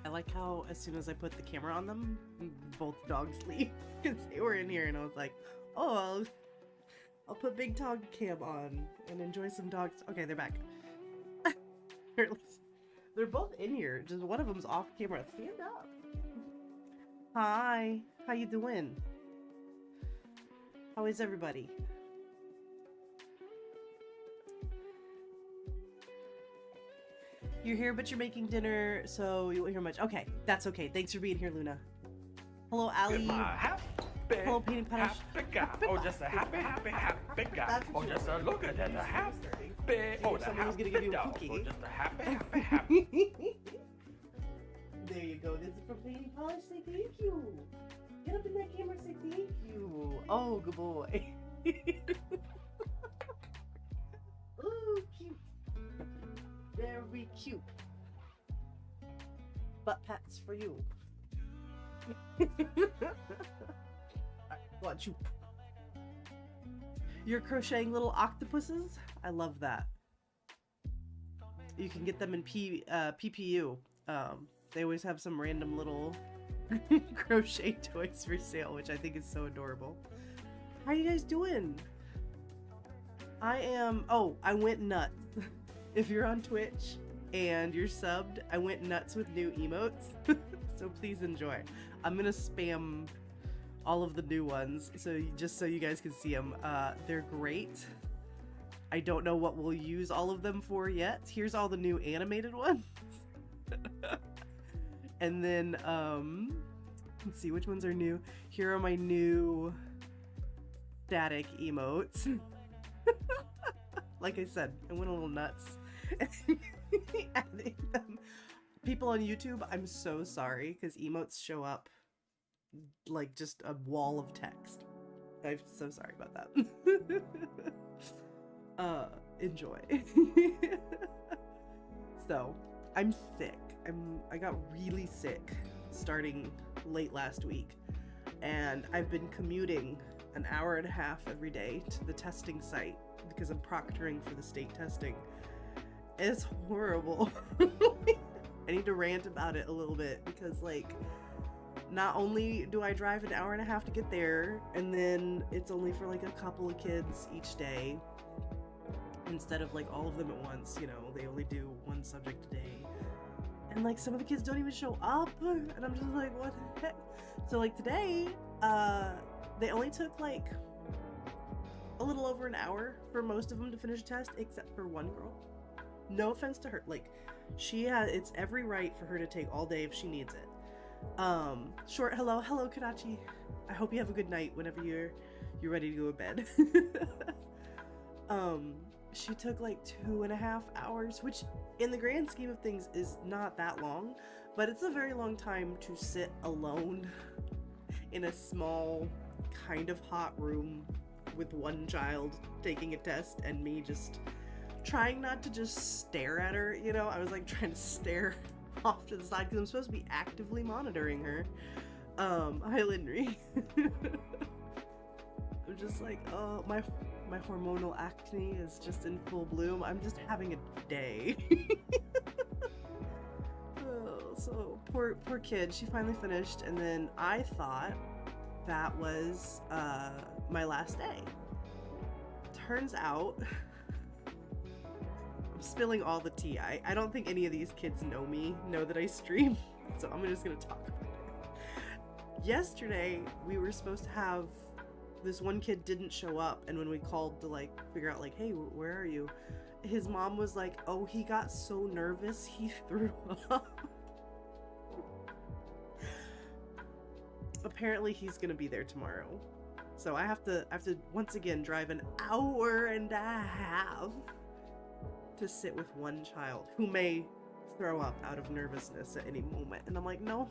I like how as soon as I put the camera on them, both dogs leave because they were in here, and I was like, "Oh, I'll put Big Dog Cam on and enjoy some dogs." Okay, they're back. Or at least they're both in here. Just one of them's off camera. Stand up. Hi, how you doing? How is everybody? You're here, but you're making dinner, so you won't hear much. Okay, that's okay. Thanks for being here, Luna. Hello, Ali. Hello, Painting Punish. Oh, just a happy guy. Oh, just a look at that, a happy. Oh, someone was gonna give you a cookie. Oh, just a happy. There you go. This is from Painting Polish. Say thank you. Get up in that camera. Say thank you. Oh, good boy. Ooh, cute. Very cute. Butt pats for you. Watch you. You're crocheting little octopuses? I love that. You can get them in PPU. They always have some random little crochet toys for sale, which I think is so adorable. How are you guys doing? I went nuts. If you're on Twitch and you're subbed, I went nuts with new emotes. So please enjoy. I'm gonna spam all of the new ones just so you guys can see them. They're great. I don't know what we'll use all of them for yet. Here's all the new animated ones. And then let's see which ones are new. Here are my new static emotes. Like I said, I went a little nuts. Adding them. People on YouTube, I'm so sorry because emotes show up like just a wall of text. I'm so sorry about that. Enjoy. So, I'm sick. I got really sick starting late last week, and I've been commuting an hour and a half every day to the testing site because I'm proctoring for the state testing. It's horrible. I need to rant about it a little bit because, like, not only do I drive an hour and a half to get there, and then it's only for like a couple of kids each day instead of like all of them at once, you know, they only do one subject a day. And like some of the kids don't even show up, and I'm just like, what the heck? So like today, they only took like a little over an hour for most of them to finish a test, except for one girl. No offense to her, like it's every right for her to take all day if she needs it. Short hello Karachi. I hope you have a good night whenever you're ready to go to bed. She took like 2.5 hours, which in the grand scheme of things is not that long, but it's a very long time to sit alone in a small, kind of hot room with one child taking a test and me just trying not to just stare at her, you know? I was like trying to stare off to the side because I'm supposed to be actively monitoring her. Hi Linry. I'm just like, oh, My hormonal acne is just in full bloom. I'm just having a day. Oh, so poor kid. She finally finished, and then I thought that was my last day. Turns out, I'm spilling all the tea. I don't think any of these kids know that I stream, so I'm just gonna talk about it. Yesterday, we were supposed to have, this one kid didn't show up, and when we called to like figure out like, hey, where are you? His mom was like, oh, he got so nervous he threw up. Apparently he's gonna be there tomorrow. So I have to once again drive an hour and a half to sit with one child who may throw up out of nervousness at any moment. And I'm like, no,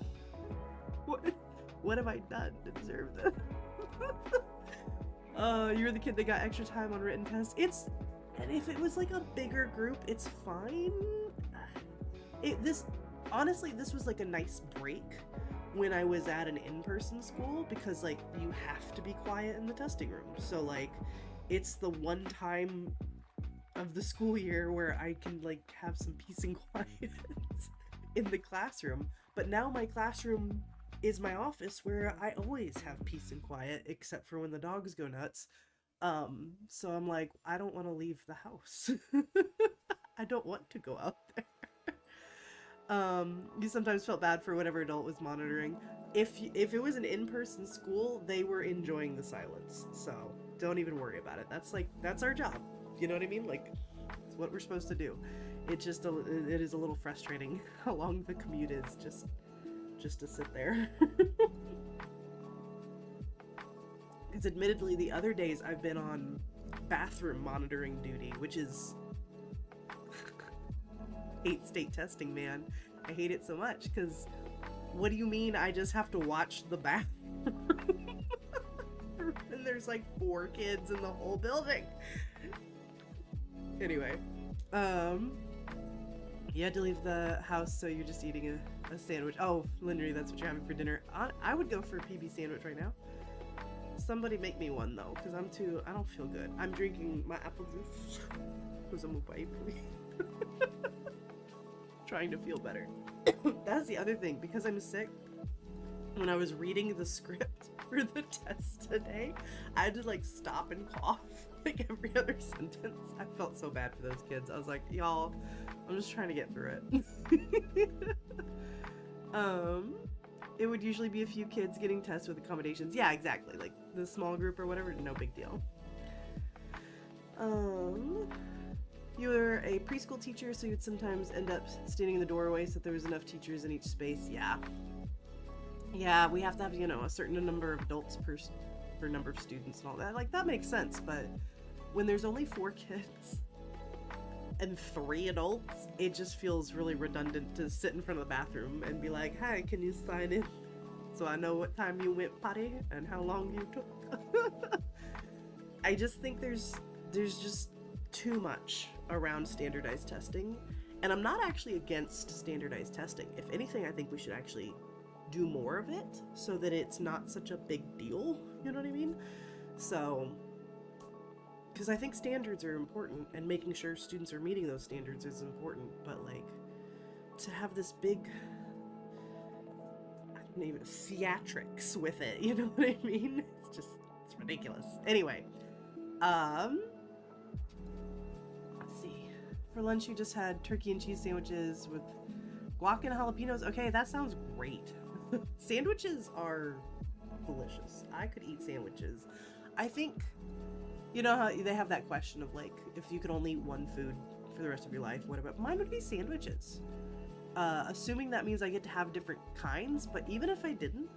what have I done to deserve this? You're the kid that got extra time on written tests. And if it was like a bigger group, it's fine. Honestly, this was like a nice break when I was at an in-person school, because like you have to be quiet in the testing room. So like it's the one time of the school year where I can like have some peace and quiet in the classroom. But now my classroom is my office, where I always have peace and quiet except for when the dogs go nuts. So I'm like, I don't want to leave the house. I don't want to go out there. You sometimes felt bad for whatever adult was monitoring. If it was an in-person school, they were enjoying the silence. So don't even worry about it. That's our job. You know what I mean? Like, it's what we're supposed to do. It is a little frustrating how long the commute is just to sit there. Because admittedly, the other days I've been on bathroom monitoring duty, which is hate state testing, man. I hate it so much, because what do you mean I just have to watch the bathroom? And there's like 4 kids in the whole building. Anyway, you had to leave the house, so you're just eating a sandwich. Oh, Lindry, that's what you're having for dinner. I would go for a PB sandwich right now. Somebody make me one though, because I don't feel good. I'm drinking my apple juice because I'm a baby. Trying to feel better. That's the other thing, because I'm sick. When I was reading the script for the test today, I had to like stop and cough like every other sentence. I felt so bad for those kids. I was like, y'all, I'm just trying to get through it. It would usually be a few kids getting tests with accommodations. Yeah, exactly. Like the small group or whatever, no big deal. You were a preschool teacher, so you'd sometimes end up standing in the doorway so that there was enough teachers in each space. Yeah, we have to have, a certain number of adults per number of students and all that. Like, that makes sense, but when there's only 4 kids and 3 adults, it just feels really redundant to sit in front of the bathroom and be like, hi, can you sign in so I know what time you went potty and how long you took? I just think there's just too much around standardized testing, and I'm not actually against standardized testing. If anything, I think we should actually do more of it so that it's not such a big deal, you know what I mean? So, because I think standards are important, and making sure students are meeting those standards is important, but like, to have this big, I don't even, theatrics with it, you know what I mean? It's ridiculous. Anyway, for lunch, you just had turkey and cheese sandwiches with guac and jalapenos. Okay, that sounds great. Sandwiches are delicious. I could eat sandwiches. I think, you know how they have that question of like, if you could only eat one food for the rest of your life, what about? Mine would be sandwiches. Assuming that means I get to have different kinds, but even if I didn't,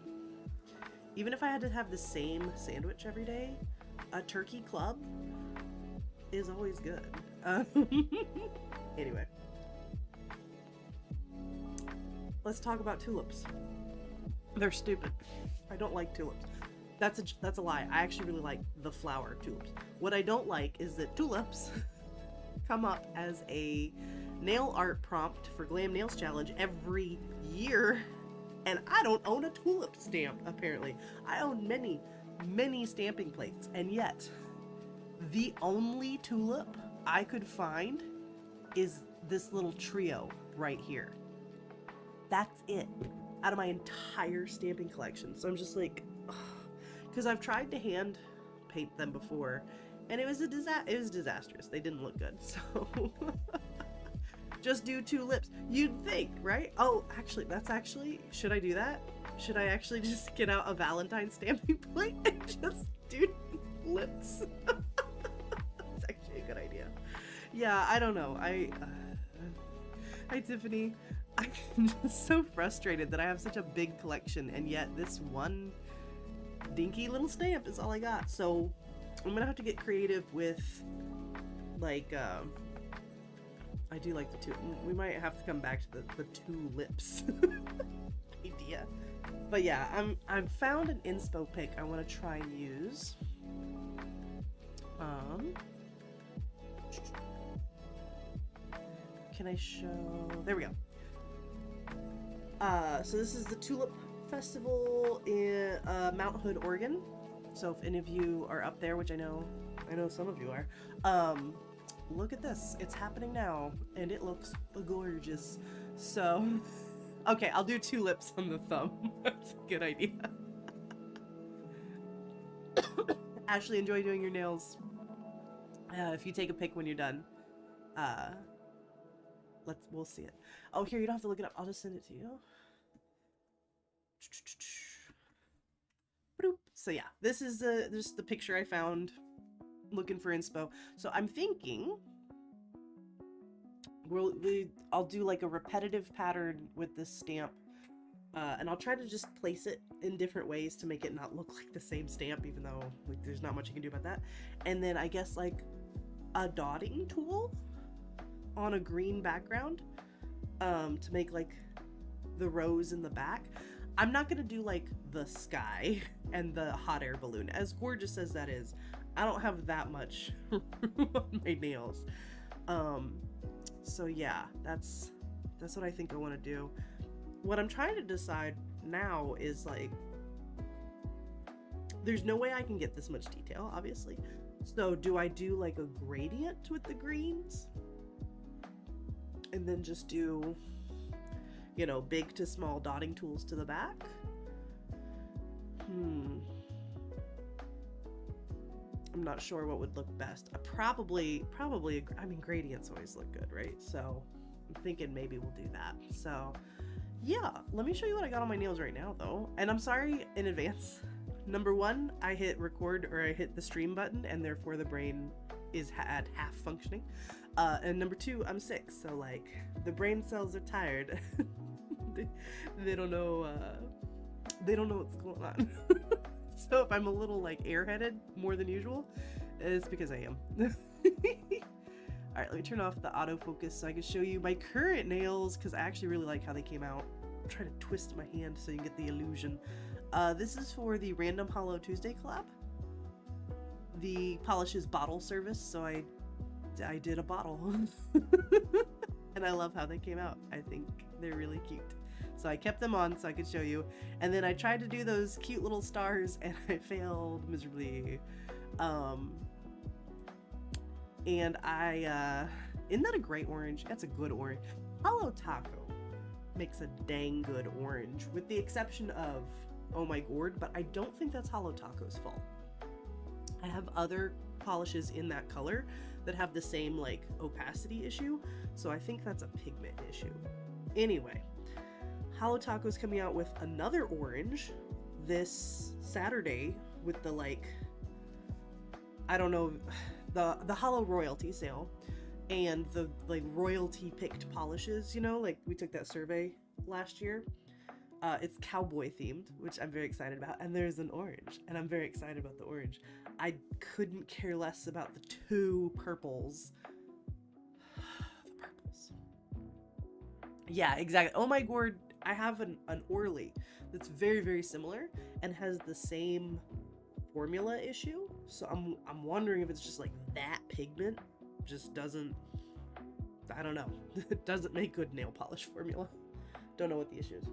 even if I had to have the same sandwich every day, a turkey club is always good. Anyway, let's talk about tulips. They're stupid. I don't like tulips. That's a lie. I actually really like the flower tulips. What I don't like is that tulips come up as a nail art prompt for Glam Nails Challenge every year, and I don't own a tulip stamp, apparently. I own many stamping plates, and yet The only tulip I could find is this little trio right here. That's it out of my entire stamping collection. So I'm just like, because I've tried to hand paint them before, and it was disastrous. They didn't look good. So just do tulips. You'd think, right? Oh, actually, should I do that? Should I actually just get out a Valentine's stamping plate and just do lips? That's actually a good idea. Yeah, I don't know. Hi Tiffany. I'm just so frustrated that I have such a big collection, and yet this one dinky little stamp is all I got. So I'm gonna have to get creative with, like, I do like the two. We might have to come back to the tulips idea. But yeah, I've found an inspo pick I want to try and use. Can I show? There we go. So this is the Tulip Festival in Mount Hood, Oregon. So if any of you are up there, which I know some of you are, look at this. It's happening now, and it looks gorgeous. So, okay, I'll do tulips on the thumb. That's a good idea. Ashley, enjoy doing your nails. If you take a pic when you're done, we'll see it. Oh, here, you don't have to look it up. I'll just send it to you. So yeah, this is just the picture I found looking for inspo. So I'm thinking I'll do like a repetitive pattern with this stamp, and I'll try to just place it in different ways to make it not look like the same stamp, even though like there's not much you can do about that. And then I guess like a dotting tool on a green background to make like the rose in the back. I'm not gonna do like the sky and the hot air balloon, as gorgeous as that is. I don't have that much room on my nails. So yeah, that's what I think I want to do. What I'm trying to decide now is like, there's no way I can get this much detail, obviously. So do I do like a gradient with the greens? And then just do, you know, big to small dotting tools to the back? I'm not sure what would look best. Probably, I mean, gradients always look good, right? So I'm thinking maybe we'll do that. So yeah, let me show you what I got on my nails right now though. And I'm sorry in advance. Number one, I hit record, or I hit the stream button, and therefore the brain is at half functioning. And number two, I'm sick, so like the brain cells are tired. they don't know what's going on. So if I'm a little like airheaded more than usual, it's because I am. Alright, let me turn off the autofocus so I can show you my current nails, because I actually really like how they came out. I'm trying to twist my hand so you can get the illusion. This is for the Random Hollow Tuesday collab. The polish is bottle service, so I did a bottle. And I love how they came out. I think they're really cute. So I kept them on so I could show you. And then I tried to do those cute little stars and I failed miserably. And isn't that a great orange? That's a good orange. Hollow Taco makes a dang good orange, with the exception of Oh My Gourd, but I don't think that's Hollow Taco's fault. I have other polishes in that color that have the same like opacity issue, so I think that's a pigment issue. Anyway, Hollow Taco's coming out with another orange this Saturday with the like, I don't know, the Hollow Royalty sale and the like royalty picked polishes, you know, like we took that survey last year. It's cowboy themed, which I'm very excited about, and there's an orange, and I'm very excited about the orange. I couldn't care less about the two purples. The purples. Yeah, exactly. Oh my gourd, I have an Orly that's very, very similar and has the same formula issue. So I'm wondering if it's just like that pigment just doesn't, I don't know, it doesn't make good nail polish formula. Don't know what the issue is.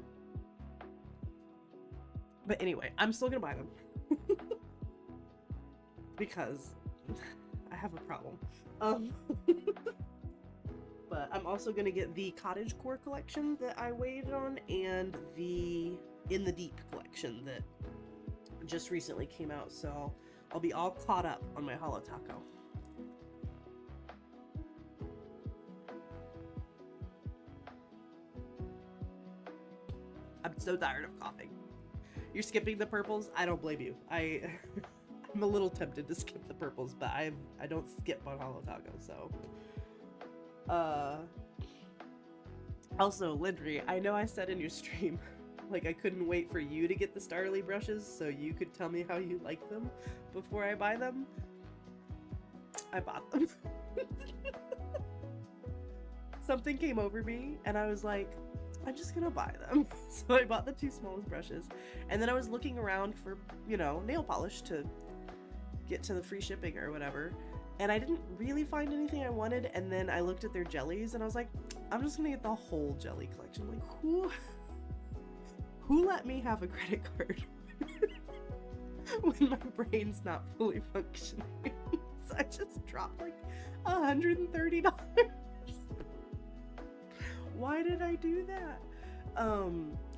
But anyway, I'm still gonna buy them. Because have a problem. But I'm also gonna get the Cottage Core collection that I waited on, and the In the Deep collection that just recently came out, so I'll be all caught up on my Holo Taco. I'm so tired of coughing. You're skipping the purples? I don't blame you. I'm a little tempted to skip the purples, but I don't skip on Holo Taco, so. Also, Lindry, I know I said in your stream, like, I couldn't wait for you to get the Starly brushes so you could tell me how you like them before I buy them. I bought them. Something came over me, and I was like, I'm just gonna buy them. So I bought the 2 smallest brushes, and then I was looking around for, you know, nail polish to get to the free shipping or whatever, and I didn't really find anything I wanted, and then I looked at their jellies, and I was like, I'm just gonna get the whole jelly collection. Like, who let me have a credit card when my brain's not fully functioning? So I just dropped like $130. Why did I do that?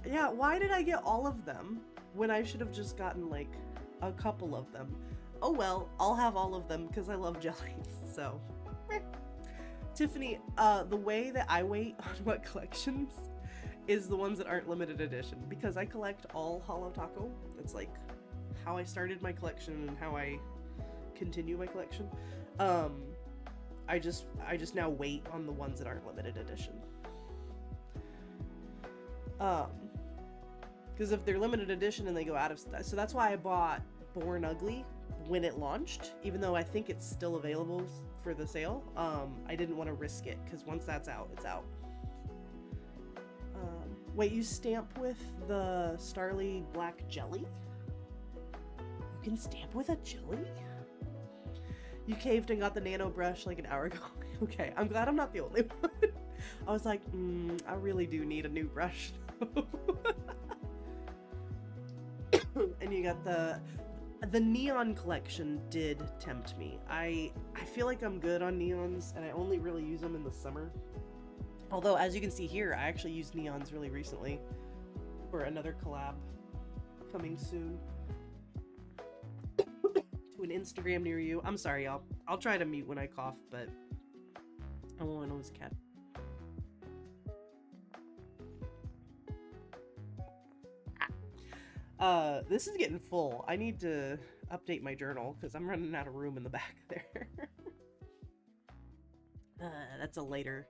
Yeah, why did I get all of them when I should have just gotten like a couple of them? Oh well, I'll have all of them because I love jellies, so. Tiffany, the way that I wait on what collections is the ones that aren't limited edition, because I collect all Holo Taco. That's like how I started my collection and how I continue my collection. I just now wait on the ones that aren't limited edition. Because if they're limited edition and they go out of stock, so that's why I bought Born Ugly when it launched, even though I think it's still available for the sale. I didn't want to risk it, because once that's out, it's out. Wait, you stamp with the Starly Black Jelly? You can stamp with a jelly? You caved and got the nano brush like an hour ago. Okay, I'm glad I'm not the only one. I was like, I really do need a new brush. And you got the neon collection did tempt me. I feel like I'm good on neons, and I only really use them in the summer. Although, as you can see here, I actually used neons really recently for another collab coming soon to an Instagram near you. I'm sorry, y'all. I'll try to mute when I cough, but I won't know it's a cat. This is getting full. I need to update my journal because I'm running out of room in the back there. That's a later.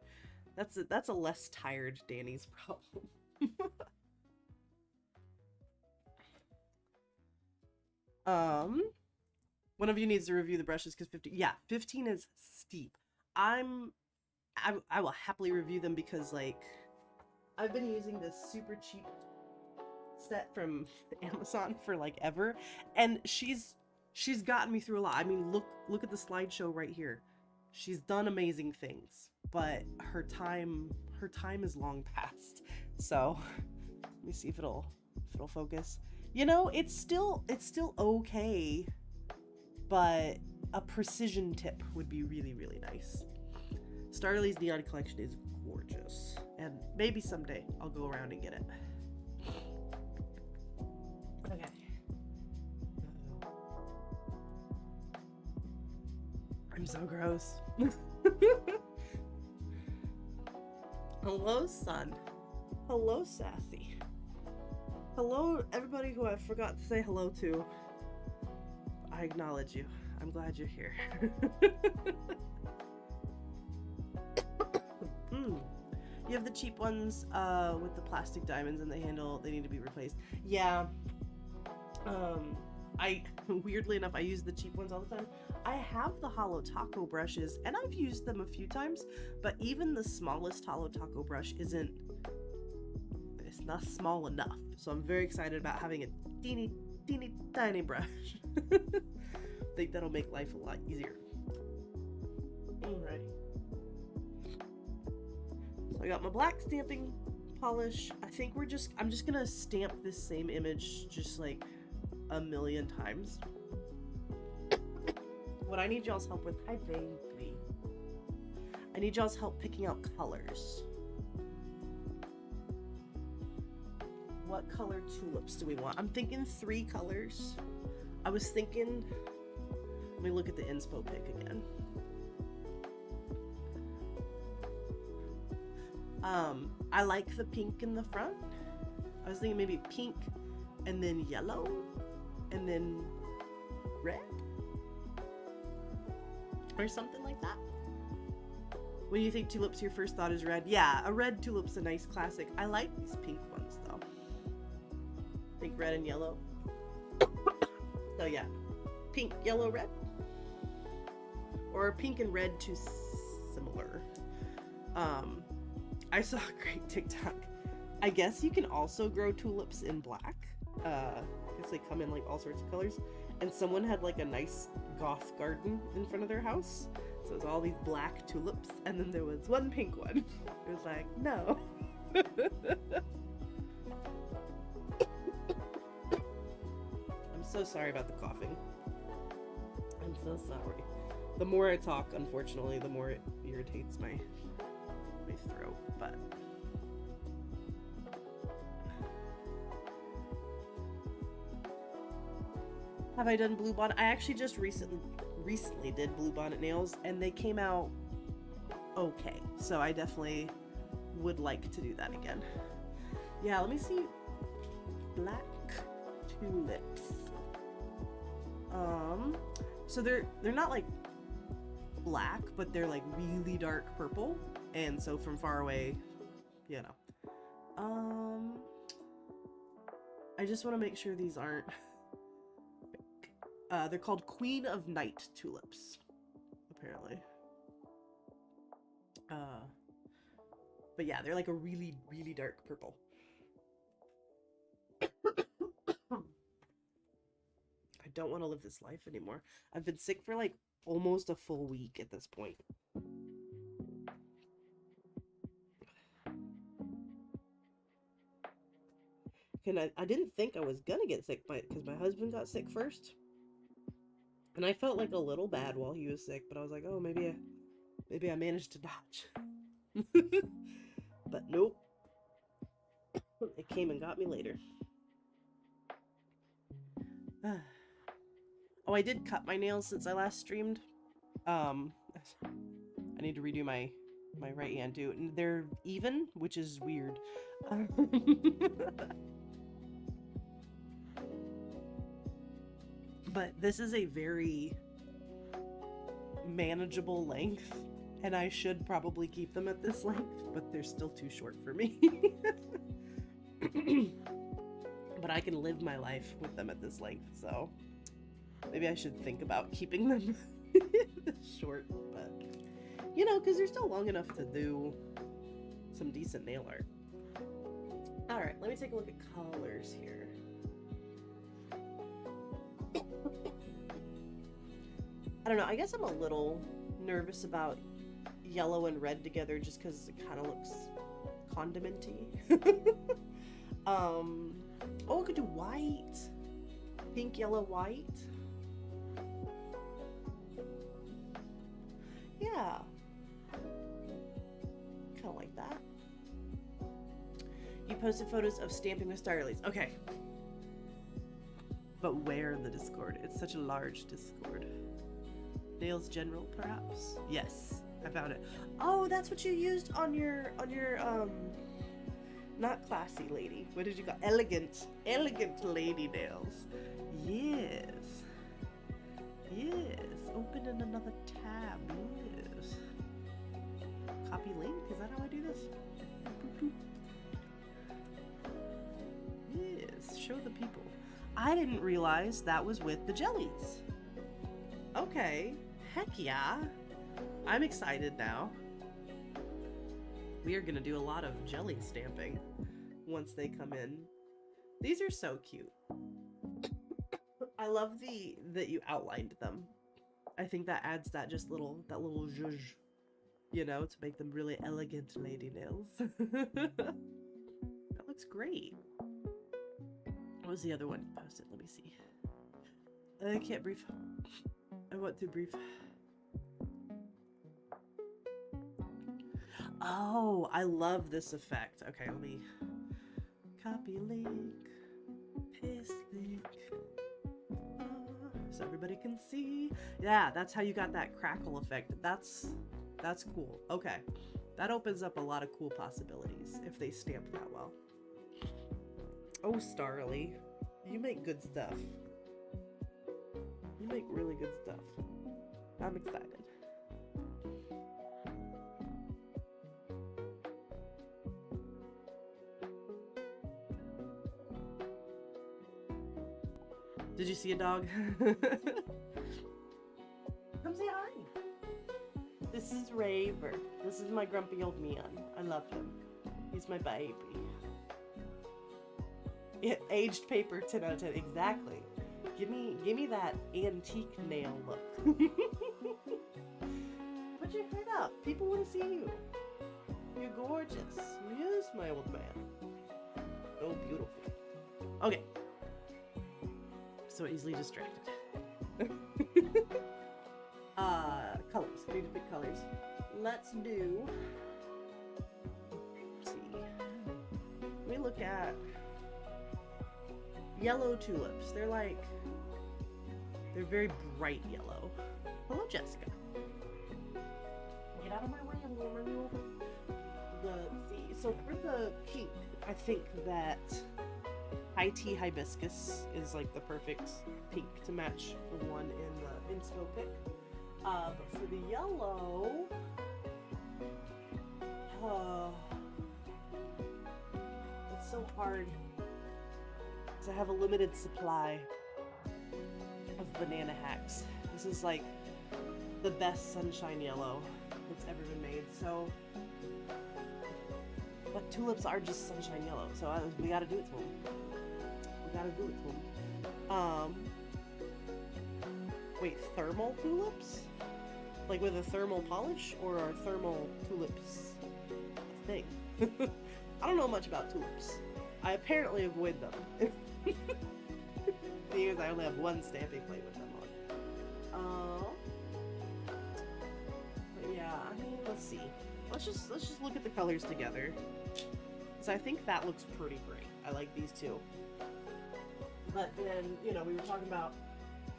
That's a less tired Danny's problem. One of you needs to review the brushes because 15 is steep. I will happily review them because, like, I've been using this super cheap set from Amazon for like ever, and she's gotten me through a lot. I mean, look at the slideshow right here. She's done amazing things, but her time is long past. So let me see if it'll focus. You know, it's still okay, but a precision tip would be really, really nice. Starly's neon collection is gorgeous, and maybe someday I'll go around and get it. Okay. I'm so gross. Hello, son. Hello, Sassy. Hello, everybody who I forgot to say hello to. I acknowledge you. I'm glad you're here. You have the cheap ones with the plastic diamonds in the handle. They need to be replaced. Yeah. I weirdly enough, I use the cheap ones all the time. I have the Holo Taco brushes, and I've used them a few times, but even the smallest Holo Taco brush it's not small enough. So I'm very excited about having a teeny tiny brush. I think that'll make life a lot easier. Alright. So I got my black stamping polish. I think I'm just gonna stamp this same image just like a million times. what I need y'all's help with, hi baby. I need y'all's help picking out colors. What color tulips do we want? I'm thinking 3 colors. I was thinking, let me look at the inspo pic again. I like the pink in the front. I was thinking maybe pink and then yellow and then red or something like that. When you think tulips, your first thought is red. Yeah, a red tulip's a nice classic. I like these pink ones though. Pink, red, and yellow. So yeah, pink, yellow, red. Or pink and red too similar. I saw a great TikTok. I guess you can also grow tulips in black. Because they come in like all sorts of colors. And someone had like a nice goth garden in front of their house. So it was all these black tulips. And then there was one pink one. It was like, no. I'm so sorry about the coughing. I'm so sorry. The more I talk, unfortunately, the more it irritates my throat, but have I done blue bonnet? I actually just recently did blue bonnet nails and they came out okay, so I definitely would like to do that again. Yeah, let me see. Black tulips. So they're not like black, but they're like really dark purple. And so from far away, you know. I just want to make sure these aren't fake. They're called Queen of Night tulips, apparently. But yeah, they're like a really, really dark purple. I don't want to live this life anymore. I've been sick for like almost a full week at this point. And I didn't think I was gonna get sick because my husband got sick first. And I felt like a little bad while he was sick, but I was like, oh, maybe I managed to dodge. But nope. It came and got me later. Oh, I did cut my nails since I last streamed. I need to redo my right hand too. And they're even, which is weird. But this is a very manageable length, and I should probably keep them at this length, but they're still too short for me. But I can live my life with them at this length, so maybe I should think about keeping them this short, but you know, because they're still long enough to do some decent nail art. Alright, let me take a look at colors here. I don't know, I guess I'm a little nervous about yellow and red together just because it kind of looks condimenty. Oh, I could do white. Pink, yellow, white. Yeah. Kind of like that. You posted photos of stamping with star lilies. Okay. But where in the Discord? It's such a large Discord. Nails General, perhaps? Yes, I found it. Oh, that's what you used on your not classy lady. What did you call elegant lady nails? Yes. Yes. Open in another tab. Yes. Copy link. Is that how I do this? Yes. Show the people. I didn't realize that was with the jellies. Okay. Heck yeah. I'm excited now. We are gonna do a lot of jelly stamping once they come in. These are so cute. I love that you outlined them. I think that adds that little zhuzh, you know, to make them really elegant lady nails. That looks great. What was the other one you posted? Let me see. I can't breathe. I want to brief. Oh, I love this effect. Okay, let me copy link, paste link, so everybody can see. Yeah, that's how you got that crackle effect. That's cool. Okay, that opens up a lot of cool possibilities if they stamp that well. Oh, Starly, you make good stuff. You make really good stuff. I'm excited. Did you see a dog? Come say hi. This is Raver. This is my grumpy old man. I love him. He's my baby. Yeah, aged paper, 10 out of 10. Exactly. Give me that antique nail look. Put your head up. People want to see you. You're gorgeous. Yes, my old man. So beautiful. Okay. So easily distracted. Colors. I need to pick colors. Let's do. Let's see. Let me look at yellow tulips. They're very bright yellow. Hello, Jessica. Get out of my way. I'm gonna run you over. Let's see. So for the pink, I think that high tea hibiscus is like the perfect pink to match the one in the inspo pick. But for the yellow, it's so hard because I have a limited supply of banana hacks. This is like the best sunshine yellow that's ever been made. So, but tulips are just sunshine yellow, so we gotta do it to them. We gotta do it to them. Wait, thermal tulips? Like with a thermal polish, or are thermal tulips a thing? I don't know much about tulips. I apparently avoid them. Seeing as I only have one stamping plate with them on. But yeah, I mean, let's see. Let's just look at the colors together. So I think that looks pretty great. I like these two. But then, you know, we were talking about,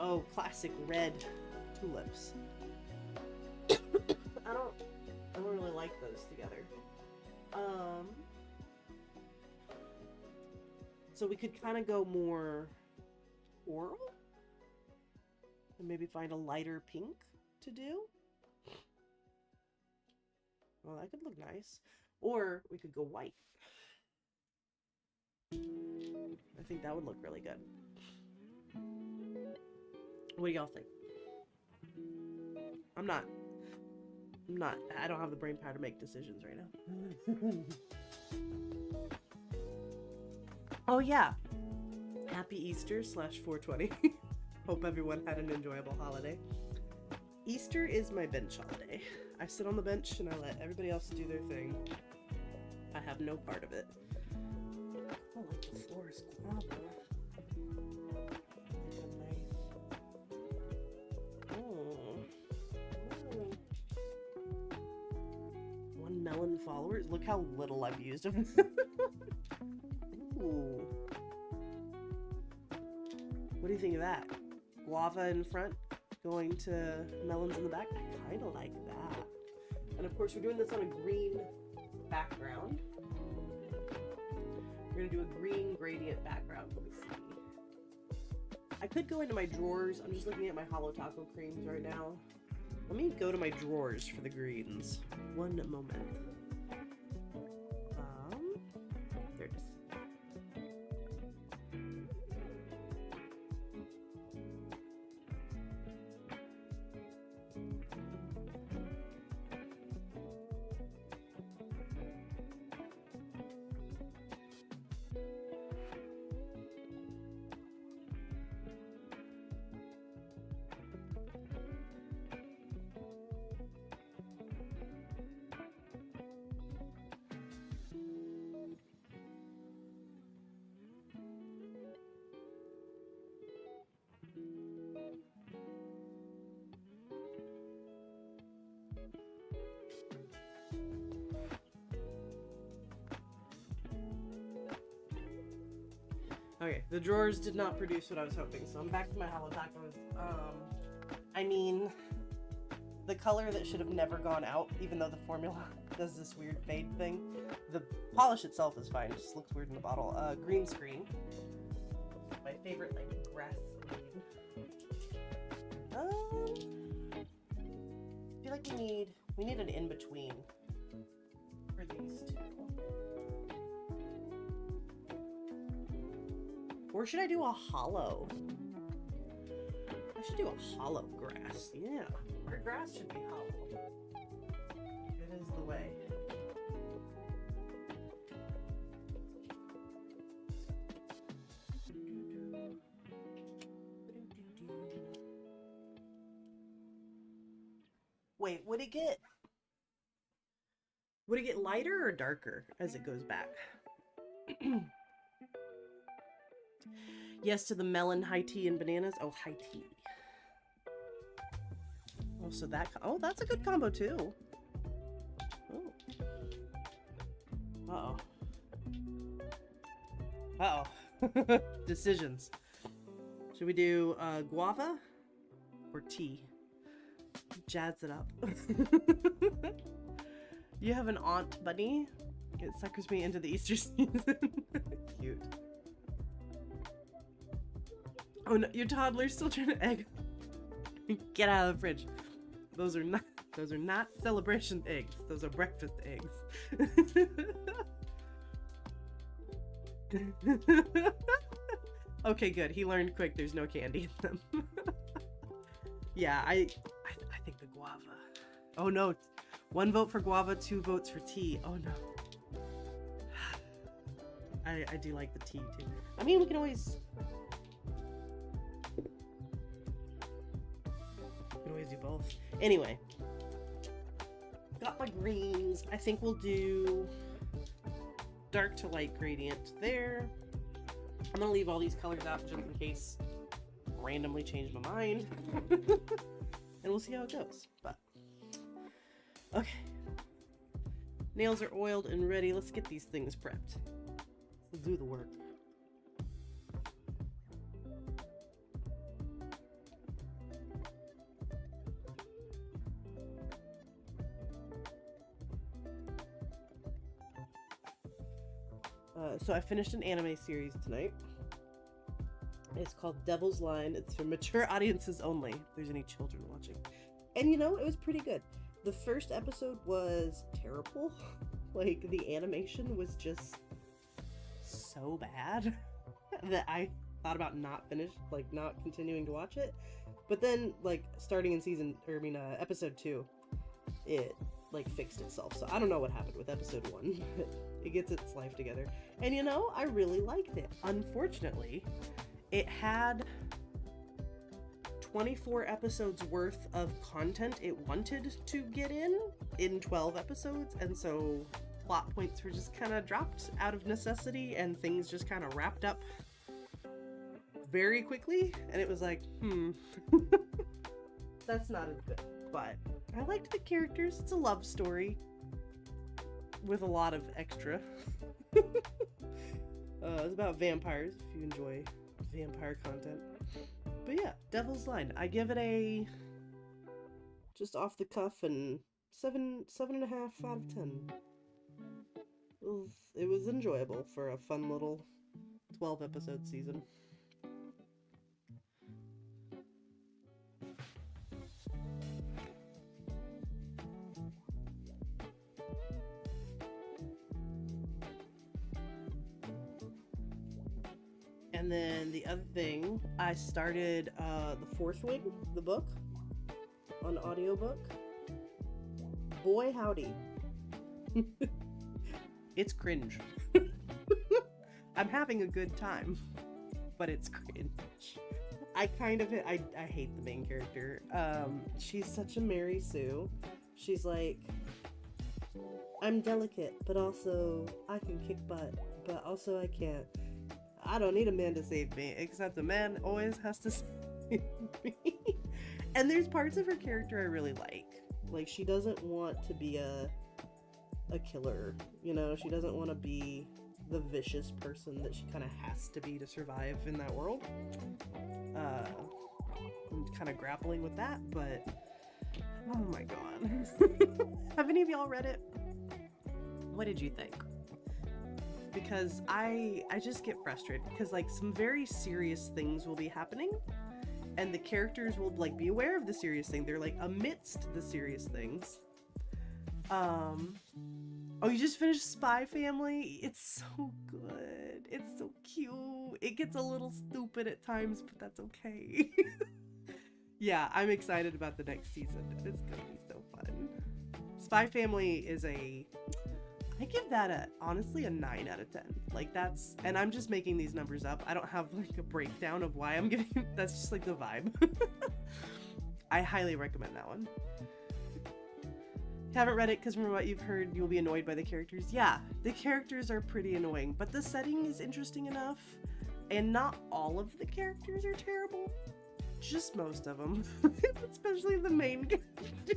oh, classic red tulips. I don't really like those together. So we could kind of go more coral and maybe find a lighter pink to do. Well, that could look nice. Or we could go white. I think that would look really good. What do y'all think? I don't have the brain power to make decisions right now. Oh yeah. Happy Easter /420. Hope everyone had an enjoyable holiday. Easter is my bench holiday. I sit on the bench and I let everybody else do their thing. I have no part of it. Oh, like the floor is guava. Melon followers. Look how little I've used them. Ooh. What do you think of that? Guava in front, going to melons in the back. I kind of like that. And of course, we're doing this on a green background. We're going to do a green gradient background. Let me see. I could go into my drawers. I'm just looking at my Holo Taco creams right now. Let me go to my drawers for the greens. One moment. There it is. Okay, the drawers did not produce what I was hoping, so I'm back to my Holo Tacos. I mean, the color that should have never gone out, even though the formula does this weird fade thing. The polish itself is fine, it just looks weird in the bottle. Green screen. My favorite, like, grass green. I feel like we need an in-between for these two. Or should I do a hollow? I should do a hollow grass. Yeah, our grass should be hollow. It is the way. Wait, would it get lighter or darker as it goes back? Yes to the melon, high tea, and bananas. Oh, high tea. Oh, so that's a good combo too. Oh. Uh-oh. Decisions. Should we do guava or tea? Jazz it up. You have an aunt bunny? It suckers me into the Easter season. Cute. Oh no, your toddler's still trying to egg. Get out of the fridge. Those are not celebration eggs. Those are breakfast eggs. Okay, good. He learned quick there's no candy in them. Yeah, I think the guava. Oh no. 1 vote for guava, 2 votes for tea. Oh no. I do like the tea too. I mean, we can always do both. Anyway, got my greens. I think we'll do dark to light gradient there. I'm gonna leave all these colors out just in case I randomly change my mind. And we'll see how it goes. But okay. Nails are oiled and ready. Let's get these things prepped. Let's do the work. So I finished an anime series tonight. It's called Devil's Line. It's for mature audiences only, if there's any children watching. And you know, it was pretty good. The first episode was terrible. Like, the animation was just so bad that I thought about not continuing to watch it. But then, like, starting in episode 2, it fixed itself. So I don't know what happened with episode 1, but it gets its life together. And you know, I really liked it. Unfortunately, it had 24 episodes worth of content it wanted to get in 12 episodes, and so plot points were just kind of dropped out of necessity, and things just kind of wrapped up very quickly, and it was like, that's not as good. But I liked the characters. It's a love story with a lot of extra. It's about vampires, if you enjoy vampire content. But yeah, Devil's Line. I give it a just off the cuff and 7.5 out of 10. It was enjoyable for a fun little 12 episode season. And then the other thing, I started The Fourth Wing, the book, on audiobook. Boy howdy. It's cringe. I'm having a good time, but it's cringe. I hate the main character. She's such a Mary Sue. She's like, I'm delicate, but also I can kick butt, but also I can't. I don't need a man to save me, except a man always has to save me. And there's parts of her character I really like. Like, she doesn't want to be a killer, you know? She doesn't want to be the vicious person that she kind of has to be to survive in that world. I'm kind of grappling with that, but oh my god. Have any of y'all read it? What did you think? Because I just get frustrated because like some very serious things will be happening and the characters will like be aware of the serious thing. They're like amidst the serious things. Oh, you just finished Spy Family? It's so good. It's so cute. It gets a little stupid at times, but that's okay. Yeah, I'm excited about the next season. It's gonna be so fun. Spy Family is I give that honestly a 9 out of 10. Like that's, and I'm just making these numbers up. I don't have like a breakdown of why I'm giving, that's just like the vibe. I highly recommend that one. Haven't read it because from what you've heard, you'll be annoyed by the characters. Yeah, the characters are pretty annoying, but the setting is interesting enough. And not all of the characters are terrible. Just most of them. Especially the main character.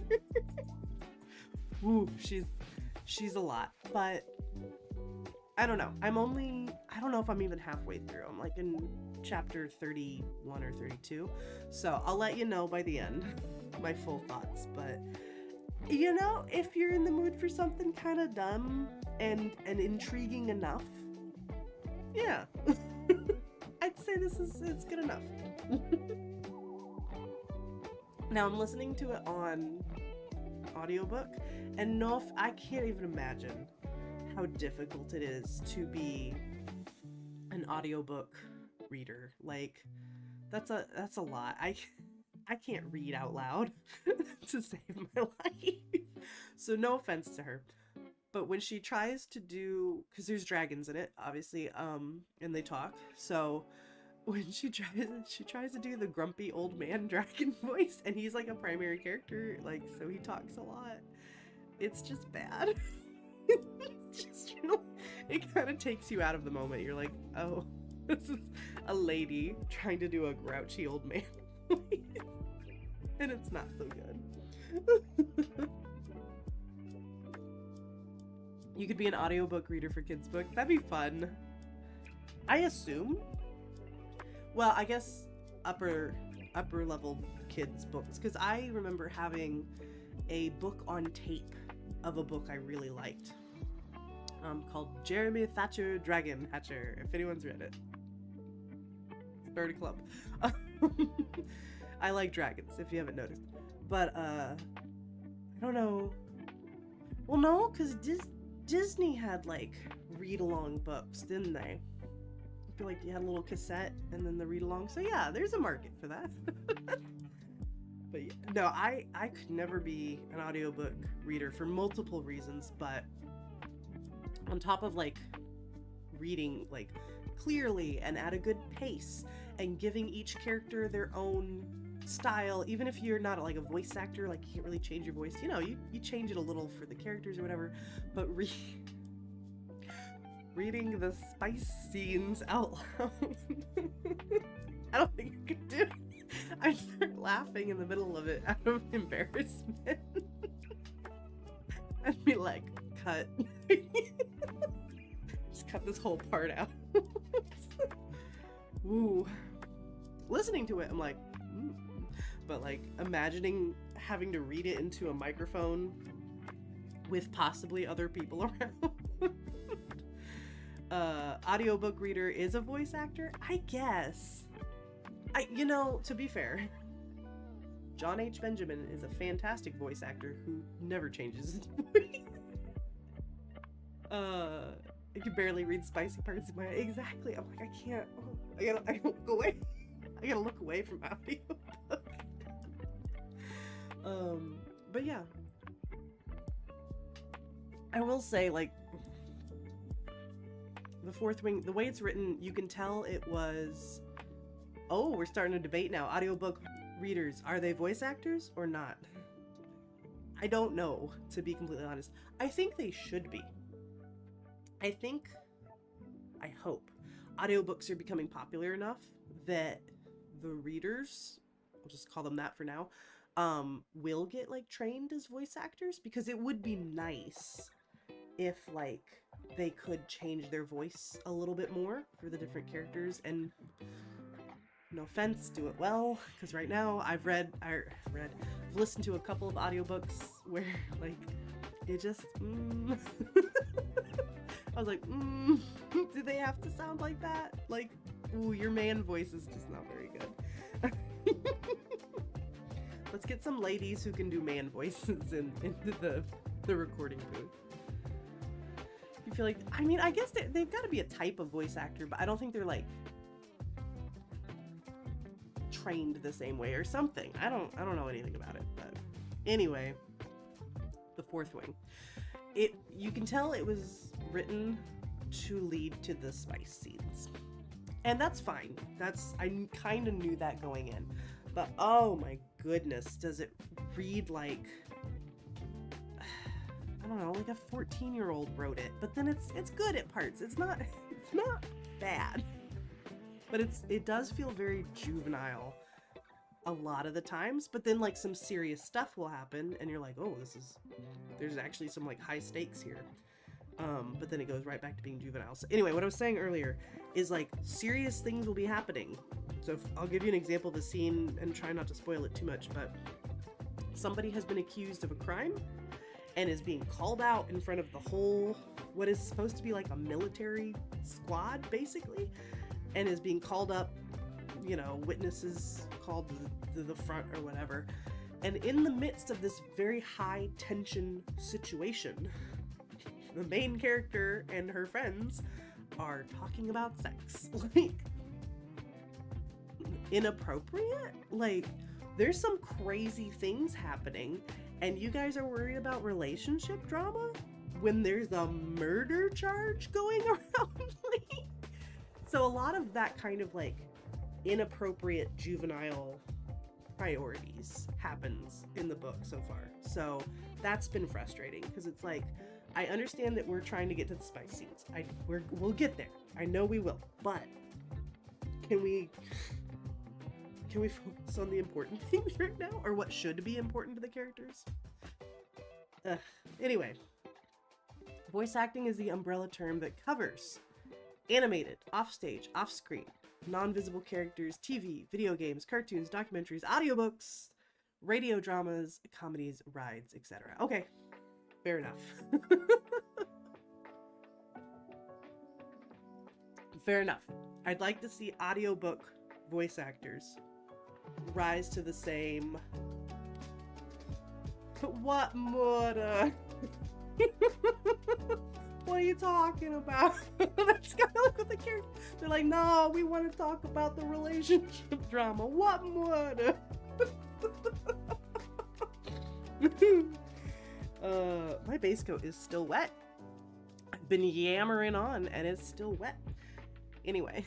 Ooh, she's a lot. But I don't know. I don't know if I'm even halfway through. I'm like in chapter 31 or 32. So I'll let you know by the end my full thoughts. But you know, if you're in the mood for something kind of dumb and intriguing enough, yeah, I'd say it's good enough. Now I'm listening to it on audiobook, and I can't even imagine how difficult it is to be an audiobook reader. Like, that's a lot. I can't read out loud to save my life. So no offense to her. But when she tries to do, because there's dragons in it, obviously, and they talk. So when she tries to do the grumpy old man dragon voice, and he's like a primary character, like, so he talks a lot. It's just bad. It's just, it kind of takes you out of the moment. You're like, oh, this is a lady trying to do a grouchy old man voice. And it's not so good. You could be an audiobook reader for kids' book. That'd be fun. I assume. Well, I guess upper level kids' books. Because I remember having a book on tape of a book I really liked. Called Jeremy Thatcher Dragon Hatcher, if anyone's read it. Start a club. I like dragons, if you haven't noticed. But, I don't know. Well, no, because Disney had, like, read-along books, didn't they? I feel like you had a little cassette and then the read-along. So, yeah, there's a market for that. But, yeah, no, I could never be an audiobook reader for multiple reasons, but on top of, like, reading, like, clearly and at a good pace and giving each character their own style, even if you're not like a voice actor, like you can't really change your voice, you change it a little for the characters or whatever, but reading the spice scenes out loud, I don't think I could do it. I start laughing in the middle of it out of embarrassment. I'd be like, cut. Just cut this whole part out. Ooh. Listening to it, I'm like, but like imagining having to read it into a microphone with possibly other people around. Audiobook reader is a voice actor, I guess. To be fair, John H. Benjamin is a fantastic voice actor who never changes his voice. I can barely read spicy parts of my exactly. I'm like, I can't. I gotta look away. I gotta look away from audiobook. But yeah, I will say, like, the Fourth Wing, the way it's written, you can tell it was. Oh, we're starting a debate now. Audiobook readers, are they voice actors or not? I don't know, to be completely honest. I think they should be. I hope audiobooks are becoming popular enough that the readers, I'll just call them that for now, will get like trained as voice actors, because it would be nice if like they could change their voice a little bit more for the different characters, and no offense, do it well, because right now I've listened to a couple of audiobooks where like it just I was like, do they have to sound like that? Like, ooh, your man voice is just not very good. Let's get some ladies who can do man voices into the recording booth. You feel like, I mean, I guess they've got to be a type of voice actor, but I don't think they're like trained the same way or something. I don't know anything about it, but anyway, The Fourth Wing. You can tell it was written to lead to the spice scenes. And that's fine. I kind of knew that going in. But oh my goodness, does it read like, I don't know, like a 14-year-old wrote it. But then it's good at parts. It's not bad. But it does feel very juvenile a lot of the times, but then like some serious stuff will happen and you're like, oh, there's actually some like high stakes here. But then it goes right back to being juvenile. So anyway, what I was saying earlier is like serious things will be happening. So I'll give you an example of the scene and try not to spoil it too much, but somebody has been accused of a crime and is being called out in front of the whole, what is supposed to be like a military squad basically, and is being called up, you know, witnesses called to the front or whatever. And in the midst of this very high tension situation, the main character and her friends are talking about sex. Like, inappropriate? Like, there's some crazy things happening, and you guys are worried about relationship drama when there's a murder charge going around? Like, so a lot of that kind of like inappropriate juvenile priorities happens in the book so far. So that's been frustrating because it's like, I understand that we're trying to get to the spice scenes. We'll get there. I know we will. But can we focus on the important things right now, or what should be important to the characters? Anyway, voice acting is the umbrella term that covers animated, offstage, off-screen, non-visible characters, TV, video games, cartoons, documentaries, audiobooks, radio dramas, comedies, rides, etc. Okay, fair enough. Fair enough. I'd like to see audiobook voice actors rise to the same... What, mother? What are you talking about? That's kind of like what the character. They're like, no, we want to talk about the relationship drama. What more? My base coat is still wet. I've been yammering on, and it's still wet. Anyway.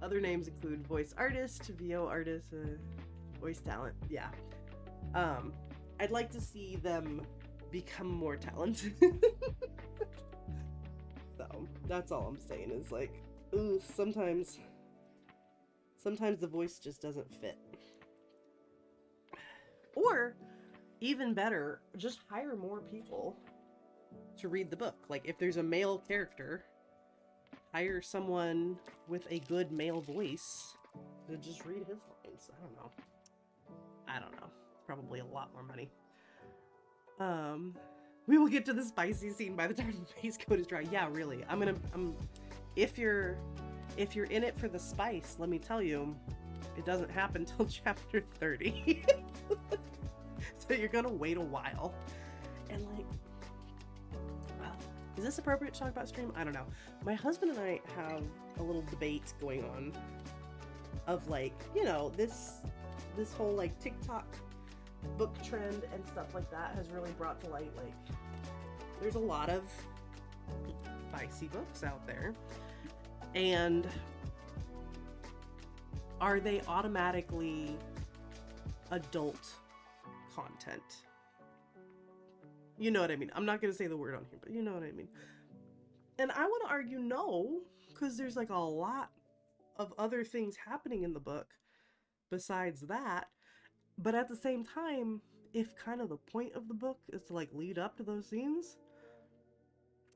Other names include voice artist, VO artist, voice talent. Yeah. I'd like to see them become more talented. So that's all I'm saying is like, ooh, sometimes the voice just doesn't fit. Or even better, just hire more people to read the book. Like if there's a male character, hire someone with a good male voice to just read his lines. I don't know. Probably a lot more money. We will get to the spicy scene by the time the base coat is dry. Yeah, really. If you're in it for the spice, let me tell you, it doesn't happen till chapter 30. So you're gonna wait a while. And like, is this appropriate to talk about stream? I don't know. My husband and I have a little debate going on of like, you know, this whole like TikTok book trend and stuff like that has really brought to light like there's a lot of spicy books out there, and are they automatically adult content? You know what I mean? I'm not gonna say the word on here, but you know what I mean. And I want to argue no, because there's like a lot of other things happening in the book besides that. But at the same time, if kind of the point of the book is to like lead up to those scenes,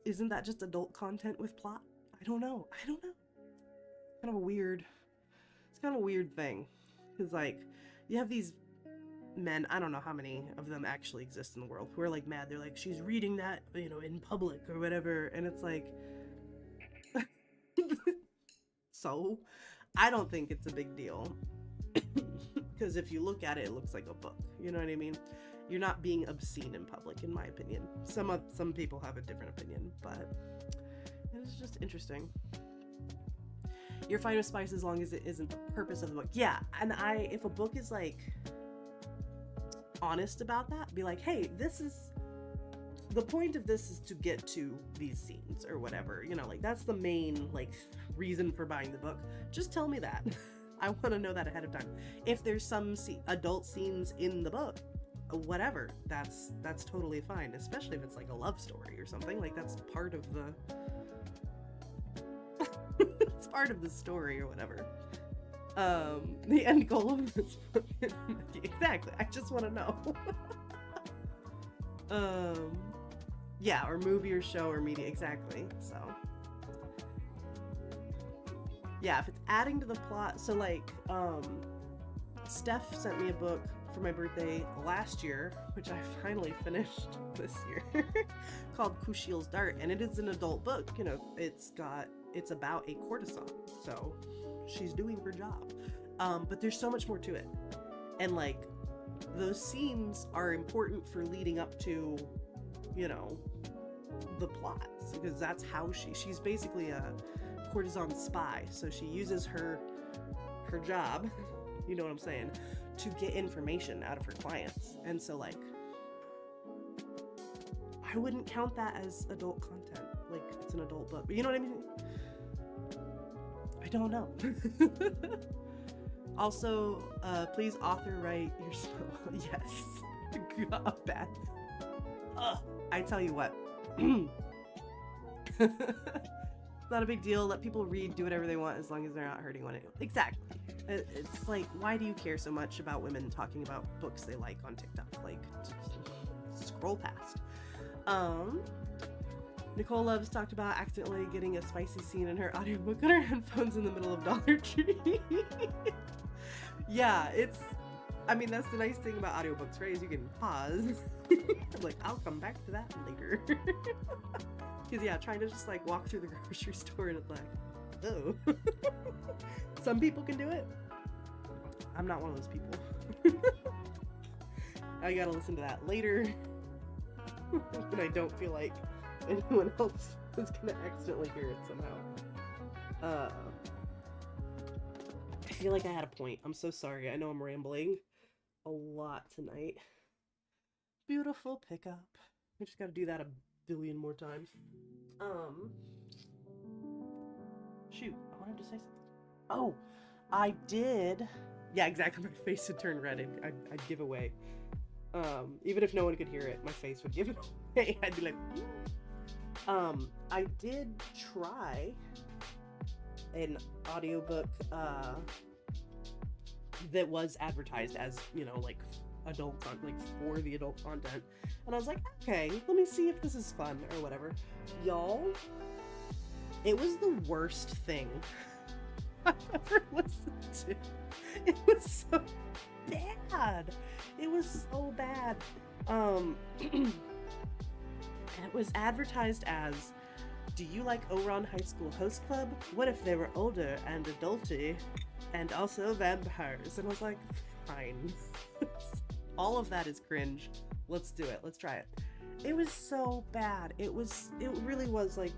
isn't that just adult content with plot? I don't know. Kind of a weird, it's kind of a weird thing. Because like, you have these men, I don't know how many of them actually exist in the world, who are like mad. They're like, she's reading that, you know, in public or whatever. And it's like, so I don't think it's a big deal. Because if you look at it, it looks like a book. You know what I mean? You're not being obscene in public, in my opinion. Some people have a different opinion, but it's just interesting. You're fine with spice as long as it isn't the purpose of the book. Yeah, and if a book is like honest about that, be like, hey, this is the point of this is to get to these scenes or whatever. You know, like that's the main like reason for buying the book. Just tell me that. I want to know that ahead of time. If there's some adult scenes in the book, whatever, that's totally fine, especially if it's like a love story or something. Like that's part of the it's part of the story or whatever. The end goal of this book. Exactly, I just want to know. Yeah, or movie or show or media, exactly. So yeah, if it's adding to the plot. So like Steph sent me a book for my birthday last year, which I finally finished this year, called Kushil's Dart, and it is an adult book. You know, it's about a courtesan, so she's doing her job, but there's so much more to it, and like those scenes are important for leading up to, you know, the plots, because that's how she's basically a courtesan spy, so she uses her job, you know what I'm saying, to get information out of her clients. And so like I wouldn't count that as adult content. Like it's an adult book, but you know what I mean? I don't know. Also, please author write your spell. Yes. God, bad. I tell you what. It's not a big deal. Let people read, do whatever they want as long as they're not hurting anyone. Exactly. It's like, why do you care so much about women talking about books they like on TikTok? Like, just scroll past. Nicole Loves talked about accidentally getting a spicy scene in her audiobook on her headphones in the middle of Dollar Tree. Yeah, I mean, that's the nice thing about audiobooks, right? Is you can pause. Like, I'll come back to that later. Because, yeah, trying to just, like, walk through the grocery store and it's like, oh. Some people can do it. I'm not one of those people. I gotta listen to that later. When I don't feel like anyone else is gonna accidentally hear it somehow. I feel like I had a point. I'm so sorry. I know I'm rambling a lot tonight. Beautiful pickup. I just gotta do that a billion more times. Shoot, I wanted to say something. Oh, I did. Yeah, exactly. My face would turn red. I'd give away. Even if no one could hear it, my face would give it away. I'd be like, I did try an audiobook that was advertised as, you know, like adult content, like for the adult content, and I was like, okay, let me see if this is fun or whatever. Y'all, it was the worst thing I've ever listened to. It was so bad. It was so bad. And it was advertised as, do you like Ouran High School Host Club? What if they were older and adulty and also vampires? And I was like, fine. All of that is cringe. Let's do it. Let's try it. It was so bad. It really was like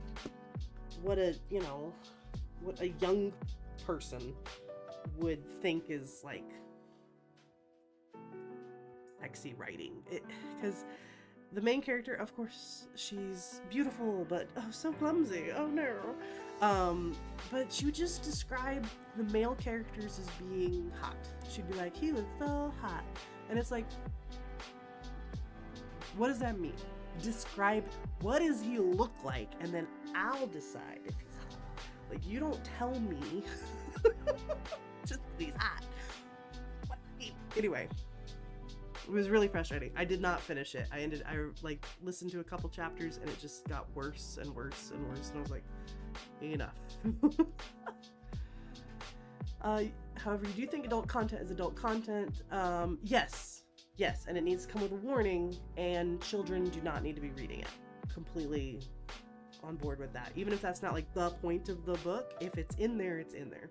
what a young person would think is like sexy writing. Because the main character, of course, she's beautiful, but oh, so clumsy. Oh no. But she would just describe the male characters as being hot. She'd be like, he was so hot. And it's like, what does that mean? Describe what does he look like, and then I'll decide if he's hot. Like, you don't tell me just that he's hot. Anyway, It was really frustrating. I did not finish it. I like listened to a couple chapters and it just got worse and worse and worse. And I was like, enough. However, you do think adult content is adult content. Yes. And it needs to come with a warning, and children do not need to be reading it. Completely on board with that. Even if that's not like the point of the book, if it's in there, it's in there.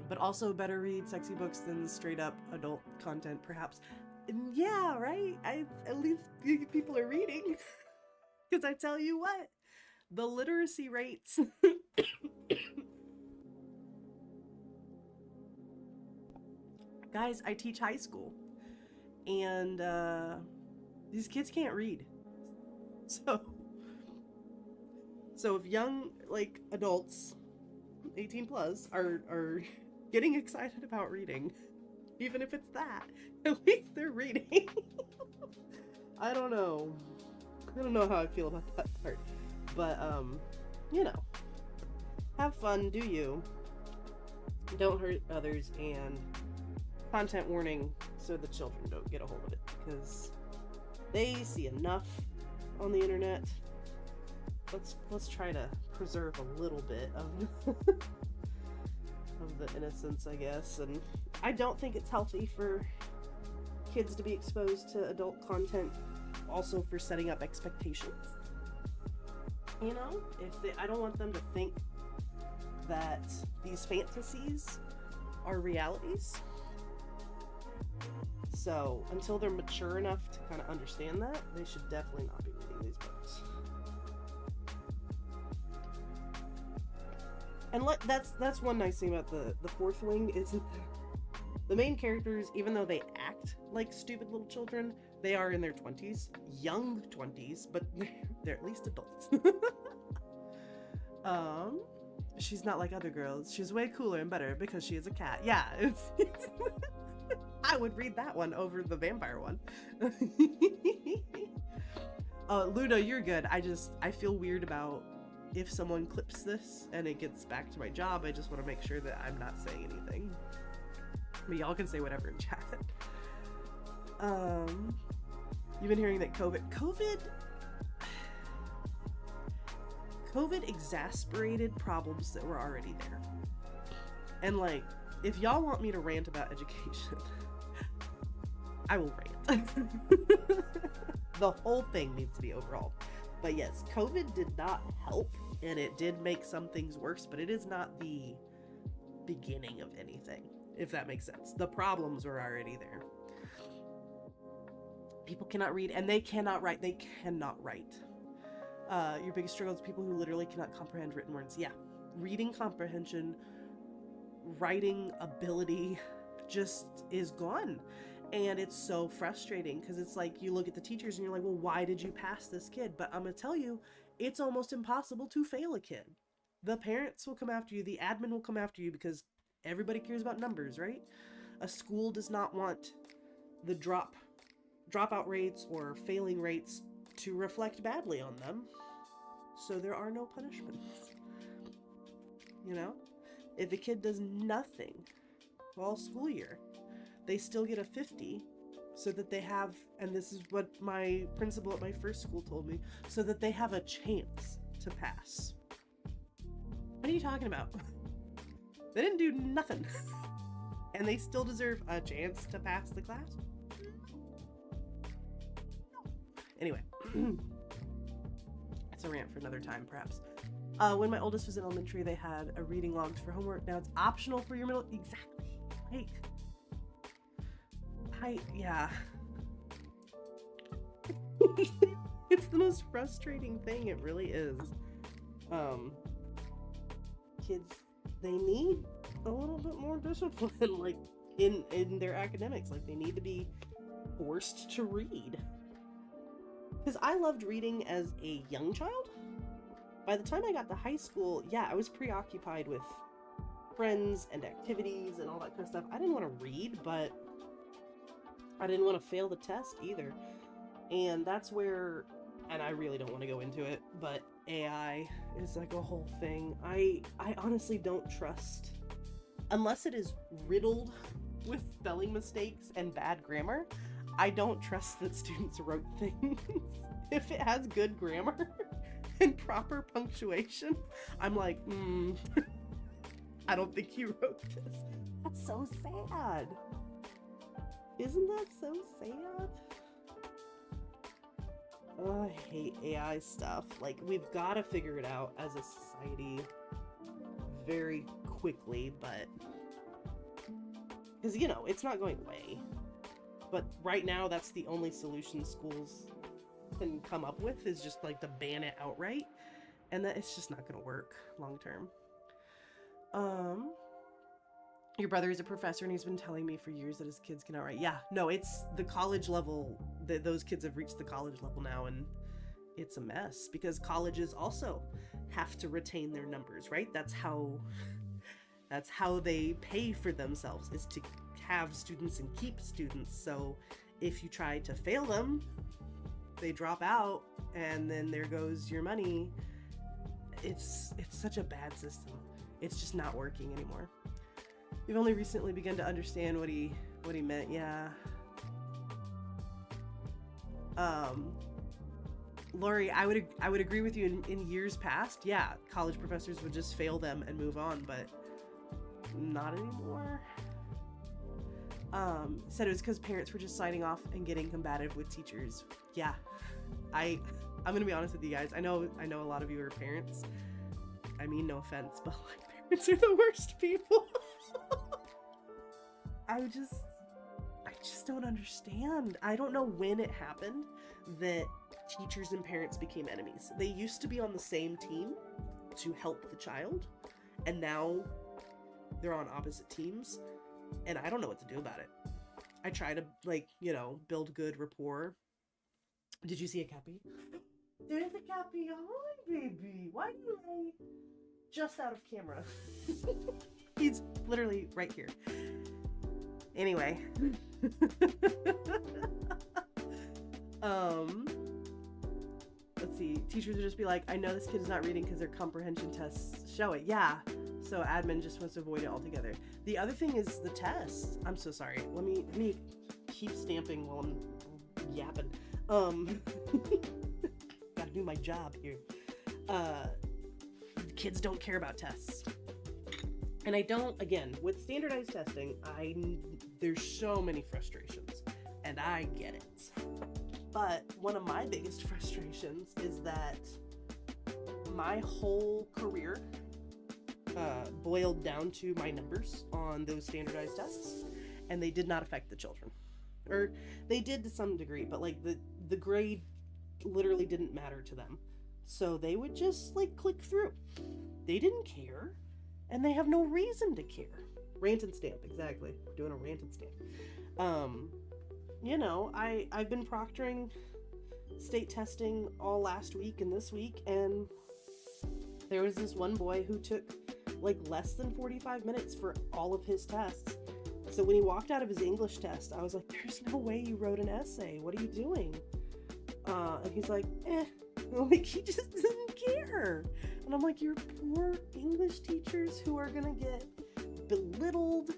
But also better read sexy books than straight up adult content, perhaps. And yeah, right? At least people are reading. Because I tell you what, the literacy rates. Guys, I teach high school. And these kids can't read. So if young, like, adults, 18 plus, are getting excited about reading, even if it's that, at least they're reading. I don't know how I feel about that part, but have fun, do you, don't hurt others, and content warning so the children don't get a hold of it, because they see enough on the internet. Let's try to preserve a little bit of of the innocence, I guess. And I don't think it's healthy for kids to be exposed to adult content, also for setting up expectations. I don't want them to think that these fantasies are realities. So until they're mature enough to kind of understand that, they should definitely not be reading these books. And that's one nice thing about the Fourth Wing is that the main characters, even though they act like stupid little children, they are in their 20s, young 20s, but they're at least adults. She's not like other girls. She's way cooler and better because she is a cat. Yeah, I would read that one over the vampire one. Luna, you're good. I feel weird about if someone clips this and it gets back to my job. I just want to make sure that I'm not saying anything. But y'all can say whatever in chat. You've been hearing that COVID exasperated problems that were already there. And like, if y'all want me to rant about education, I will rant. The whole thing needs to be overhauled. But yes, COVID did not help, and it did make some things worse, but it is not the beginning of anything, if that makes sense. The problems were already there. People cannot read, and they cannot write. They cannot write. Your biggest struggle is people who literally cannot comprehend written words. Yeah, reading comprehension, writing ability just is gone. And it's so frustrating because it's like you look at the teachers and you're like, well, why did you pass this kid? But I'm going to tell you, it's almost impossible to fail a kid. The parents will come after you. The admin will come after you because everybody cares about numbers, right? A school does not want the dropout rates or failing rates to reflect badly on them. So there are no punishments. If a kid does nothing all school year, they still get a 50 so that they have, and this is what my principal at my first school told me, so that they have a chance to pass. What are you talking about? They didn't do nothing. And they still deserve a chance to pass the class? Anyway. It's a rant for another time, perhaps. When my oldest was in elementary, they had a reading logs for homework. Now it's optional for your middle. Exactly. Yeah. It's the most frustrating thing. It really is. Kids, they need a little bit more discipline, like in their academics. Like they need to be forced to read. Because I loved reading as a young child. By the time I got to high school, yeah, I was preoccupied with friends and activities and all that kind of stuff. I didn't want to read, but I didn't want to fail the test either. And that's where, and I really don't want to go into it, but AI is like a whole thing. I honestly don't trust, unless it is riddled with spelling mistakes and bad grammar, I don't trust that students wrote things. If it has good grammar and proper punctuation, I'm like, I don't think you wrote this. That's so sad. Isn't that so sad? Oh, I hate AI stuff. Like, we've got to figure it out as a society very quickly, but because, you know, it's not going away. But right now, that's the only solution schools can come up with, is just like to ban it outright, and that it's just not going to work long term. Your brother is a professor and he's been telling me for years that his kids cannot write. Yeah, no, it's the college level. Those kids have reached the college level now, and it's a mess because colleges also have to retain their numbers, right? That's how they pay for themselves, is to have students and keep students. So if you try to fail them, they drop out, and then there goes your money. It's such a bad system. It's just not working anymore. We've only recently begun to understand what he meant. Yeah. Lori, I would agree with you in years past. Yeah, college professors would just fail them and move on, but not anymore. Said it was because parents were just signing off and getting combative with teachers. Yeah, I'm gonna be honest with you guys. I know a lot of you are parents. I mean, no offense, but like, parents are the worst people. I just don't understand. I don't know when it happened that teachers and parents became enemies. They used to be on the same team to help the child, and now they're on opposite teams, and I don't know what to do about it. I try to, like, you know, build good rapport. Did you see a Cappy? There's a Cappy. Hi, baby. Why are you late? Just out of camera. He's literally right here. Anyway. Let's see. Teachers would just be like, I know this kid is not reading because their comprehension tests show it. Yeah. So admin just wants to avoid it altogether. The other thing is the tests. I'm so sorry. Let me keep stamping while I'm yapping. Gotta do my job here. Kids don't care about tests. And I don't, again, with standardized testing, there's so many frustrations, and I get it. But one of my biggest frustrations is that my whole career boiled down to my numbers on those standardized tests, and they did not affect the children. Or they did to some degree, but like the grade literally didn't matter to them. So they would just like click through. They didn't care. And they have no reason to care. Rant and stamp, exactly. We're doing a rant and stamp. You know, I've been proctoring state testing all last week and this week, and there was this one boy who took like less than 45 minutes for all of his tests. So when he walked out of his English test, I was like, there's no way you wrote an essay. What are you doing? And he's like, like, he just didn't care. And I'm like, you're poor English teachers who are gonna get belittled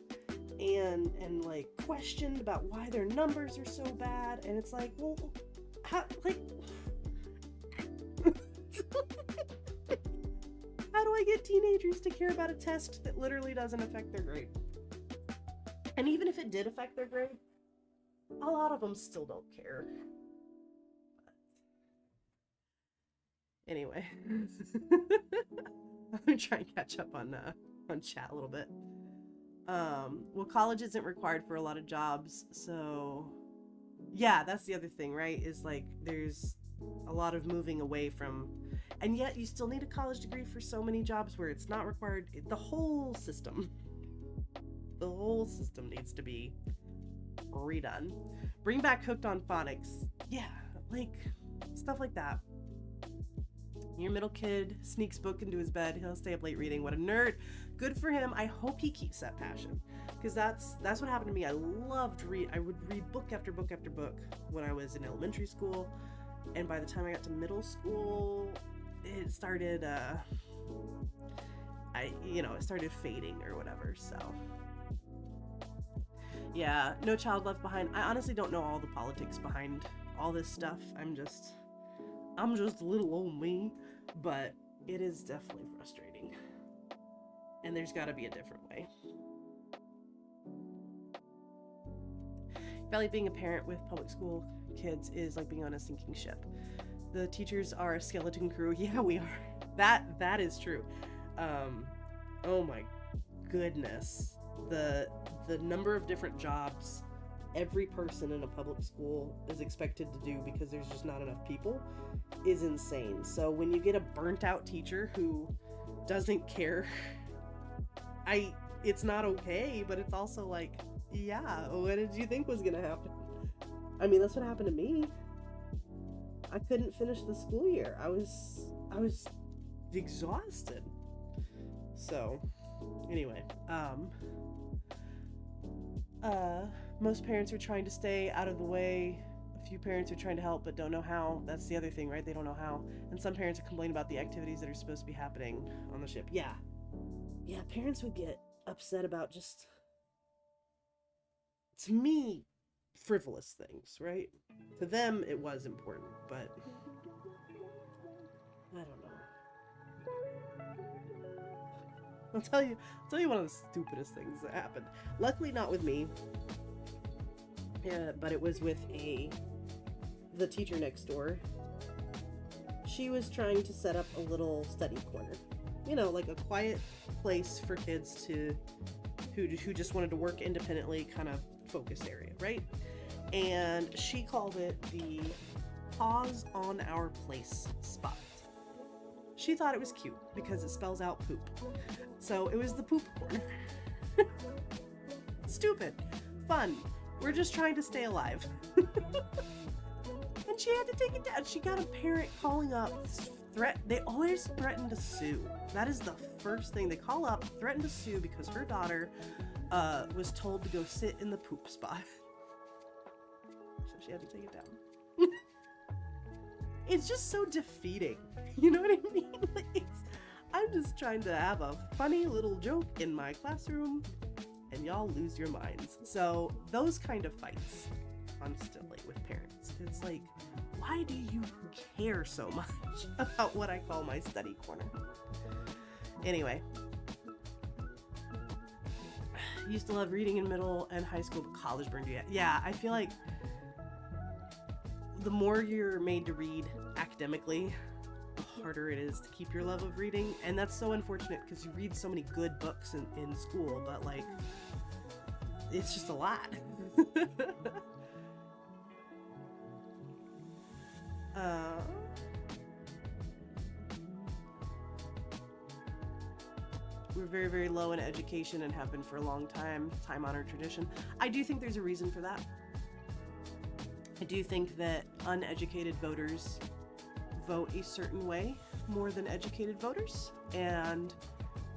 and like questioned about why their numbers are so bad. And it's like, well, how, like, how do I get teenagers to care about a test that literally doesn't affect their grade? And even if it did affect their grade, a lot of them still don't care. Anyway, I'm gonna try and catch up on chat a little bit. Well, college isn't required for a lot of jobs, so yeah, that's the other thing, right? Is like there's a lot of moving away from, and yet you still need a college degree for so many jobs where it's not required. The whole system needs to be redone. Bring back Hooked on Phonics. Yeah, like stuff like that. Your middle kid sneaks book into his bed. He'll stay up late reading. What a nerd. Good for him. I hope he keeps that passion, because that's what happened to me. I loved I would read book after book after book when I was in elementary school, and by the time I got to middle school, it started it started fading or whatever. So Yeah, No Child Left Behind. I honestly don't know all the politics behind all this stuff. I'm just little old me, but it is definitely frustrating. And there's got to be a different way. I feel like being a parent with public school kids is like being on a sinking ship. The teachers are a skeleton crew. Yeah, we are. That is true. Oh my goodness. The number of different jobs every person in a public school is expected to do because there's just not enough people is insane. So when you get a burnt out teacher who doesn't care, it's not okay, but it's also like, yeah, what did you think was gonna happen? I mean, that's what happened to me. I couldn't finish the school year. I was exhausted. So anyway, most parents are trying to stay out of the way. A few parents are trying to help but don't know how. That's the other thing, right? They don't know how. And some parents are complaining about the activities that are supposed to be happening on the ship. Yeah, parents would get upset about just, to me, frivolous things, right? To them it was important, but I don't know. I'll tell you one of the stupidest things that happened. Luckily not with me, but it was with the teacher next door. She was trying to set up a little study corner, like a quiet place for kids who just wanted to work independently, kind of focus area, right? And she called it the Pause on Our Place spot. She thought it was cute because it spells out poop. So it was the poop corner. Stupid. Fun. We're just trying to stay alive. And she had to take it down. She got a parent calling up. They always threaten to sue. That is the first thing. They call up, threaten to sue because her daughter was told to go sit in the poop spot. So she had to take it down. It's just so defeating. You know what I mean? I'm just trying to have a funny little joke in my classroom, and y'all lose your minds. So those kind of fights constantly with parents. It's like, why do you care so much about what I call my study corner? Anyway. Used to love reading in middle and high school, but college burned you. Yeah, I feel like the more you're made to read academically, the harder it is to keep your love of reading. And that's so unfortunate because you read so many good books in school, but like, it's just a lot. We're very, very low in education and have been for a long time, time-honored tradition. I do think there's a reason for that. I do think that uneducated voters vote a certain way more than educated voters, and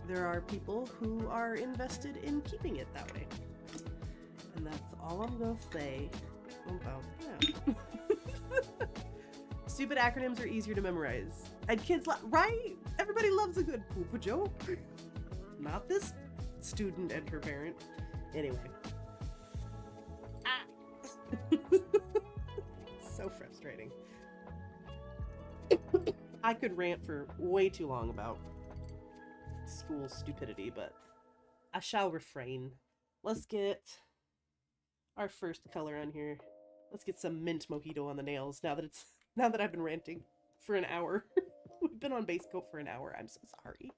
there are people who are invested in keeping it that way. And that's all I'm gonna say about that. Stupid acronyms are easier to memorize. And kids, right? Everybody loves a good poopa joke. Not this student and her parent. Anyway. So frustrating. I could rant for way too long about school stupidity, but I shall refrain. Let's get our first color on here. Let's get some mint mojito on the nails now that I've been ranting for an hour. We've been on base coat for an hour. I'm so sorry.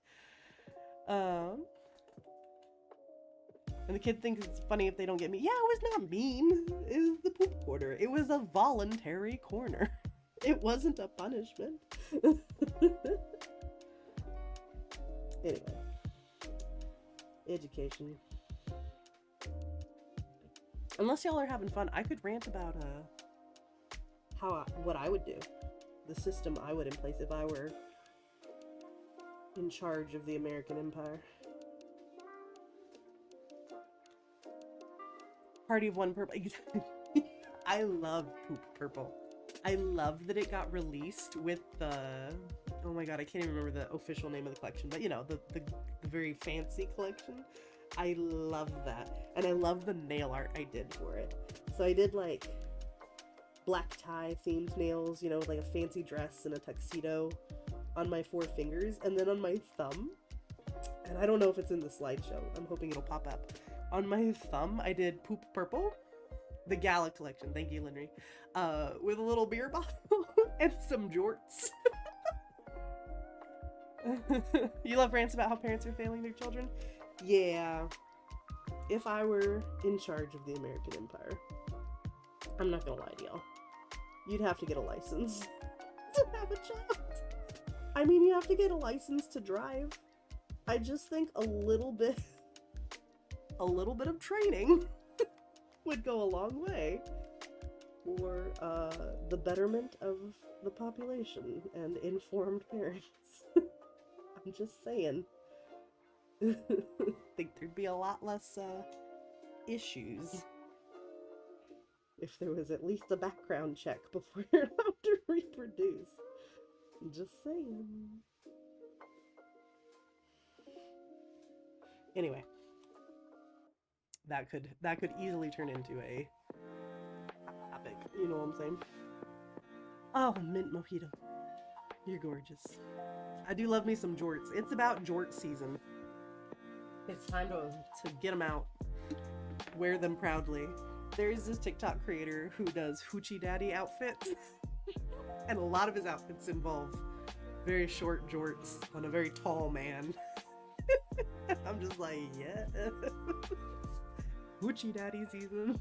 And the kid thinks it's funny if they don't get me. Yeah, it was not mean. It was the poop corner. It was a voluntary corner. It wasn't a punishment. Anyway. Education. Unless y'all are having fun, I could rant about what I would do. The system I would in place if I were in charge of the American Empire. Party of One Purple. I love Poop Purple. I love that it got released with the, oh my god, I can't even remember the official name of the collection, but the very fancy collection. I love that. And I love the nail art I did for it. So I did like black tie themed nails, you know, like a fancy dress and a tuxedo on my 4 fingers, and then on my thumb, and I don't know if it's in the slideshow, I'm hoping it'll pop up. On my thumb, I did Poop Purple, the Gala collection, thank you, Linry, with a little beer bottle and some jorts. You love rants about how parents are failing their children? Yeah. If I were in charge of the American Empire, I'm not gonna lie to y'all, you'd have to get a license to have a child. I mean, you have to get a license to drive. I just think a little bit of training would go a long way for the betterment of the population and informed parents. I'm just saying. Think there'd be a lot less issues if there was at least a background check before you're allowed to reproduce. Just saying. Anyway, that could easily turn into a topic. You know what I'm saying? Oh, mint mojito. You're gorgeous. I do love me some jorts. It's about jort season. It's time to get them out. Wear them proudly. There is this TikTok creator who does hoochie daddy outfits. And a lot of his outfits involve very short jorts on a very tall man. I'm just like, yeah. Hoochie daddy season.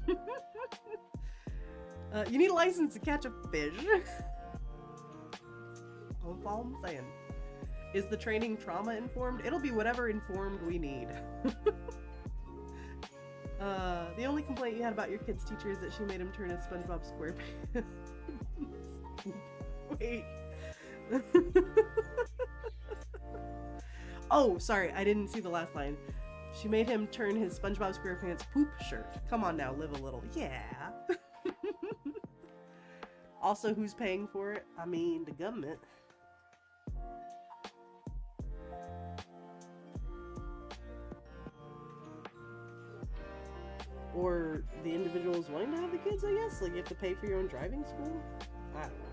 You need a license to catch a fish. That's all I'm saying. Is the training trauma informed? It'll be whatever informed we need. The only complaint you had about your kid's teacher is that she made him turn his SpongeBob SquarePants. Wait. Oh, sorry, I didn't see the last line. She made him turn his SpongeBob SquarePants poop shirt. Come on now, live a little. Yeah. Also, who's paying for it? I mean, the government. Or the individuals wanting to have the kids, I guess? Like, you have to pay for your own driving school? I don't know.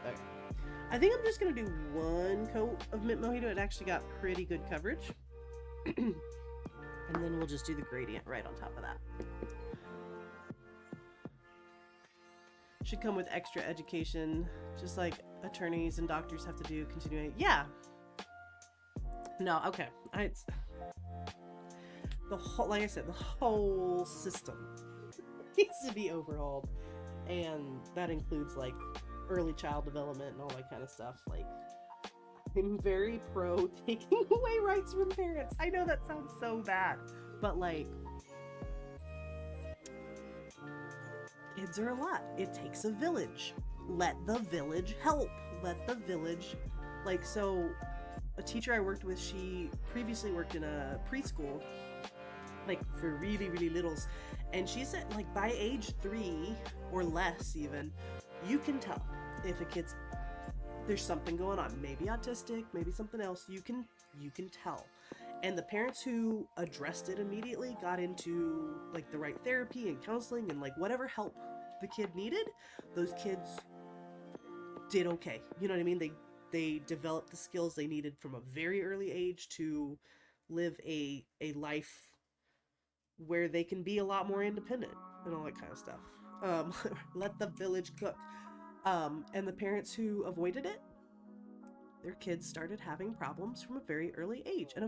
Okay. I think I'm just gonna do one coat of mint mojito. It actually got pretty good coverage. And then we'll just do the gradient right on top of that. Should come with extra education, just like attorneys and doctors have to do continuing. Yeah. No, okay. The whole, like I said, the whole system needs to be overhauled, and that includes like early child development and all that kind of stuff. Like, I'm very pro taking away rights from parents. I know that sounds so bad, but like, kids are a lot. It takes a village. Let the village help. Let the village, like, so a teacher I worked with, she previously worked in a preschool, like for really, really littles. And she said, like, by age 3 or less even, you can tell if a kid's, there's something going on. Maybe autistic, maybe something else. You can tell. And the parents who addressed it immediately got into like the right therapy and counseling and like whatever help the kid needed, those kids did okay. You know what I mean? They developed the skills they needed from a very early age to live a life where they can be a lot more independent and all that kind of stuff. Let the village cook. And the parents who avoided it, their kids started having problems from a very early age. And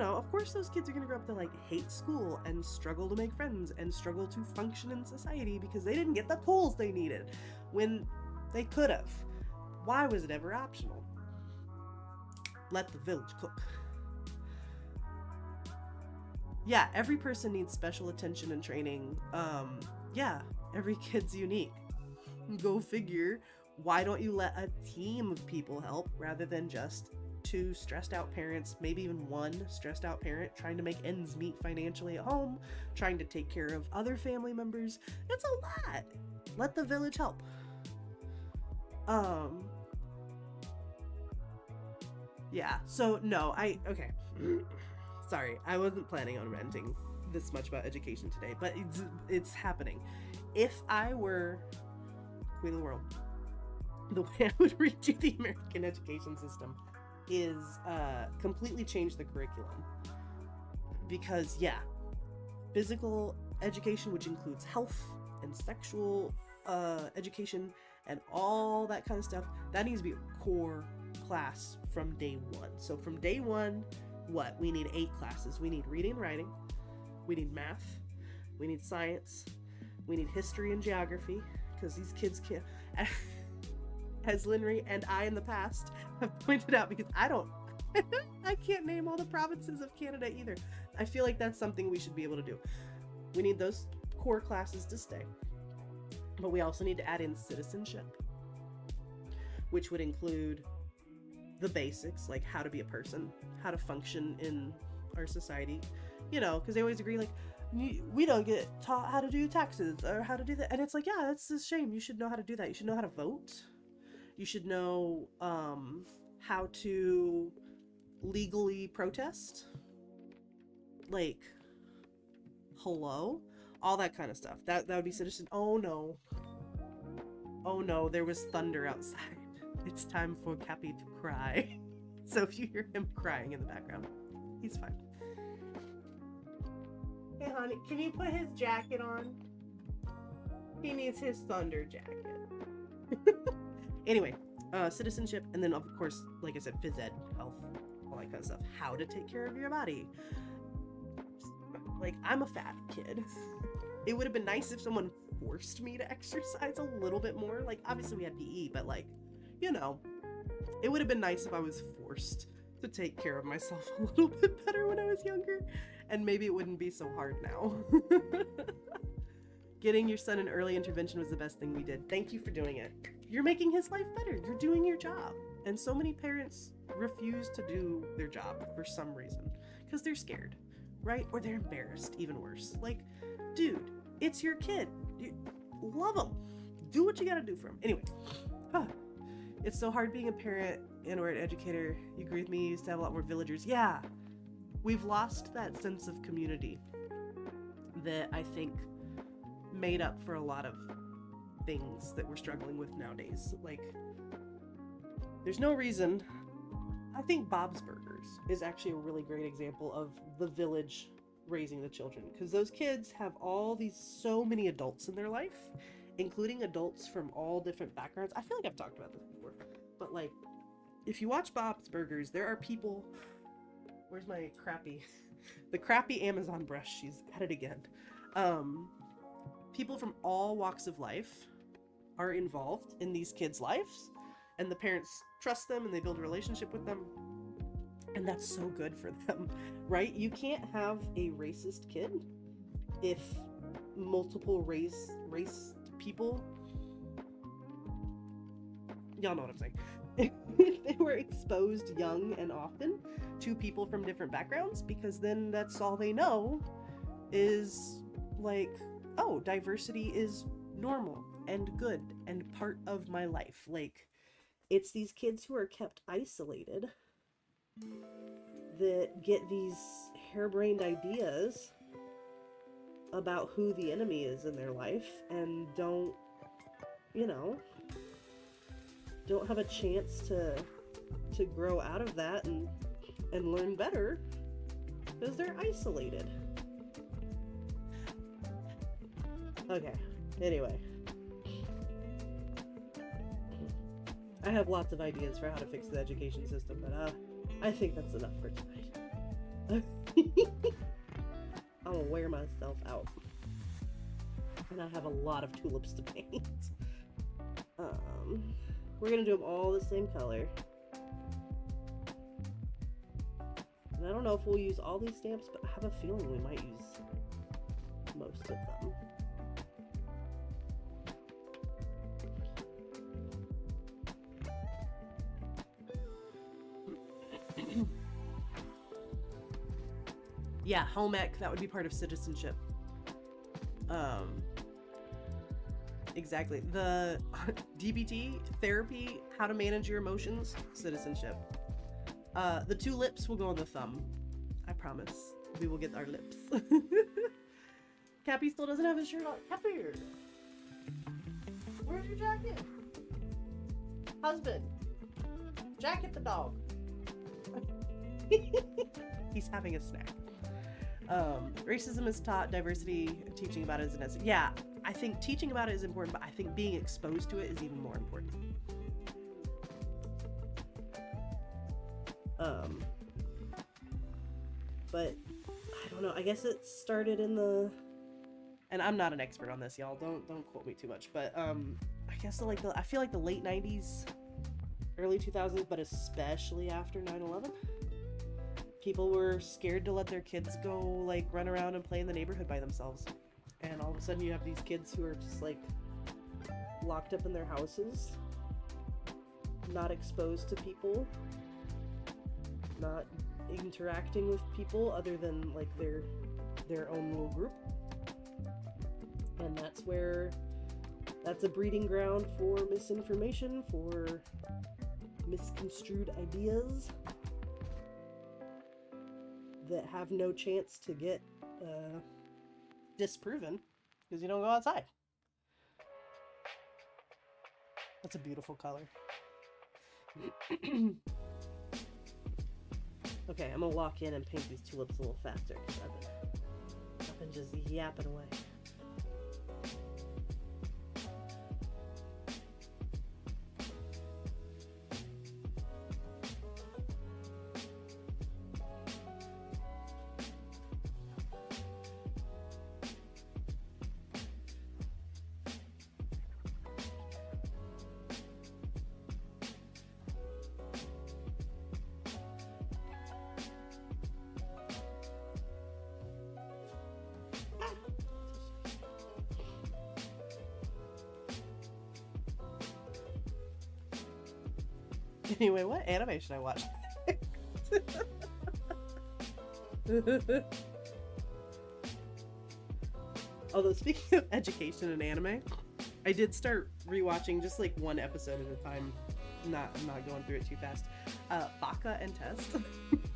of course those kids are going to grow up to like hate school and struggle to make friends and struggle to function in society because they didn't get the tools they needed when they could have. Why was it ever optional? Let the village cook. Yeah, every person needs special attention and training. Yeah, every kid's unique. Go figure. Why don't you let a team of people help rather than just 2 stressed out parents, maybe even 1 stressed out parent trying to make ends meet financially at home, trying to take care of other family members? It's a lot. Let the village help. Um, yeah, so no, okay. Sorry, I wasn't planning on ranting this much about education today, but it's happening. If I were queen of the world, the way I would redo the American education system is completely change the curriculum. Because, yeah, physical education, which includes health and sexual education and all that kind of stuff, that needs to be a core class from day one. So from day one, what? We need 8 classes. We need reading and writing. We need math. We need science. We need history and geography, because these kids can't, as Linry and I in the past have pointed out, because I can't name all the provinces of Canada either. I feel like that's something we should be able to do. We need those core classes to stay. But we also need to add in citizenship, which would include the basics, like how to be a person, how to function in our society, you know, because they always agree, like, we don't get taught how to do taxes or how to do that. And it's like, yeah, that's a shame. You should know how to do that. You should know how to vote. You should know how to legally protest. Like, hello? All that kind of stuff. That would be citizen. Oh no. Oh no, there was thunder outside. It's time for Cappy to cry. So if you hear him crying in the background, he's fine. Hey honey, can you put his jacket on? He needs his thunder jacket. Anyway, citizenship, and then of course, like I said, phys ed, health, all that kind of stuff. How to take care of your body. Like, I'm a fat kid. It would have been nice if someone forced me to exercise a little bit more. Like, obviously we had PE, but like, you know, it would have been nice if I was forced to take care of myself a little bit better when I was younger, and maybe it wouldn't be so hard now. Getting your son an early intervention was the best thing we did. Thank you for doing it. You're making his life better. You're doing your job. And so many parents refuse to do their job for some reason because they're scared, right? Or they're embarrassed, even worse. Like, dude, it's your kid. You love him. Do what you gotta do for him. Anyway, it's so hard being a parent and or an educator. You agree with me? You used to have a lot more villagers. Yeah, we've lost that sense of community that I think made up for a lot of things that we're struggling with nowadays. Like, there's no reason. I think Bob's Burgers is actually a really great example of the village raising the children, because those kids have so many adults in their life, including adults from all different backgrounds. I feel like I've talked about this before, but like, if you watch Bob's Burgers, there are people. Where's my the crappy Amazon brush? She's at it again. People from all walks of life are involved in these kids' lives, and the parents trust them and they build a relationship with them, and that's so good for them, right? You can't have a racist kid if multiple race people, y'all know what I'm saying, if they were exposed young and often to people from different backgrounds, because then that's all they know is like, oh, diversity is normal and good and part of my life. Like, it's these kids who are kept isolated that get these harebrained ideas about who the enemy is in their life and don't have a chance to grow out of that and learn better because they're isolated. Okay, anyway. I have lots of ideas for how to fix the education system, but I think that's enough for tonight. I'm gonna wear myself out. And I have a lot of tulips to paint. We're gonna do them all the same color. And I don't know if we'll use all these stamps, but I have a feeling we might use most of them. Yeah, home ec, that would be part of citizenship. Exactly. The DBT, therapy, how to manage your emotions, citizenship. The 2 lips will go on the thumb. I promise. We will get our lips. Cappy still doesn't have his shirt on. Cappy! Where's your jacket? Husband! Jacket the dog. He's having a snack. Racism is taught, diversity, teaching about it is necessary. Yeah, I think teaching about it is important, but I think being exposed to it is even more important. But I don't know. I guess it started in the, and I'm not an expert on this, y'all. Don't quote me too much. But I guess I feel like the late '90s, early 2000s, but especially after 9/11. People were scared to let their kids go, like, run around and play in the neighborhood by themselves. And all of a sudden you have these kids who are just, like, locked up in their houses, not exposed to people, not interacting with people other than, like, their own little group. And that's a breeding ground for misinformation, for misconstrued ideas that have no chance to get disproven because you don't go outside. That's a beautiful color. Okay, I'm gonna walk in and paint these tulips a little faster because I've been just yapping away. Anyway, what anime should I watch? Although, speaking of education and anime, I did start rewatching just like one episode at a time. I'm not going through it too fast. Baka and Test.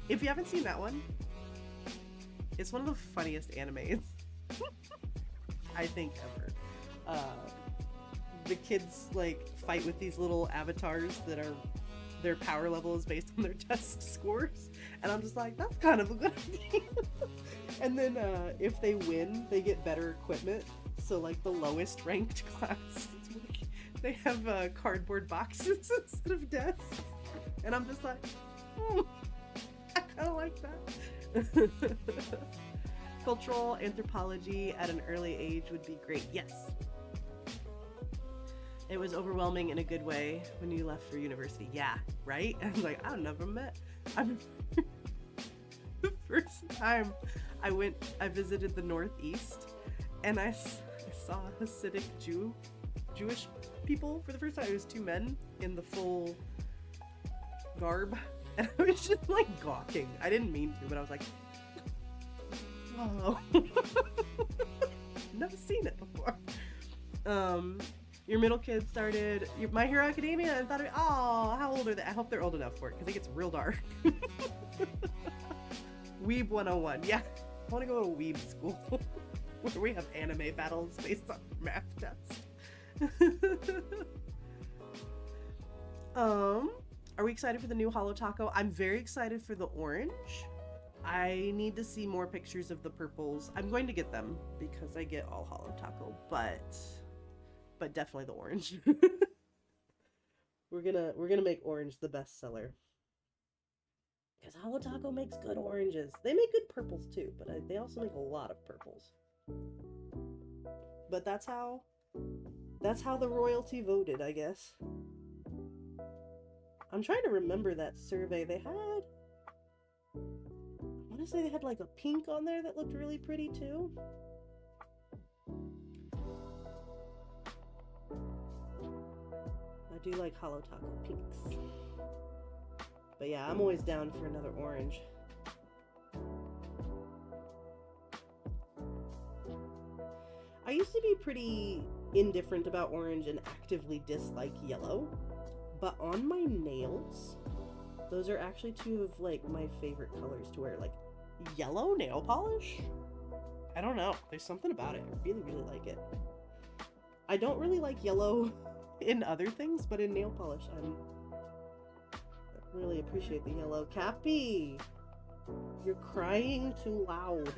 If you haven't seen that one, it's one of the funniest animes I think ever. The kids like fight with these little avatars that are, their power level is based on their test scores, and I'm just like, that's kind of a good idea. And then if they win, they get better equipment. So like the lowest ranked class, they have cardboard boxes instead of desks, and I'm just like, I kind of like that. Cultural anthropology at an early age would be great. Yes. It was overwhelming in a good way when you left for university. Yeah, right? I was like, I've never met. The first time I visited the Northeast, and I saw Hasidic Jewish people for the first time. It was 2 men in the full garb, and I was just like gawking. I didn't mean to, but I was like, whoa. Never seen it before. Your middle kid started My Hero Academia and thought, oh, how old are they? I hope they're old enough for it because it gets real dark. Weeb 101. Yeah, I want to go to Weeb school where we have anime battles based on math tests. Are we excited for the new Holo Taco? I'm very excited for the orange. I need to see more pictures of the purples. I'm going to get them because I get all Holo Taco, but definitely the orange. We're gonna make orange the best seller because Holo Taco makes good oranges. They make good purples too, but they also make a lot of purples. But that's how the royalty voted, I guess. I'm trying to remember that survey they had. I want to say they had like a pink on there that looked really pretty too. I do like Holo Taco pinks. But yeah, I'm always down for another orange. I used to be pretty indifferent about orange and actively dislike yellow. But on my nails, those are actually two of like my favorite colors to wear. Like yellow nail polish? I don't know. There's something about it. I really, really like it. I don't really like yellow in other things, but in nail polish, I really appreciate the yellow. Cappy! You're crying too loud.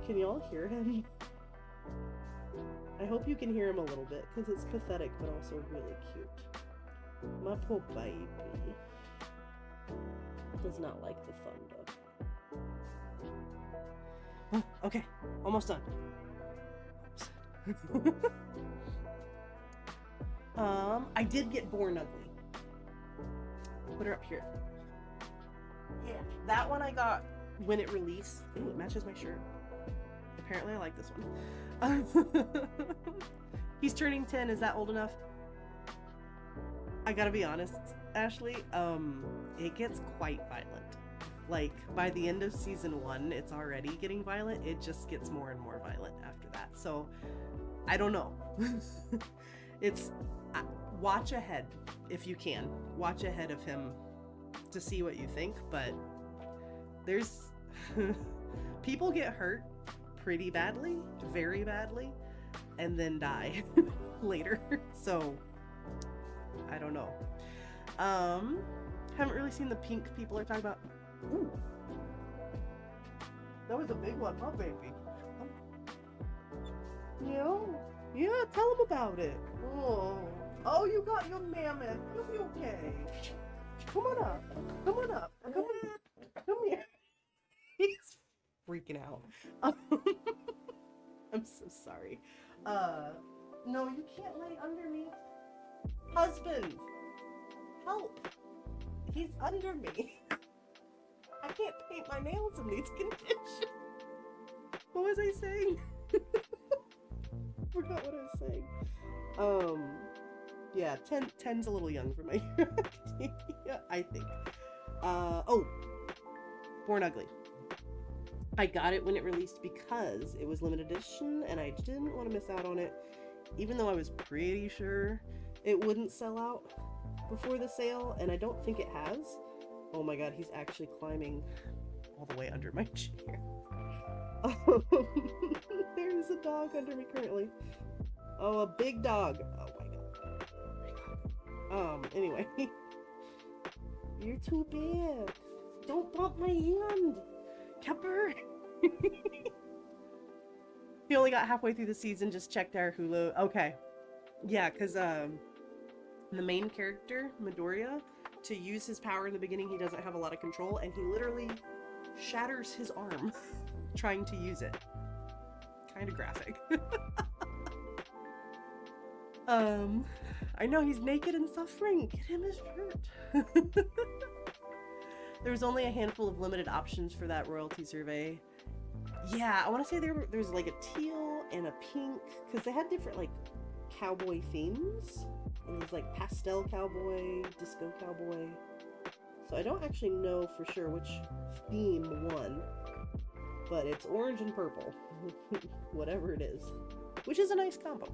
Can y'all hear him? I hope you can hear him a little bit, because it's pathetic, but also really cute. My poor baby does not like the thunder. Oh, okay, almost done. I did get Born Ugly. Put her up here. Yeah, that one I got when it released. Ooh, it matches my shirt. Apparently I like this one. He's turning 10. Is that old enough? I gotta be honest, Ashley, it gets quite violent. Like, by the end of season 1, it's already getting violent. It just gets more and more violent after that. So, I don't know. It's, watch ahead if you can. Watch ahead of him to see what you think, but there's, people get hurt pretty badly, very badly, and then die later. So, I don't know. Haven't really seen the pink people are talking about. Ooh. That was a big one, huh, baby? Yeah, tell him about it. Oh, you got your mammoth. You'll be okay. Come on up. Come here. He's freaking out. I'm so sorry. No, you can't lay under me. Husband, help. He's under me. I can't paint my nails in these conditions. What was I saying? Forgot what I was saying. Yeah, 10's a little young for my yeah, I think. Oh, Born Ugly. I got it when it released because it was limited edition and I didn't want to miss out on it, even though I was pretty sure it wouldn't sell out before the sale, and I don't think it has. Oh my god, he's actually climbing all the way under my chair. There's a dog under me currently. Oh, a big dog. Oh my god. Anyway. You're too big. Don't bump my hand. Kepper. He only got halfway through the season, just checked our Hulu. Okay. Yeah, because the main character, Midoriya, to use his power in the beginning, he doesn't have a lot of control, and he literally shatters his arm trying to use it. Kind of graphic. I know he's naked and suffering. Get him his shirt. There was only a handful of limited options for that royalty survey. Yeah, I want to say there's like a teal and a pink, because they had different like cowboy themes. It was like pastel cowboy, disco cowboy. So I don't actually know for sure which theme won, but it's orange and purple, whatever it is, which is a nice combo.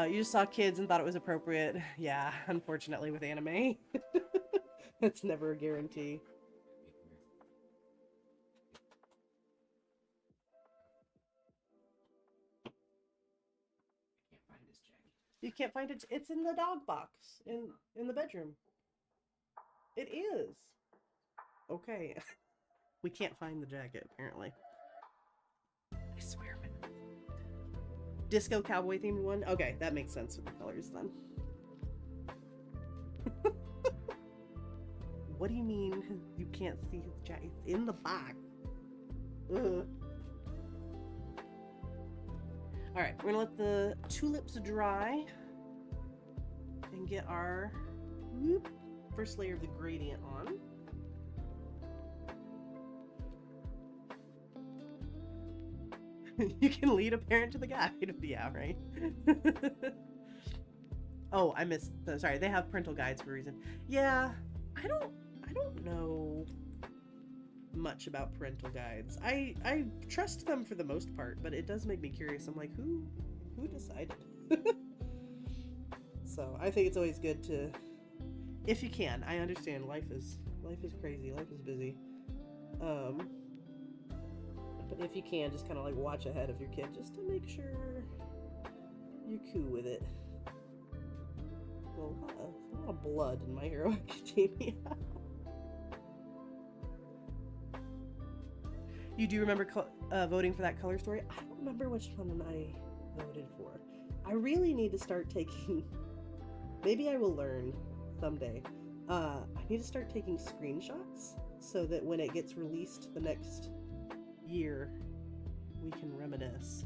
You just saw kids and thought it was appropriate. Yeah, unfortunately with anime. That's never a guarantee. You can't find it. It's in the dog box in the bedroom. It is. Okay. We can't find the jacket, apparently. I swear. Disco cowboy themed one? Okay, that makes sense with the colors then. What do you mean you can't see his jacket? It's in the box. Ugh. Alright, we're gonna let the tulips dry and get our first layer of the gradient on. You can lead a parent to the guide. Yeah, right. Oh, I missed. Sorry, they have parental guides for a reason. Yeah, I don't know. much about parental guides. I trust them for the most part, but it does make me curious. I'm like, who decided? So I think it's always good to, if you can. I understand life is crazy, life is busy. But if you can, just kind of like watch ahead of your kid, just to make sure you're cool with it. Well, a lot of blood in My Hero Academia. You do remember voting for that color story? I don't remember which one I voted for. I really need to start taking... Maybe I will learn someday. I need to start taking screenshots so that when it gets released the next year, we can reminisce.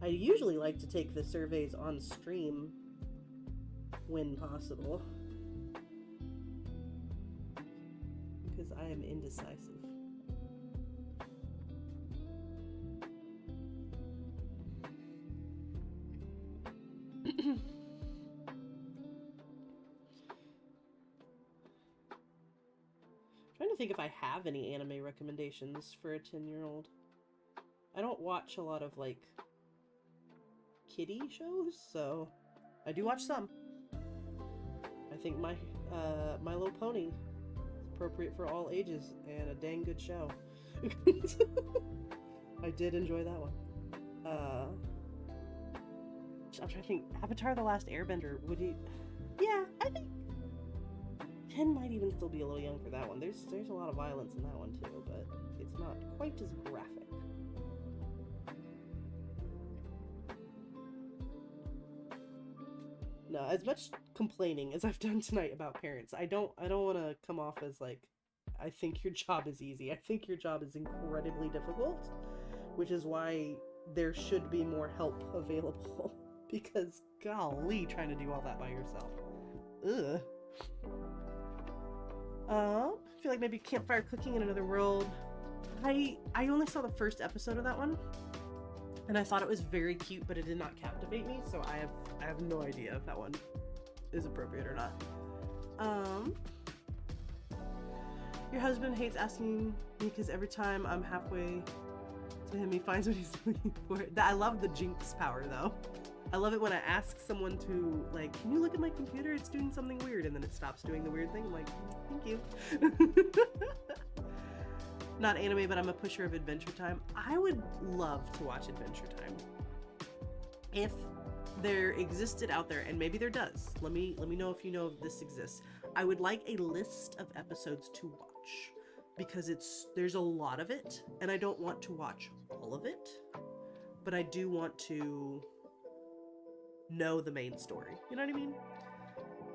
I usually like to take the surveys on stream when possible, because I am indecisive. Trying to think if I have any anime recommendations for a 10-year-old. I don't watch a lot of like kiddie shows, so I do watch some. I think My Little Pony is appropriate for all ages and a dang good show. I did enjoy that one. I'm trying to think. Avatar: The Last Airbender. Would you? Yeah, I think 10 might even still be a little young for that one. There's a lot of violence in that one too, but it's not quite as graphic. No, as much complaining as I've done tonight about parents, I don't want to come off as like, I think your job is easy. I think your job is incredibly difficult, which is why there should be more help available. Because golly, trying to do all that by yourself. Ugh. I feel like maybe Campfire Cooking in Another World. I only saw the first episode of that one, and I thought it was very cute, but it did not captivate me, so I have no idea if that one is appropriate or not. Your husband hates asking me because every time I'm halfway to him, he finds what he's looking for. I love the jinx power, though. I love it when I ask someone to, like, can you look at my computer? It's doing something weird, and then it stops doing the weird thing. I'm like, thank you. Not anime, but I'm a pusher of Adventure Time. I would love to watch Adventure Time. If there existed out there, and maybe there does, let me know if you know if this exists. I would like a list of episodes to watch, because there's a lot of it, and I don't want to watch all of it, but I do want to know the main story. You know what I mean?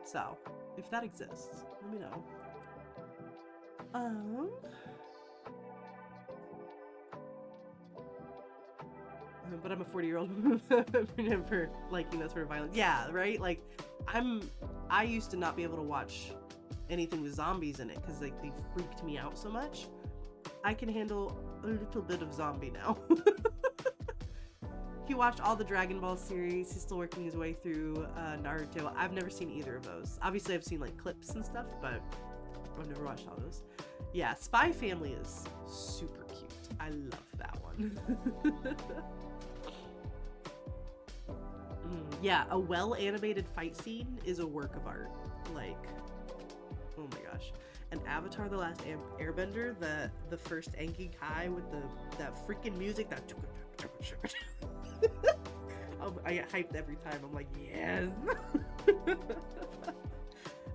So, if that exists, let me know. But I'm a 40-year-old for liking that sort of violence. Yeah, right? Like, I used to not be able to watch anything with zombies in it because like they freaked me out so much. I can handle a little bit of zombie now. He watched all the Dragon Ball series. He's still working his way through Naruto. I've never seen either of those. Obviously, I've seen like clips and stuff, but I've never watched all those. Yeah, Spy Family is super cute. I love that one. Yeah, a well-animated fight scene is a work of art. Like, oh my gosh. And Avatar: The Last Airbender, the first Enki Kai with that freaking music, that I get hyped every time. I'm like, yes.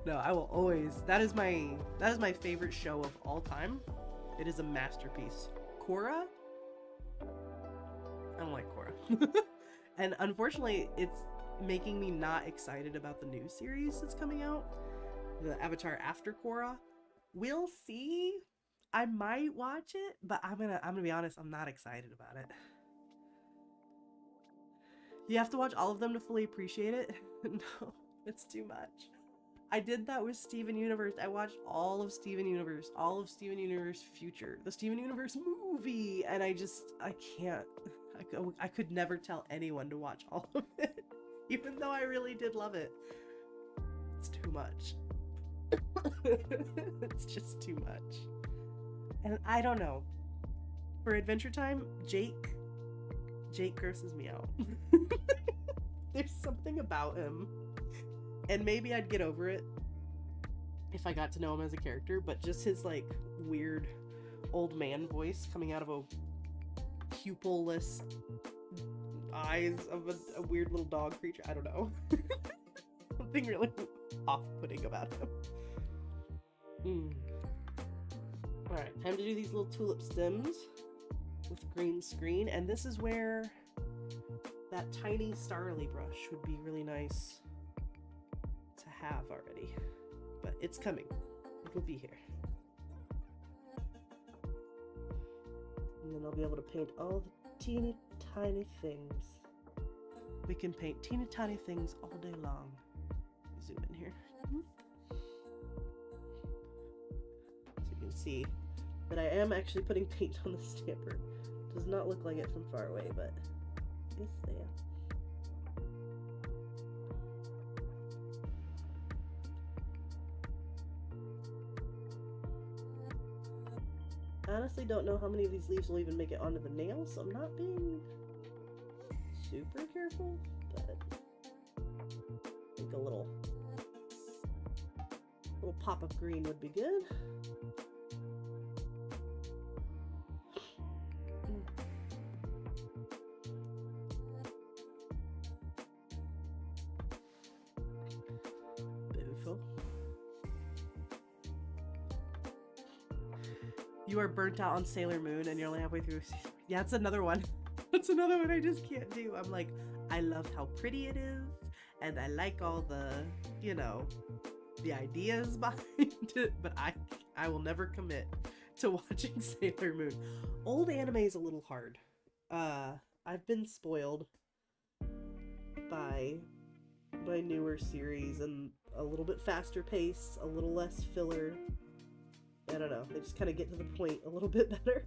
No, I will always. That is my favorite show of all time. It is a masterpiece. Korra? I don't like Korra. And unfortunately, it's making me not excited about the new series that's coming out. The Avatar After Korra. We'll see. I might watch it, but I'm gonna be honest, I'm not excited about it. You have to watch all of them to fully appreciate it? No, it's too much. I did that with Steven Universe. I watched all of Steven Universe, all of Steven Universe Future, the Steven Universe movie, and I can't. I could never tell anyone to watch all of it, even though I really did love it. it's too much. It's just too much. And I don't know. For Adventure Time, Jake grosses me out. There's something about him. And maybe I'd get over it if I got to know him as a character, but just his like weird old man voice coming out of a pupilless eyes of a weird little dog creature. I don't know. Something really off-putting about him. Alright, time to do these little tulip stems with green screen, and this is where that tiny starly brush would be really nice to have already. But it's coming. It will be here. And then I'll be able to paint all the teeny tiny things. We can paint teeny tiny things all day long. Zoom in here. So you can see that I am actually putting paint on the stamper. Does not look like it from far away, but it's there. I honestly don't know how many of these leaves will even make it onto the nail, so I'm not being super careful, but I think a little pop of green would be good. Beautiful. You are burnt out on Sailor Moon and you're only halfway through. Yeah, that's another one. That's another one I just can't do. I'm like, I love how pretty it is, and I like all the, you know, the ideas behind it, but I will never commit to watching Sailor Moon. Old anime is a little hard. I've been spoiled by newer series and a little bit faster pace, a little less filler. I don't know, they just kind of get to the point a little bit better.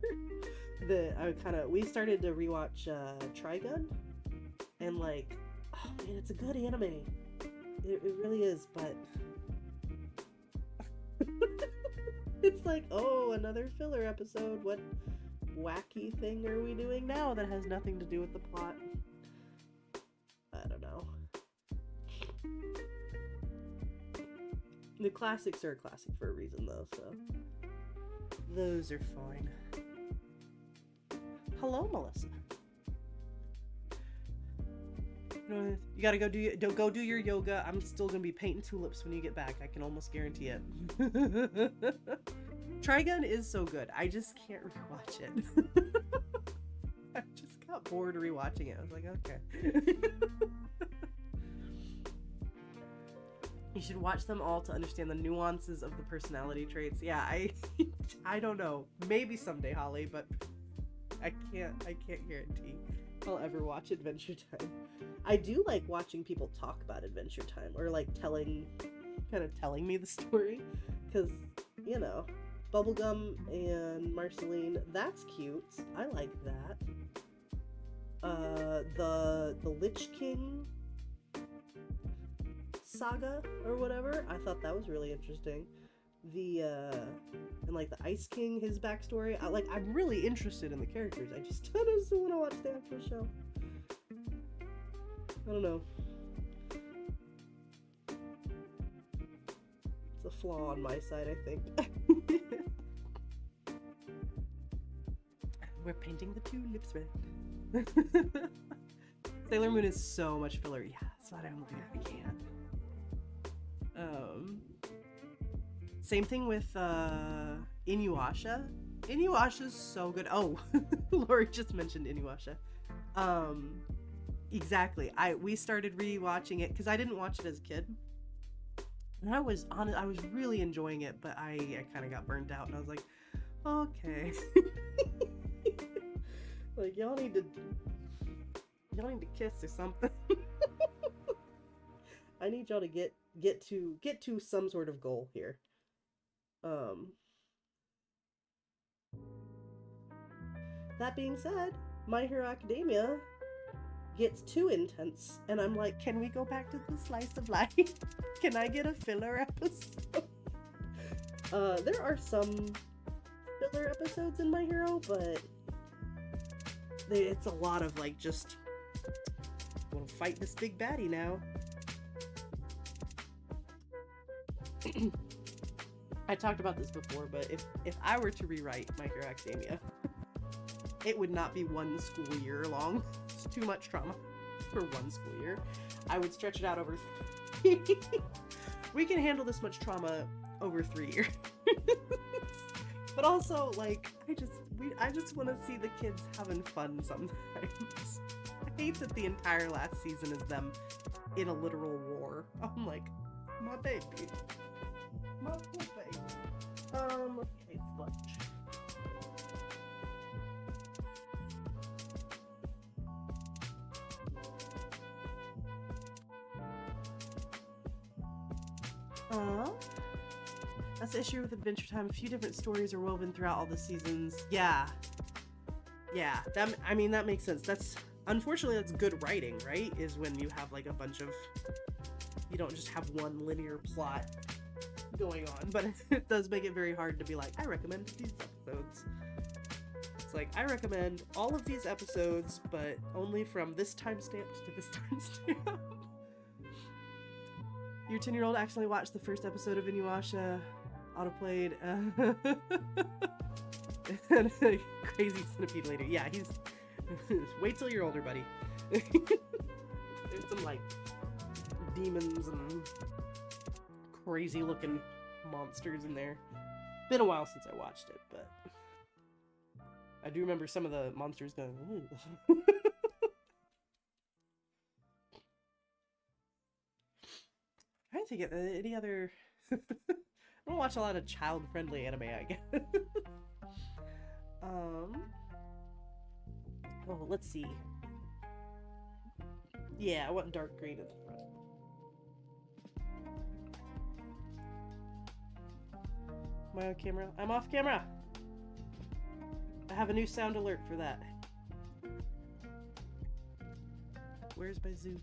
We started to rewatch Trigun, and like, oh man, it's a good anime. It really is, but it's like, oh, another filler episode. What wacky thing are we doing now that has nothing to do with the plot? I don't know. The classics are a classic for a reason, though, so those are fine. Hello, Melissa. You gotta go do your yoga. I'm still gonna be painting tulips when you get back. I can almost guarantee it. Trigun is so good. I just can't rewatch it. I just got bored rewatching it. I was like, okay. You should watch them all to understand the nuances of the personality traits. Yeah, I don't know. Maybe someday, Holly, but I can't guarantee I'll ever watch Adventure Time. I do like watching people talk about Adventure Time, or like telling me the story, because, you know, Bubblegum and Marceline, that's cute. I like that. The Lich King saga or whatever, I thought that was really interesting. And like the Ice King, his backstory, I'm really interested in the characters. I just don't want to watch the actual show. I don't know. It's a flaw on my side, I think. We're painting the tulips red. Sailor Moon is so much filler. Yeah, that's what I'm looking at. I can't. Same thing with Inuyasha. Inuyasha's so good. Oh, Lori just mentioned Inuyasha. Exactly. We started rewatching it because I didn't watch it as a kid. And I was really enjoying it, but I kind of got burned out, and I was like, okay. Like, y'all need to kiss or something. I need y'all to get to some sort of goal here. That being said, My Hero Academia gets too intense, and I'm like, can we go back to the slice of life? Can I get a filler episode? There are some filler episodes in My Hero, but it's a lot of like just, we'll fight this big baddie now. I talked about this before, but if I were to rewrite My Hero Academia, it would not be one school year long. It's too much trauma for one school year. I would stretch it out over 3. We can handle this much trauma over 3 years. But also, like, I just want to see the kids having fun sometimes. I hate that the entire last season is them in a literal war. I'm like, my baby. My poor baby. Okay, sponge. That's the issue with Adventure Time. A few different stories are woven throughout all the seasons. Yeah. That makes sense. Unfortunately, that's good writing, right? Is when you have like a bunch of, you don't just have one linear plot going on, but it does make it very hard to be like, I recommend these episodes. It's like, I recommend all of these episodes, but only from this timestamp to this timestamp. Your 10-year-old accidentally watched the first episode of Inuyasha, autoplayed, and a crazy centipede later. Yeah, he's... Wait till you're older, buddy. There's some, like, demons and crazy-looking monsters in there. Been a while since I watched it, but... I do remember some of the monsters going, ooh. I think any other... I don't watch a lot of child-friendly anime, I guess. Oh, let's see. Yeah, I want dark green at the front. Am I on camera? I'm off camera! I have a new sound alert for that. Where's my zoom?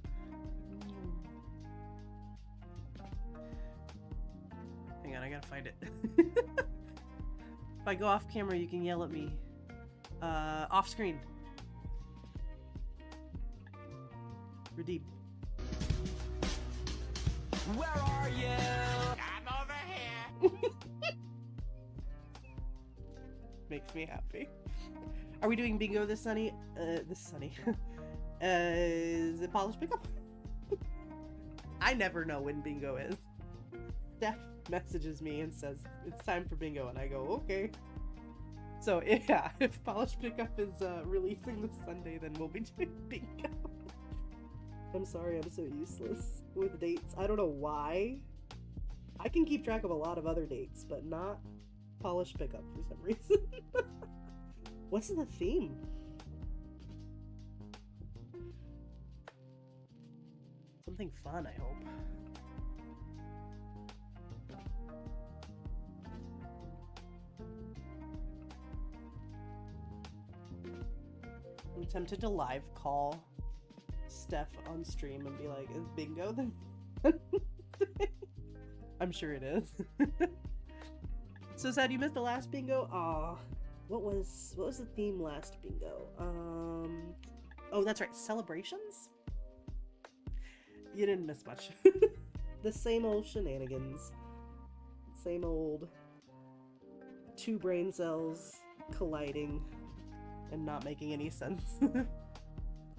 Hang on, I gotta find it. If I go off camera, you can yell at me. Off screen. Redeem. Where are you? I'm over here. Makes me happy. Are we doing bingo this sunny? Is it polished pickup? I never know when bingo is. Steph messages me and says it's time for bingo, and I go okay. So yeah, if polished pickup is releasing this Sunday, then we'll be doing bingo. I'm sorry, I'm so useless with dates. I don't know why. I can keep track of a lot of other dates, but not polished pickup for some reason. What's the theme? Something fun, I hope. I'm tempted to live call Steph on stream and be like, is bingo the I'm sure it is. So sad you missed the last bingo. Aw, what was the theme last bingo? Oh, that's right, celebrations. You didn't miss much. The same old shenanigans, same old two brain cells colliding and not making any sense.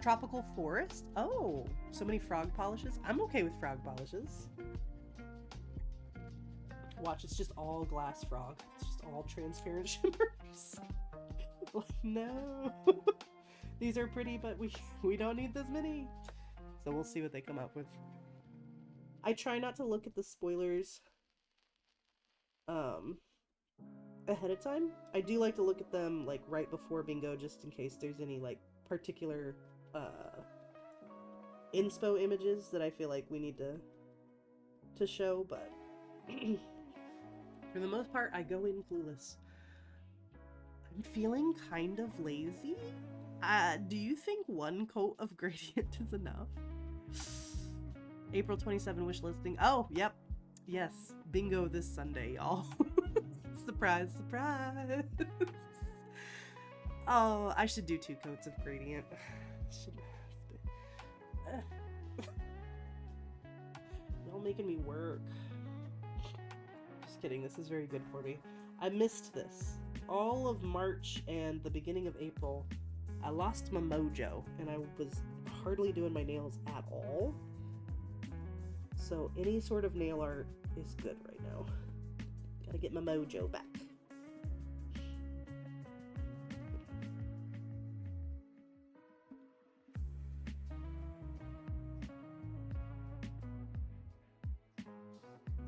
Tropical forest? Oh, so many frog polishes. I'm okay with frog polishes. Watch, it's just all glass frog. It's just all transparent shimmers. Like, no. These are pretty, but we don't need this many. So we'll see what they come up with. I try not to look at the spoilers ahead of time. I do like to look at them like right before bingo, just in case there's any like particular inspo images that I feel like we need to show, but for the most part I go in clueless. I'm feeling kind of lazy. Do you think one coat of gradient is enough? April 27 wish listing. Oh, yep. Yes. Bingo this Sunday, y'all. Surprise, surprise. Oh, I should do 2 coats of gradient. Should have to. Y'all making me work. Just kidding. This is very good for me. I missed this. All of March and the beginning of April, I lost my mojo and I was hardly doing my nails at all. So any sort of nail art is good right now. Gotta get my mojo back.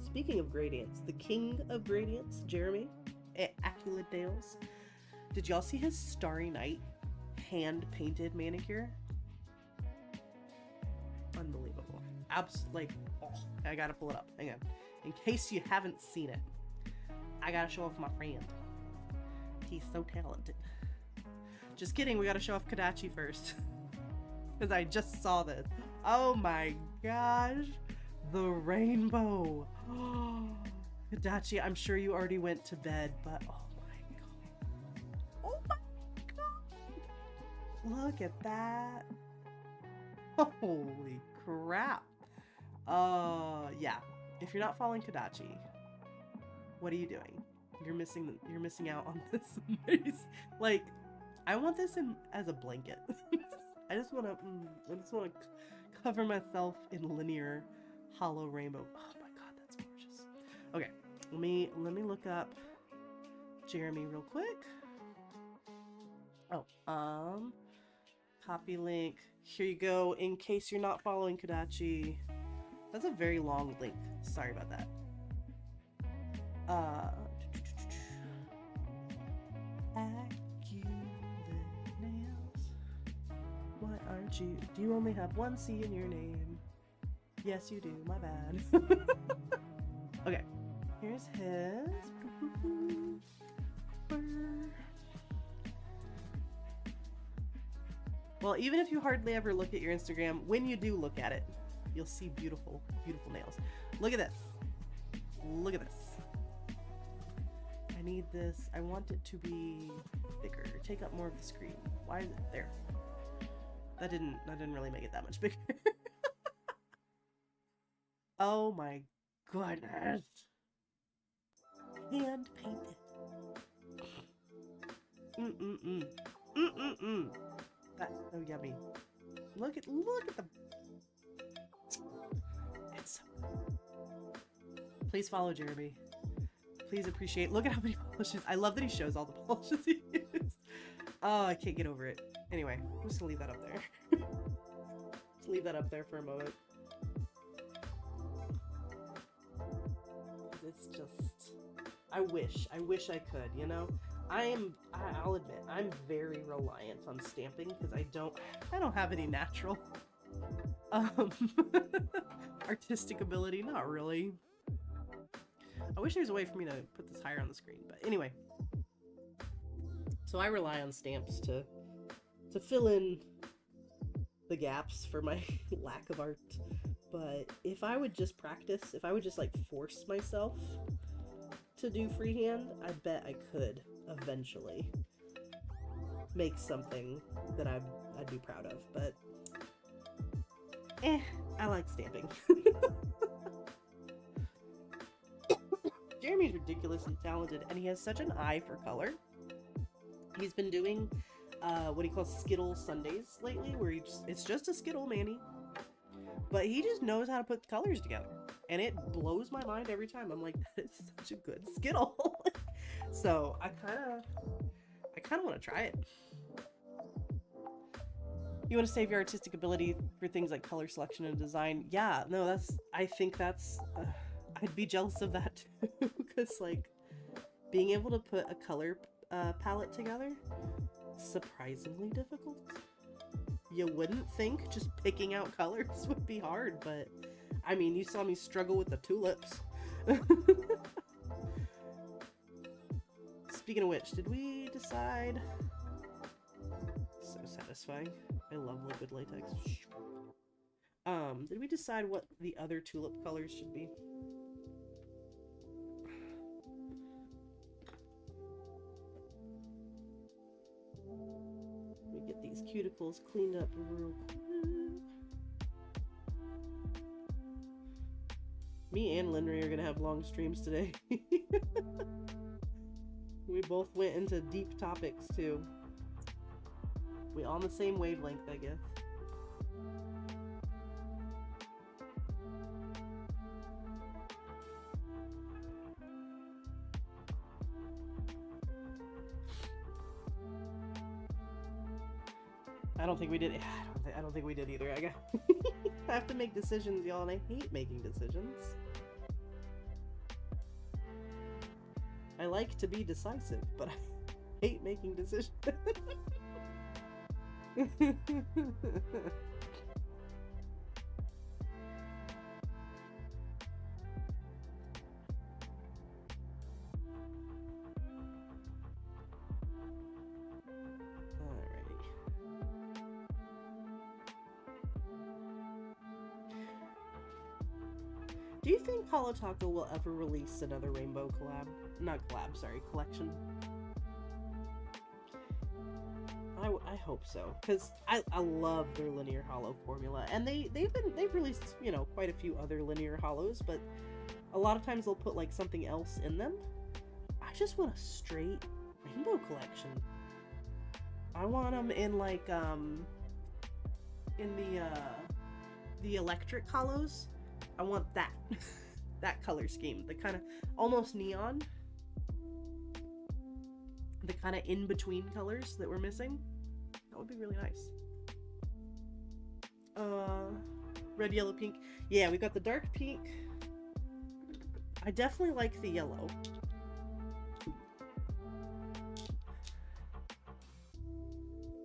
Speaking of gradients, the king of gradients, Jeremy, at Accurate Nails. Did y'all see his Starry Night hand-painted manicure? Unbelievable. Like, oh, I gotta pull it up. Hang on. In case you haven't seen it, I gotta show off my friend. He's so talented. Just kidding, we gotta show off Kadachi first. Because I just saw this. Oh my gosh. The rainbow. Kadachi, I'm sure you already went to bed, but oh my god. Oh my god. Look at that. Holy crap. Yeah. If you're not following Kadachi, what are you doing? You're missing out on this amazing. Like, I want this in as a blanket. I just want to cover myself in linear hollow rainbow. Oh my god, that's gorgeous. Okay, let me look up Jeremy real quick. Oh, copy link. Here you go. In case you're not following Kadachi, that's a very long link. Sorry about that. Accurate Nails. Why aren't you? Do you only have one C in your name? Yes, you do. My bad. Okay, here's his. Well, even if you hardly ever look at your Instagram, when you do look at it, you'll see beautiful, beautiful nails. Look at this. Look at this. I need this. I want it to be bigger. Take up more of the screen. Why is it there? That didn't really make it that much bigger. Oh my goodness. Hand painted. That's so yummy. Look at the. It's so good. Please follow Jeremy. Please appreciate. Look at how many polishes. I love that he shows all the polishes he used. Oh, I can't get over it. Anyway, I'm just gonna leave that up there. Just leave that up there for a moment. It's just, I wish I could, you know? I'll admit, I'm very reliant on stamping because I don't have any natural artistic ability. Not really. I wish there was a way for me to put this higher on the screen, but anyway. So I rely on stamps to fill in the gaps for my lack of art. But if I would just practice, if I would just like force myself to do freehand, I bet I could eventually make something that I'd be proud of. But I like stamping. Jeremy's ridiculously talented, and he has such an eye for color. He's been doing what he calls Skittle Sundays lately, where it's just a Skittle Manny. But he just knows how to put colors together. And it blows my mind every time. I'm like, that is such a good Skittle. So I kinda want to try it. You want to save your artistic ability for things like color selection and design. Yeah, no, I think that's, I'd be jealous of that too. Because like, being able to put a color palette together, surprisingly difficult. You wouldn't think just picking out colors would be hard, but I mean, you saw me struggle with the tulips. Speaking of which, did we decide? So satisfying. I love liquid latex. Did we decide what the other tulip colors should be? Let me get these cuticles cleaned up real quick. Me and Linry are gonna have long streams today. We both went into deep topics too. We on the same wavelength, I guess. I don't think we did. I don't think we did either. I have to make decisions, y'all, and I hate making decisions. I like to be decisive, but I hate making decisions. Do you think Holotaco will ever release another rainbow collab? Not collab, sorry, collection. I hope so, because I love their linear hollow formula, and they've released, you know, quite a few other linear hollows, but a lot of times they'll put like something else in them. I just want a straight rainbow collection. I want them in like in the electric hollows. I want that that color scheme, the kind of almost neon, the kind of in-between colors that we're missing. That would be really nice. Red, yellow, pink. Yeah, we got the dark pink. I definitely like the yellow.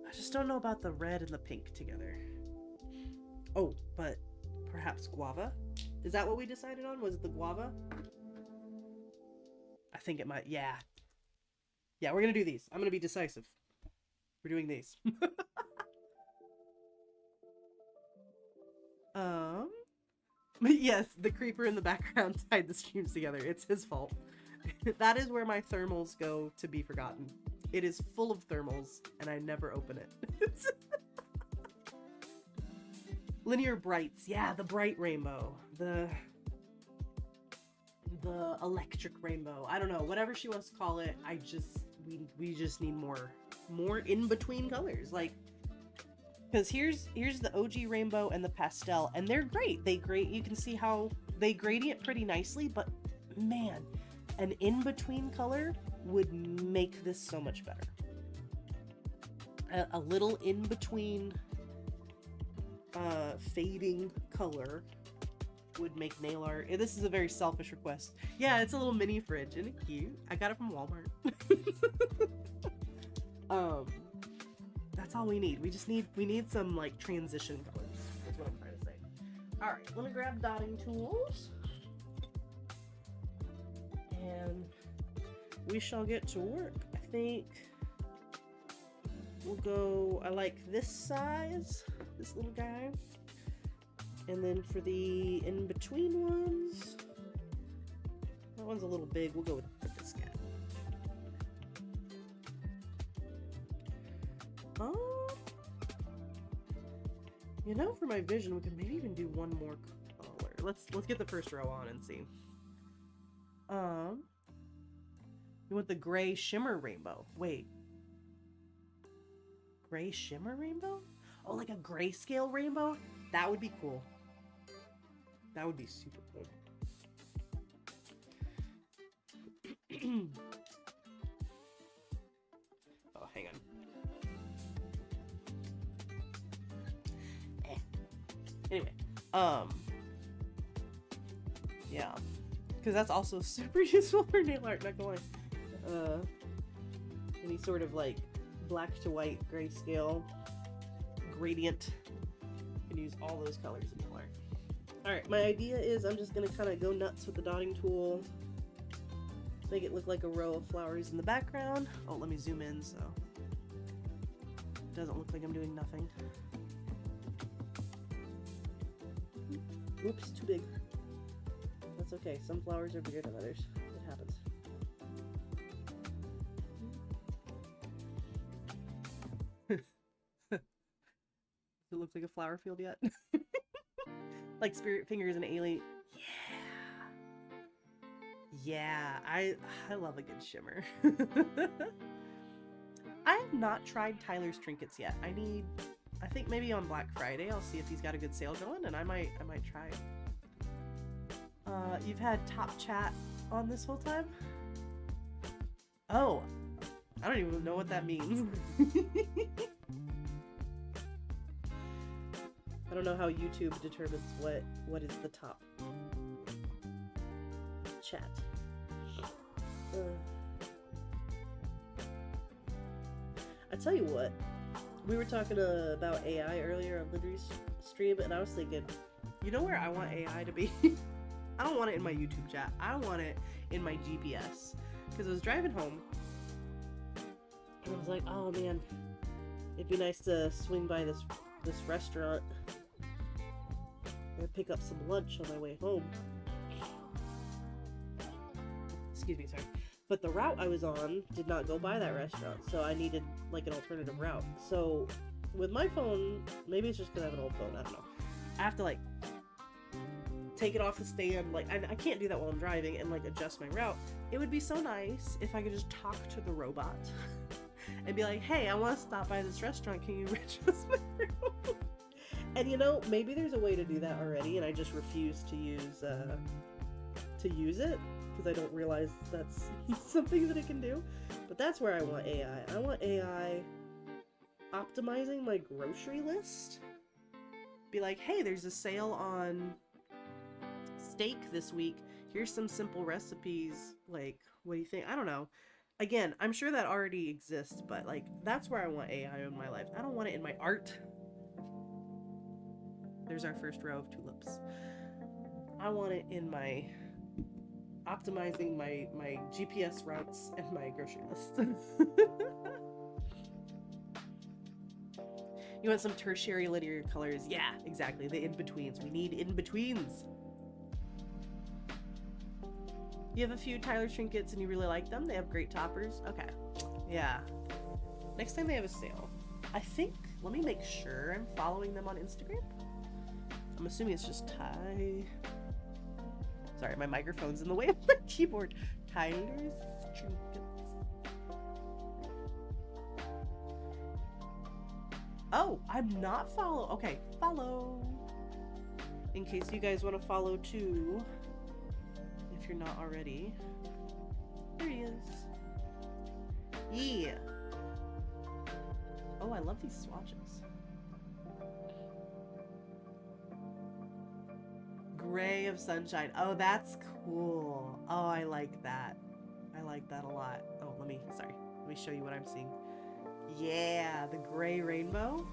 I just don't know about the red and the pink together. Oh, but perhaps guava? Is that what we decided on? Was it the guava? I think it might. Yeah. Yeah, we're gonna do these. I'm gonna be decisive. We're doing these. Yes, the creeper in the background tied the streams together. It's his fault. That is where my thermals go to be forgotten. It is full of thermals, and I never open it. Linear brights. Yeah, the bright rainbow. The electric rainbow. I don't know. Whatever she wants to call it, we just need more in-between colors. Like, because here's the OG rainbow and the pastel, and they're great. You can see how they gradient pretty nicely, but man, an in-between color would make this so much better. A little in-between fading color would make nail art. This is a very selfish request. Yeah, it's a little mini fridge. Isn't it cute? I got it from Walmart. That's all we need. We need some like transition colors. That's what I'm trying to say. All right, let me grab dotting tools, and we shall get to work. I think we'll go. I like this size, this little guy, and then for the in-between ones, that one's a little big. We'll go with this guy. You know, for my vision, we could maybe even do one more color. Let's get the first row on and see. We want the gray shimmer rainbow. Wait. Gray shimmer rainbow? Oh, like a grayscale rainbow? That would be cool. That would be super cool. Oh, hang on. Anyway, yeah, because that's also super useful for nail art, not gonna lie. Any sort of like black to white grayscale gradient, you can use all those colors in nail art. Alright, my idea is I'm just gonna kind of go nuts with the dotting tool, make it look like a row of flowers in the background. Oh, let me zoom in so Doesn't look like I'm doing nothing. Oops, too big. That's okay. Some flowers are bigger than others. It happens. Does it look like a flower field yet? Like Spirit Fingers and Alien. Yeah, I love a good shimmer. I have not tried Tyler's trinkets yet. I think maybe on Black Friday I'll see if he's got a good sale going, and I might try. You've had Top Chat on this whole time? Oh, I don't even know what that means. I don't know how YouTube determines what is the top chat. I tell you what, we were talking about AI earlier on Lidry's stream, and I was thinking, you know where I want AI to be? I don't want it in my YouTube chat. I want it in my GPS. Because I was driving home, and I was like, oh man, it'd be nice to swing by this restaurant and pick up some lunch on my way home. Excuse me, sorry. But the route I was on did not go by that restaurant, so I needed like an alternative route. So with my phone, maybe it's just because I have an old phone, I don't know. I have to like take it off the stand, like I can't do that while I'm driving, and like adjust my route. It would be so nice if I could just talk to the robot and be like, hey, I want to stop by this restaurant, can you adjust my route? And you know, maybe there's a way to do that already, and I just refuse to use it because I don't realize that's something that it can do. But that's where I want AI. I want AI optimizing my grocery list. Be like, hey, there's a sale on steak this week. Here's some simple recipes. Like, what do you think? I don't know. Again, I'm sure that already exists, but like, that's where I want AI in my life. I don't want it in my art. There's our first row of tulips. I want it in my optimizing my GPS routes and my grocery list. You want some tertiary linear colors? Yeah, exactly. The in-betweens. We need in-betweens. You have a few Tyler trinkets and you really like them? They have great toppers? Okay. Yeah. Next time they have a sale. I think, let me make sure I'm following them on Instagram. I'm assuming it's just Ty. Sorry, my microphone's in the way of my keyboard. Tyler's trinkets. Oh, I'm not follow. Okay, follow. In case you guys want to follow too. If you're not already. There he is. Yeah. Oh, I love these swatches. Gray of Sunshine. Oh, that's cool. Oh, I like that. I like that a lot. Oh, let me show you what I'm seeing. Yeah, the gray rainbow.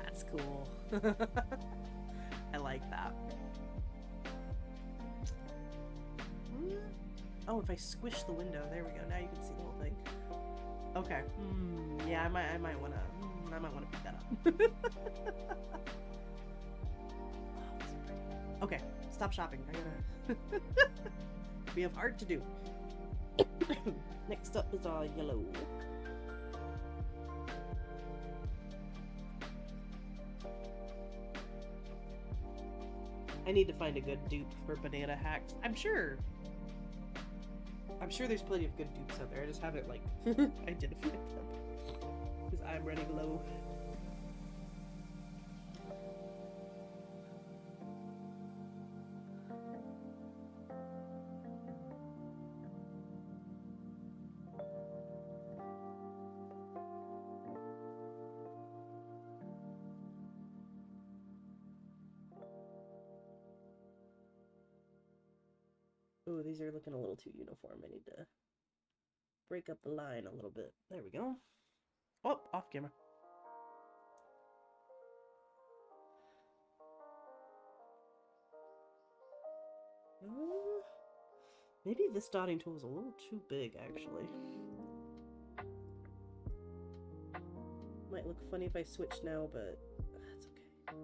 That's cool. I like that. Oh, if I squish the window, there we go. Now you can see the whole thing. Okay. Yeah, I might wanna pick that up. Okay, stop shopping. I gotta. We have art to do. Next up is our yellow. I need to find a good dupe for banana hacks. I'm sure there's plenty of good dupes out there. I just haven't like identified them because I'm running low. Ooh, these are looking a little too uniform. I need to break up the line a little bit. There we go. Oh, off camera. Maybe this dotting tool is a little too big, actually. look funny if I switch now, but that's okay.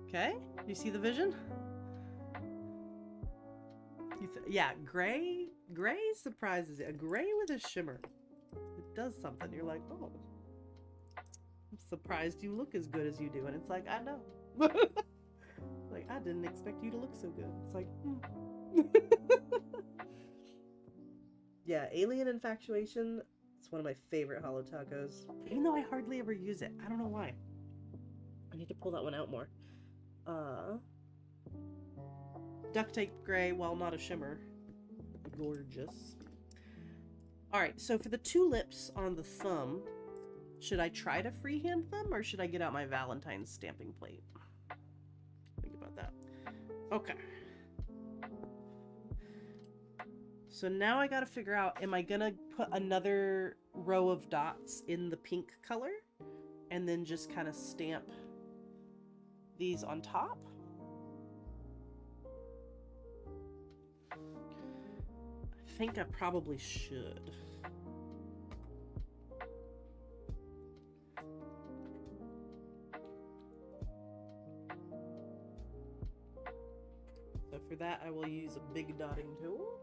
Okay, you see the vision? Yeah, gray surprises you. A gray with a shimmer. It does something. You're like, oh, I'm surprised you look as good as you do. And it's like, I know. Like, I didn't expect you to look so good. It's like, Yeah, Alien Infatuation. It's one of my favorite holo tacos. Even though I hardly ever use it. I don't know why. I need to pull that one out more. Duct tape gray, while not a shimmer. Gorgeous. Alright, so for the tulips on the thumb, should I try to freehand them or should I get out my Valentine's stamping plate? Think about that. Okay. So now I gotta figure out, am I gonna put another row of dots in the pink color and then just kind of stamp these on top? I think I probably should. So for that, I will use a big dotting tool.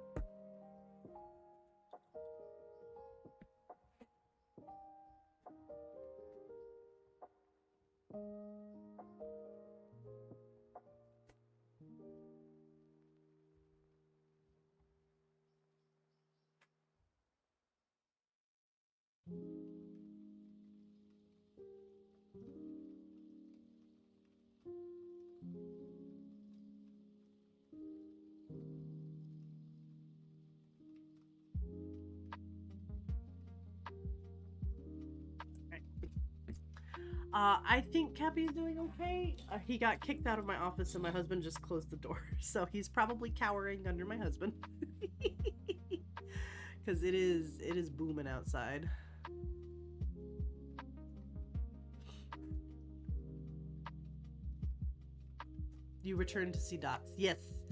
I think Cappy's doing okay. He got kicked out of my office and my husband just closed the door. So he's probably cowering under my husband. Because it is booming outside. You return to see dots. Yes.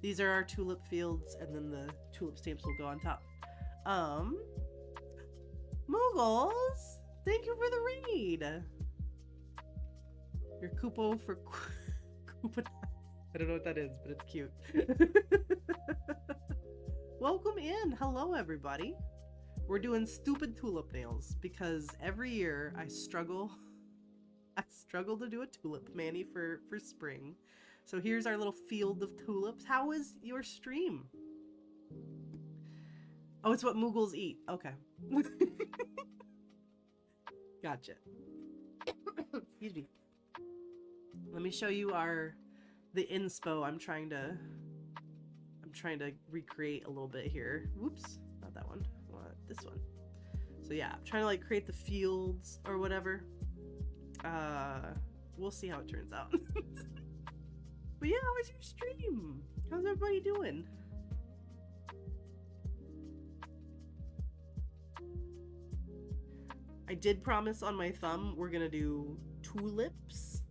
These are our tulip fields and then the tulip stamps will go on top. Moogles! Thank you for the read! Your Koopo for Koopa. I don't know what that is, but it's cute. Welcome in. Hello, everybody. We're doing stupid tulip nails because every year I struggle to do a tulip mani for spring. So here's our little field of tulips. How is your stream? Oh, it's what Moogles eat. Okay. Gotcha. Excuse me. Let me show you the inspo I'm trying to recreate a little bit here. Whoops, not that one. I want this one. So yeah, I'm trying to like create the fields or whatever. We'll see how it turns out. But yeah, how was your stream? How's everybody doing? I did promise on my thumb we're gonna do tulips.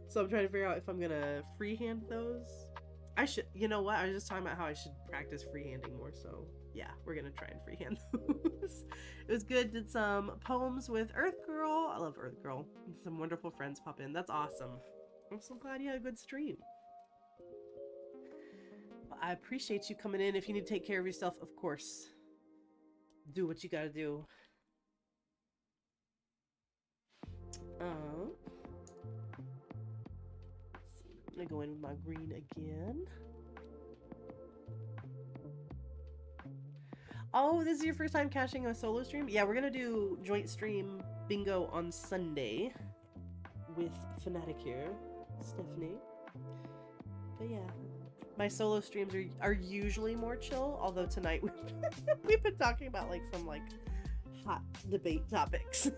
So I'm trying to figure out if I'm gonna freehand those. I should, you know what? I was just talking about how I should practice freehanding more. So yeah, we're gonna try and freehand those. It was good. Did some poems with Earth Girl. I love Earth Girl. Some wonderful friends pop in. That's awesome. I'm so glad you had a good stream. I appreciate you coming in. If you need to take care of yourself, of course, do what you gotta do. I'm gonna go in with my green again. Oh, this is your first time catching a solo stream? Yeah, we're gonna do joint stream bingo on Sunday with Fanatic here, Stephanie. But yeah, my solo streams are usually more chill, although tonight we've been talking about like some like hot debate topics.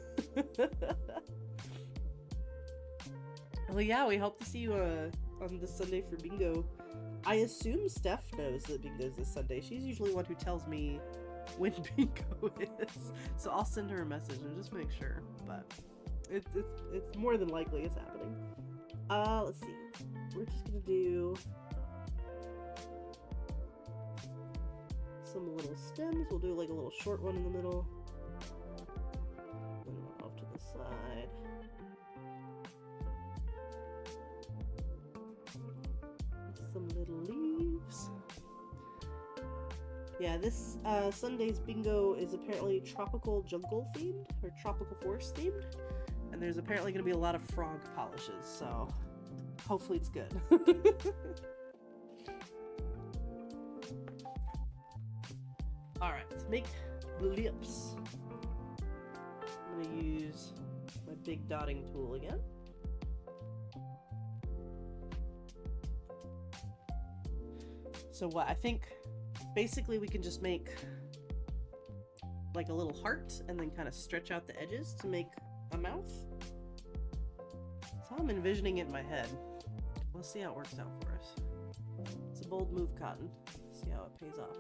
Well, yeah, we hope to see you on this Sunday for bingo. I assume Steph knows that bingo's this Sunday. She's usually one who tells me when bingo is. So I'll send her a message and just make sure. But it's more than likely it's happening. Let's see. We're just gonna do some little stems. We'll do like a little short one in the middle. And one off to the side. Some little leaves. Yeah, this Sunday's bingo is apparently tropical jungle themed, or tropical forest themed. And there's apparently going to be a lot of frog polishes, so hopefully it's good. Alright, to make lips, I'm going to use my big dotting tool again. So what I think, basically we can just make like a little heart and then kind of stretch out the edges to make a mouth. That's how I'm envisioning it in my head. We'll see how it works out for us. It's a bold move, Cotton. See how it pays off.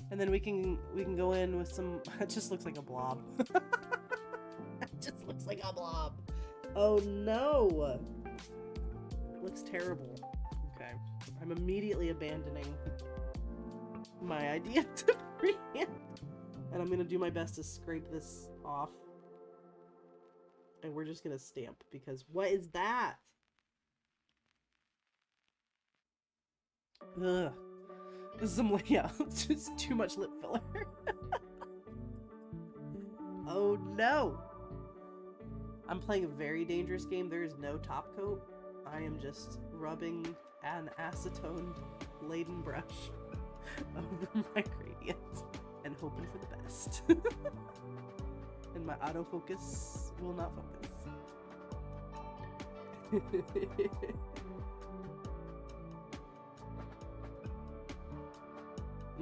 And then we can go in with some. It just looks like a blob. It just looks like a blob. Oh no! Looks terrible. Okay, I'm immediately abandoning my idea to freehand, and I'm gonna do my best to scrape this off. And we're just gonna stamp because what is that? Ugh. This is some, yeah, it's just too much lip filler. Oh no! I'm playing a very dangerous game. There is no top coat. I am just rubbing an acetone-laden brush over my gradient and hoping for the best. And my autofocus will not focus.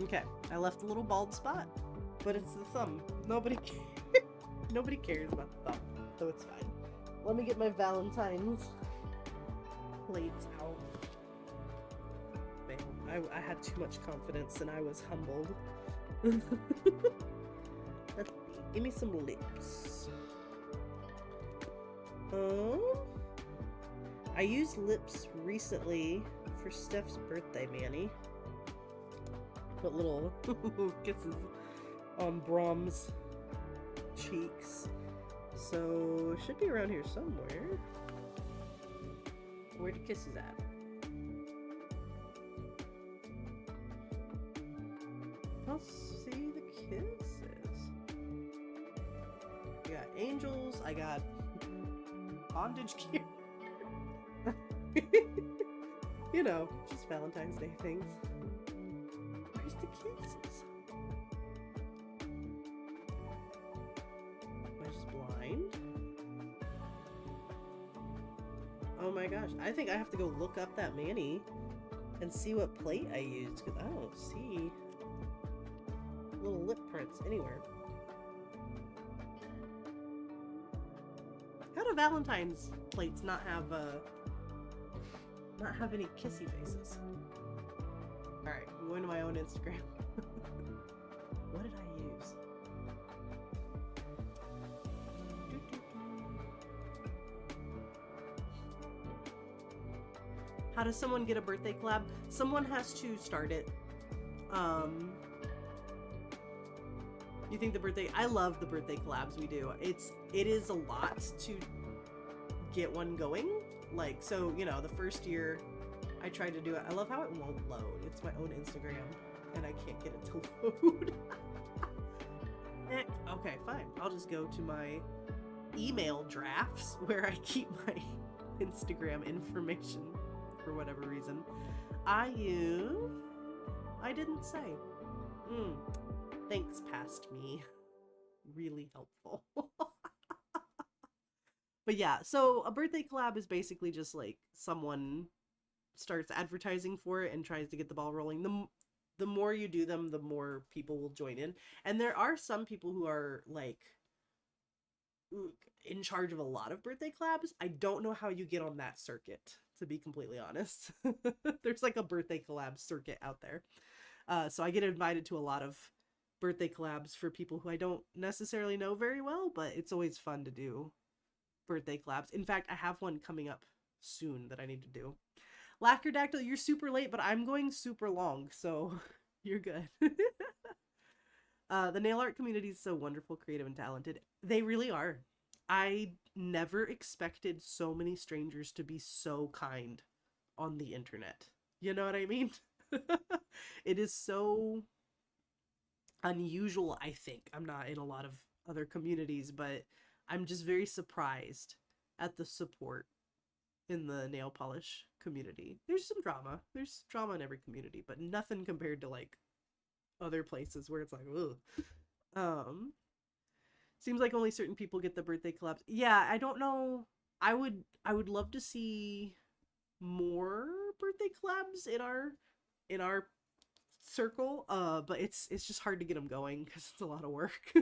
Okay, I left a little bald spot, but it's the thumb. Nobody cares about the thumb, so it's fine. Let me get my Valentine's plates out. Man, I had too much confidence and I was humbled. Let's see, give me some lips. I used lips recently for Steph's birthday, Manny. Put little kisses on Brahms' cheeks. So it should be around here somewhere. Where the kisses at? I'll see the kisses. I got angels, I got bondage gear. You know, just Valentine's Day things. Where's the kisses? Am I just blind? Oh my gosh, I think I have to go look up that Manny and see what plate I used, because I don't see little lip prints anywhere. How do Valentine's plates not have any kissy faces? Alright, I'm going to my own Instagram. What did I use? How does someone get a birthday collab? Someone has to start it. You think the birthday... I love the birthday collabs we do. It is a lot to get one going. Like, so, you know, the first year I tried to do it. I love how it won't load. It's my own Instagram, and I can't get it to load. Okay, fine. I'll just go to my email drafts where I keep my Instagram information for whatever reason. I didn't say. Thanks, past me. Really helpful. But yeah, so a birthday collab is basically just like someone starts advertising for it and tries to get the ball rolling. The more you do them, the more people will join in. And there are some people who are like in charge of a lot of birthday collabs. I don't know how you get on that circuit, to be completely honest. There's like a birthday collab circuit out there. So I get invited to a lot of birthday collabs for people who I don't necessarily know very well, but it's always fun to do birthday collabs. In fact, I have one coming up soon that I need to do. Lacquerdactyl, you're super late, but I'm going super long, so you're good. The nail art community is so wonderful, creative, and talented. They really are. I never expected so many strangers to be so kind on the internet. You know what I mean? It is so unusual, I think. I'm not in a lot of other communities, but I'm just very surprised at the support in the nail polish community. There's some drama. There's drama in every community, but nothing compared to like other places where it's like, ugh. Seems like only certain people get the birthday collabs. Yeah, I don't know. I would love to see more birthday collabs in our circle. But it's just hard to get them going because it's a lot of work.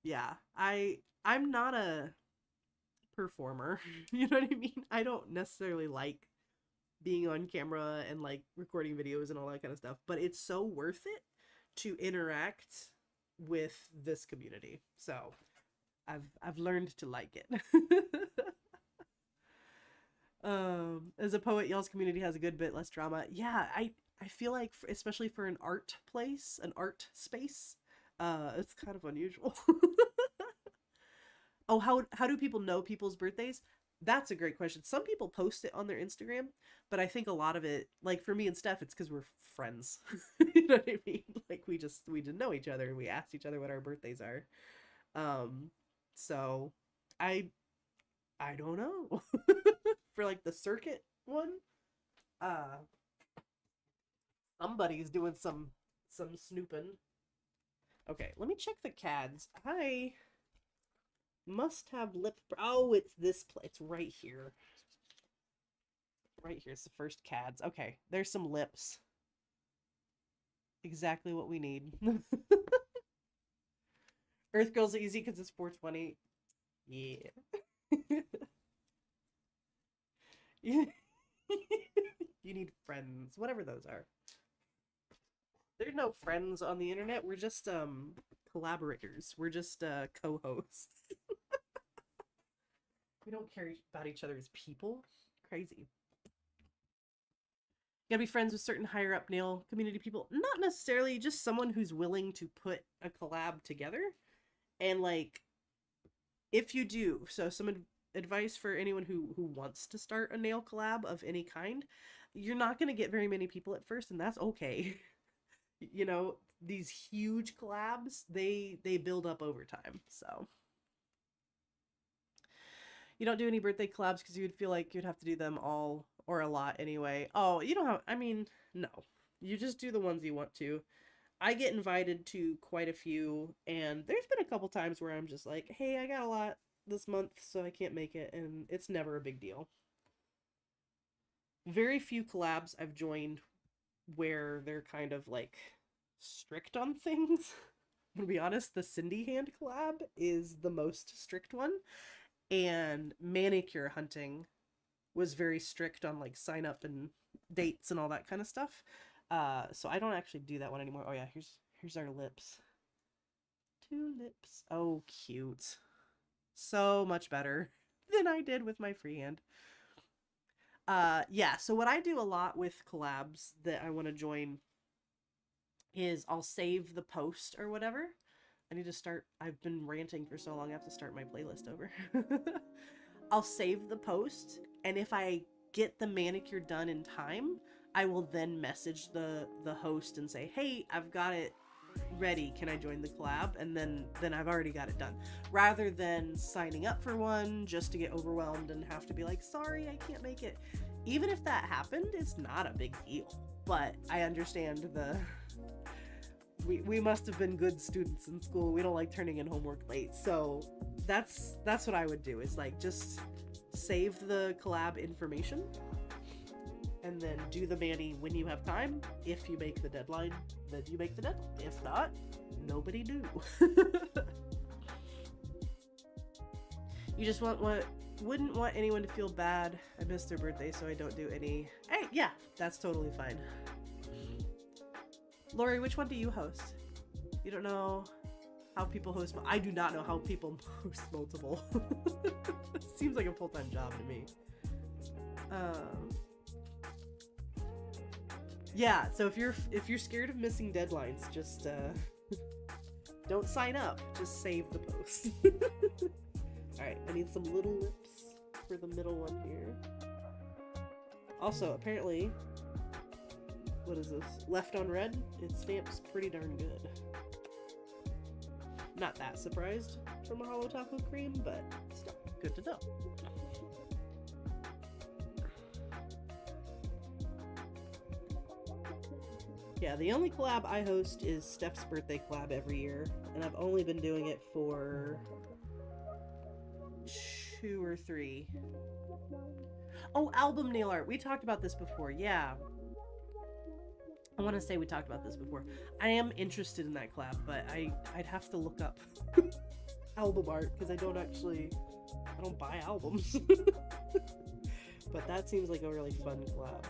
Yeah, I'm not a performer. You know what I mean? I don't necessarily like being on camera and like recording videos and all that kind of stuff, but it's so worth it to interact with this community. So I've learned to like it. As a poet, y'all's community has a good bit less drama. Yeah, I feel like especially for an art place, an art space, it's kind of unusual. Oh, how do people know people's birthdays? That's a great question. Some people post it on their Instagram, but I think a lot of it, like for me and Steph, it's because we're friends. You know what I mean? Like we just know each other and we asked each other what our birthdays are. So I don't know. For like the circuit one, somebody's doing some snooping. Okay, let me check the CADs. I must have lip. Oh, it's this place. It's right here. Right here. It's the first CADs. Okay, there's some lips. Exactly what we need. Earth Girl's easy because it's 420. Yeah. You need friends, whatever those are. There's no friends on the internet. We're just collaborators. We're just co-hosts. We don't care about each other as people. Crazy. You gotta be friends with certain higher up nail community people. Not necessarily, just someone who's willing to put a collab together. And like, if you do, so some advice for anyone who wants to start a nail collab of any kind, you're not going to get very many people at first, and that's okay. You know, these huge collabs, they build up over time. So you don't do any birthday collabs because you would feel like you'd have to do them all or a lot anyway. Oh, you don't have, I mean, no, you just do the ones you want to. I get invited to quite a few, and there's been a couple times where I'm just like, hey, I got a lot this month, so I can't make it, and it's never a big deal. Very few collabs I've joined where they're kind of like strict on things. To be honest, the Cindy Hand collab is the most strict one, and Manicure Hunting was very strict on like sign up and dates and all that kind of stuff. So I don't actually do that one anymore. Oh yeah, here's our lips. Tulips. Oh, cute. So much better than I did with my freehand. Yeah, so what I do a lot with collabs that I want to join is I'll save the post or whatever. I need to start, I've been ranting for so long, I have to start my playlist over. I'll save the post, and if I get the manicure done in time, I will then message the host and say, hey, I've got it ready, can I join the collab? And then I've already got it done, rather than signing up for one just to get overwhelmed and have to be like, sorry, I can't make it. Even if that happened, it's not a big deal, but I understand we must have been good students in school. We don't like turning in homework late. So that's what I would do, is like just save the collab information and then do the mani when you have time. If you make the deadline, then you make the deadline. If not, nobody knew. You just wouldn't want anyone to feel bad. I missed their birthday, so I don't do any. Hey, yeah, that's totally fine. Lori, which one do you host? You don't know how people host. I do not know how people host multiple. Seems like a full-time job to me. Yeah, so if you're scared of missing deadlines, just don't sign up. Just save the post. All right, I need some little lips for the middle one here. Also, apparently, what is this? Left on red? It stamps pretty darn good. Not that surprised from a hollow taco cream, but still good to know. Yeah, the only collab I host is Steph's birthday collab every year, and I've only been doing it for 2 or 3. Oh, album nail art. We talked about this before. Yeah. I want to say we talked about this before. I am interested in that collab, but I'd have to look up album art because I don't buy albums. But that seems like a really fun collab.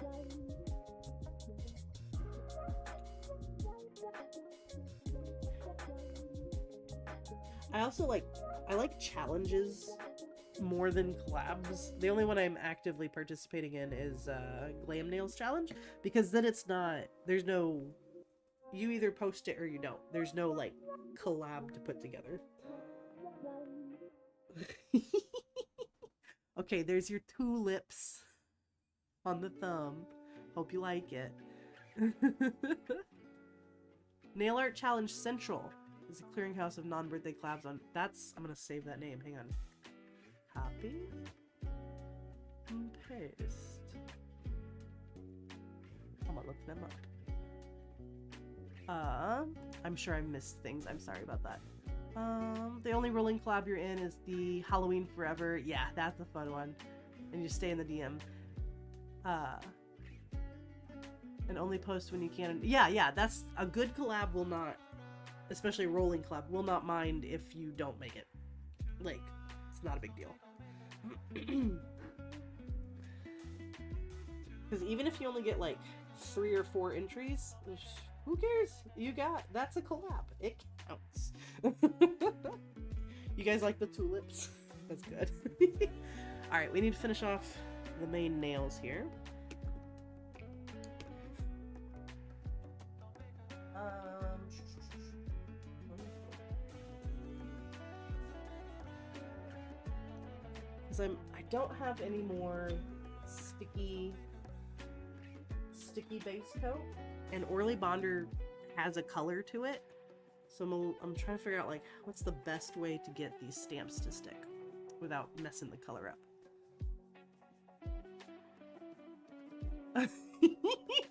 I like challenges more than collabs. The only one I'm actively participating in is Glam Nails Challenge, because then you either post it or you don't. There's no like collab to put together. Okay, there's your tulips on the thumb. Hope you like it. Nail Art Challenge Central is a clearinghouse of non-birthday collabs on. I'm gonna save that name. Hang on. Copy and paste. I'm gonna look them up. I'm sure I missed things. I'm sorry about that. The only rolling collab you're in is the Halloween Forever. Yeah, that's a fun one. And you stay in the DM. And only post when you can. Yeah, that's a good collab will not, especially a rolling collab, will not mind if you don't make it. Like, it's not a big deal. Because even if you only get like 3 or 4 entries, who cares? That's a collab. It counts. You guys like the tulips? That's good. Alright, we need to finish off the main nails here. Because I don't have any more sticky base coat, and Orly Bonder has a color to it, so I'm trying to figure out like what's the best way to get these stamps to stick without messing the color up.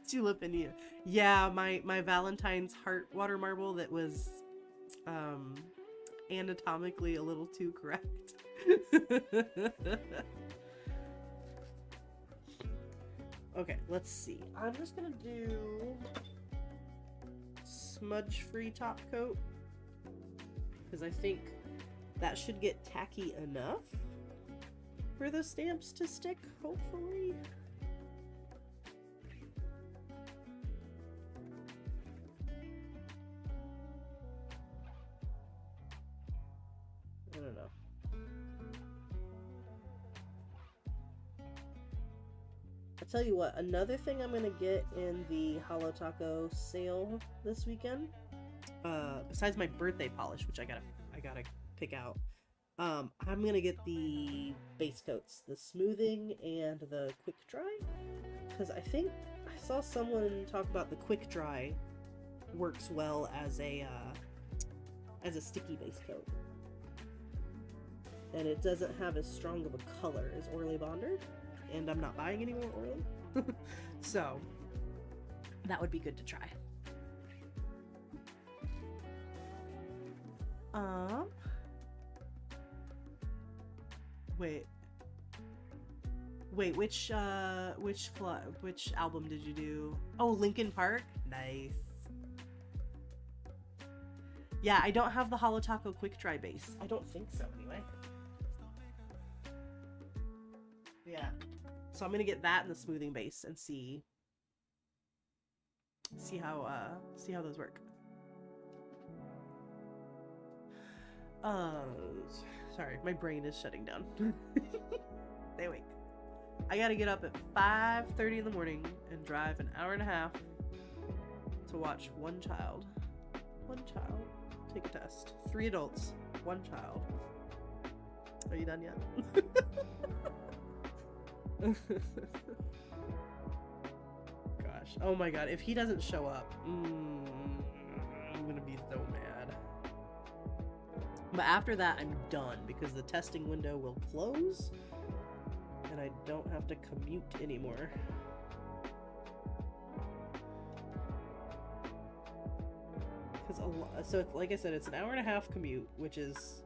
Tulip in you. Yeah, my Valentine's heart water marble that was anatomically a little too correct. Okay, let's see. I'm just gonna do smudge-free top coat because I think that should get tacky enough for the stamps to stick, hopefully. I don't know. I'll tell you what, another thing I'm gonna get in the Holo Taco sale this weekend, besides my birthday polish, which I gotta pick out, I'm gonna get the base coats, the smoothing and the quick dry, because I think I saw someone talk about the quick dry works well as a sticky base coat, and it doesn't have as strong of a color as Orly Bonder, and I'm not buying any more Orly. So that would be good to try. Um, wait. Wait, which album did you do? Oh, Linkin Park? Nice. Yeah, I don't have the Holo Taco Quick Dry bass. I don't think so, anyway. Yeah. So I'm gonna get that and the smoothing bass and see how those work. Sorry, my brain is shutting down. Stay awake. I gotta get up at 5:30 in the morning and drive an hour and a half to watch one child take a test. 3 adults, 1 child. Are you done yet? Gosh. Oh my god, if he doesn't show up, I'm gonna be so mad. But after that, I'm done because the testing window will close and I don't have to commute anymore. So like I said, it's an hour and a half commute, which is,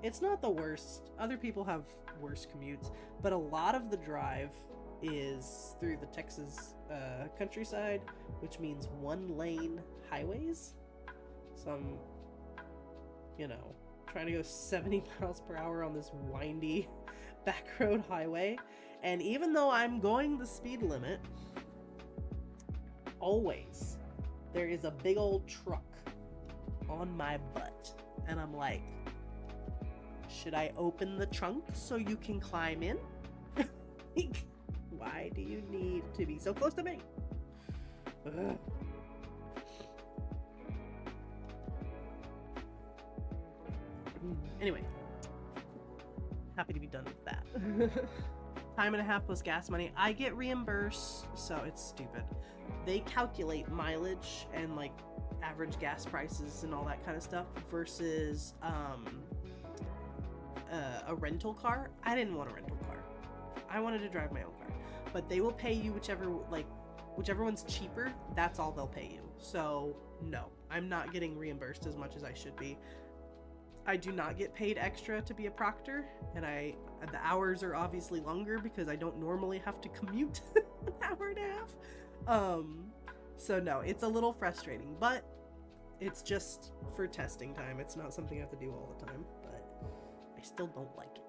it's not the worst. Other people have worse commutes, but a lot of the drive is through the Texas countryside, which means 1-lane highways. So I'm, trying to go 70 miles per hour on this windy back road highway. And even though I'm going the speed limit, always there is a big old truck on my butt. And I'm like, should I open the trunk so you can climb in? Why do you need to be so close to me? Ugh. Anyway, happy to be done with that. Time and a half plus gas money. I get reimbursed, so it's stupid. They calculate mileage and like average gas prices and all that kind of stuff versus a rental car. I didn't want a rental car. I wanted to drive my own car. But they will pay you whichever one's cheaper, that's all they'll pay you. So no, I'm not getting reimbursed as much as I should be. I do not get paid extra to be a proctor, and the hours are obviously longer because I don't normally have to commute an hour and a half. So no, it's a little frustrating, but it's just for testing time. It's not something I have to do all the time, but I still don't like it.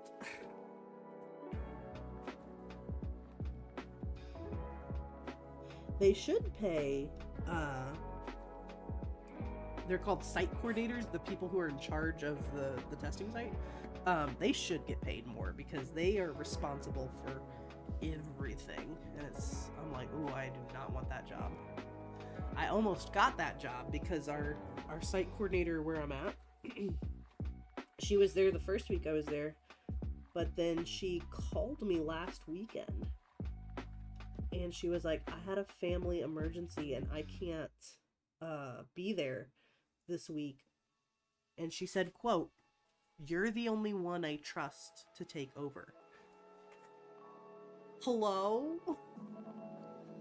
They should pay, they're called site coordinators, the people who are in charge of the testing site. They should get paid more because they are responsible for everything. And I'm like, ooh, I do not want that job. I almost got that job because our site coordinator where I'm at, she was there the first week I was there, but then she called me last weekend and she was like, I had a family emergency and I can't be there this week. And she said, quote, "You're the only one I trust to take over." Hello?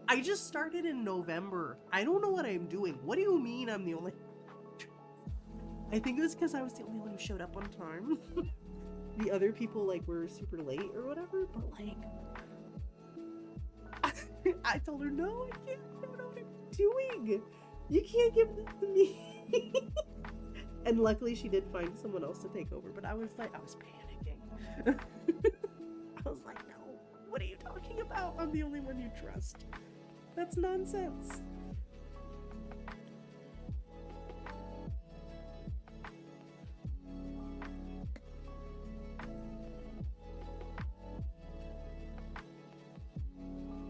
I just started in November. I don't know what I'm doing. What do you mean I'm the only... I think it was because I was the only one who showed up on time. The other people, like, were super late or whatever, but, like... I told her, no, I can't. I don't know what I'm doing. You can't give this to me. And luckily she did find someone else to take over, but I was panicking. I was like, no, what are you talking about? I'm the only one you trust. That's nonsense.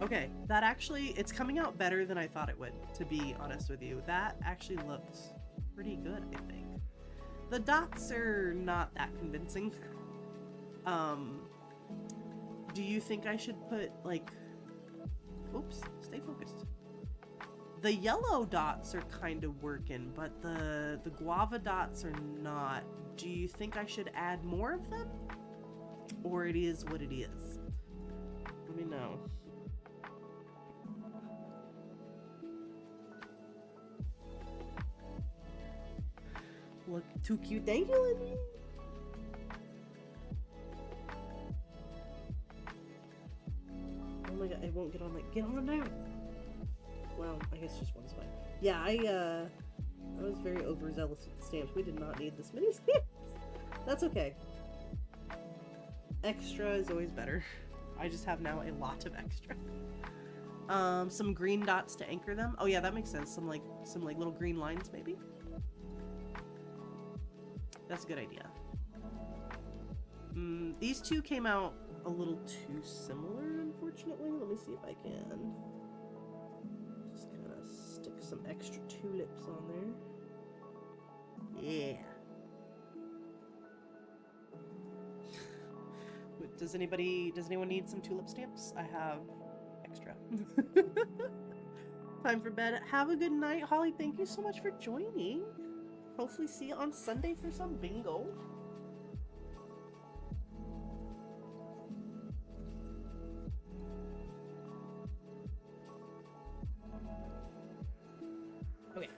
Okay, that actually, it's coming out better than I thought it would, to be honest with you. That actually looks pretty good, I think. The dots are not that convincing. Do you think I should put, like... Oops, stay focused. The yellow dots are kind of working, but the guava dots are not. Do you think I should add more of them? Or it is what it is? Let me know. Look, too cute. Thank you, Lindy. Oh my god, it won't get on that. Get on now. Well, I guess just one's fine. Yeah, I was very overzealous with the stamps. We did not need this many stamps. That's okay. Extra is always better. I just have now a lot of extra. Some green dots to anchor them. Oh yeah, that makes sense. Some like little green lines maybe. That's a good idea. These two came out a little too similar, unfortunately. Let me see if I can just kind of stick some extra tulips on there. Yeah. Does anyone need some tulip stamps? I have extra. Time for bed. Have a good night, Holly. Thank you so much for joining. Hopefully see you on Sunday for some bingo. Okay.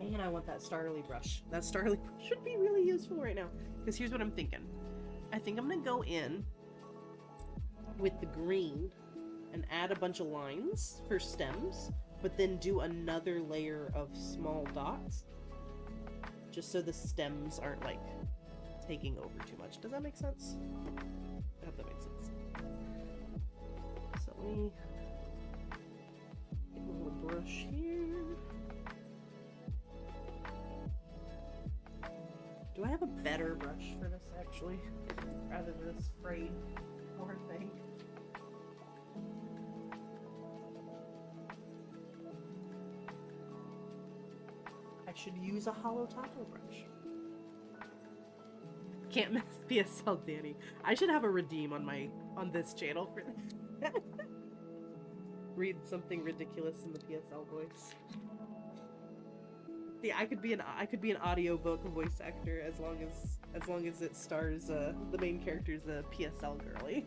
And I want that Starly brush. That Starly brush should be really useful right now. Because here's what I'm thinking. I think I'm going to go in with the green and add a bunch of lines for stems, but then do another layer of small dots. Just so the stems aren't like taking over too much. Does that make sense? I hope that makes sense. So let me get a little brush here. Do I have a better brush for this, actually? Rather than this frayed poor thing. I should use a hollow taco brush. Can't mess PSL Danny. I should have a redeem on this channel for this. Read something ridiculous in the PSL voice. Yeah, I could be an audiobook voice actor as long as it stars the main character's a PSL girly.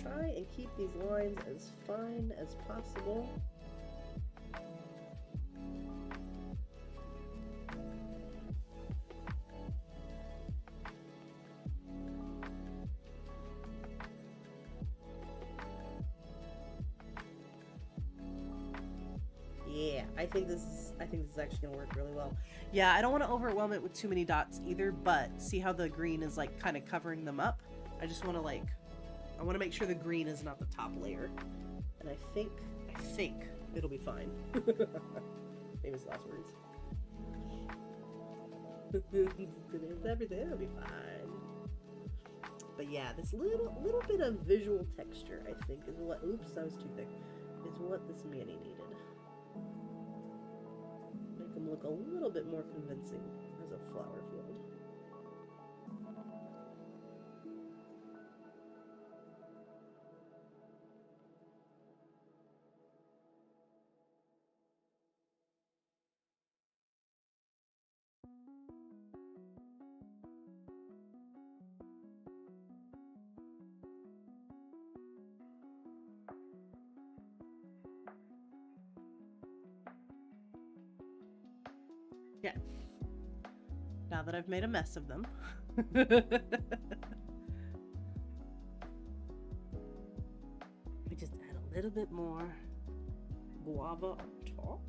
Try and keep these lines as fine as possible. Yeah, I think this is actually gonna work really well. Yeah, I don't want to overwhelm it with too many dots either, but see how the green is like kind of covering them up? I just want to I want to make sure the green is not the top layer. And I think it'll be fine. Famous last words. Everything, it'll be fine. But yeah, this little bit of visual texture, I think, is what, oops, that was too thick, is what this Manny needed. Make him look a little bit more convincing as a flower field. Yeah. Now that I've made a mess of them. I just add a little bit more guava on top.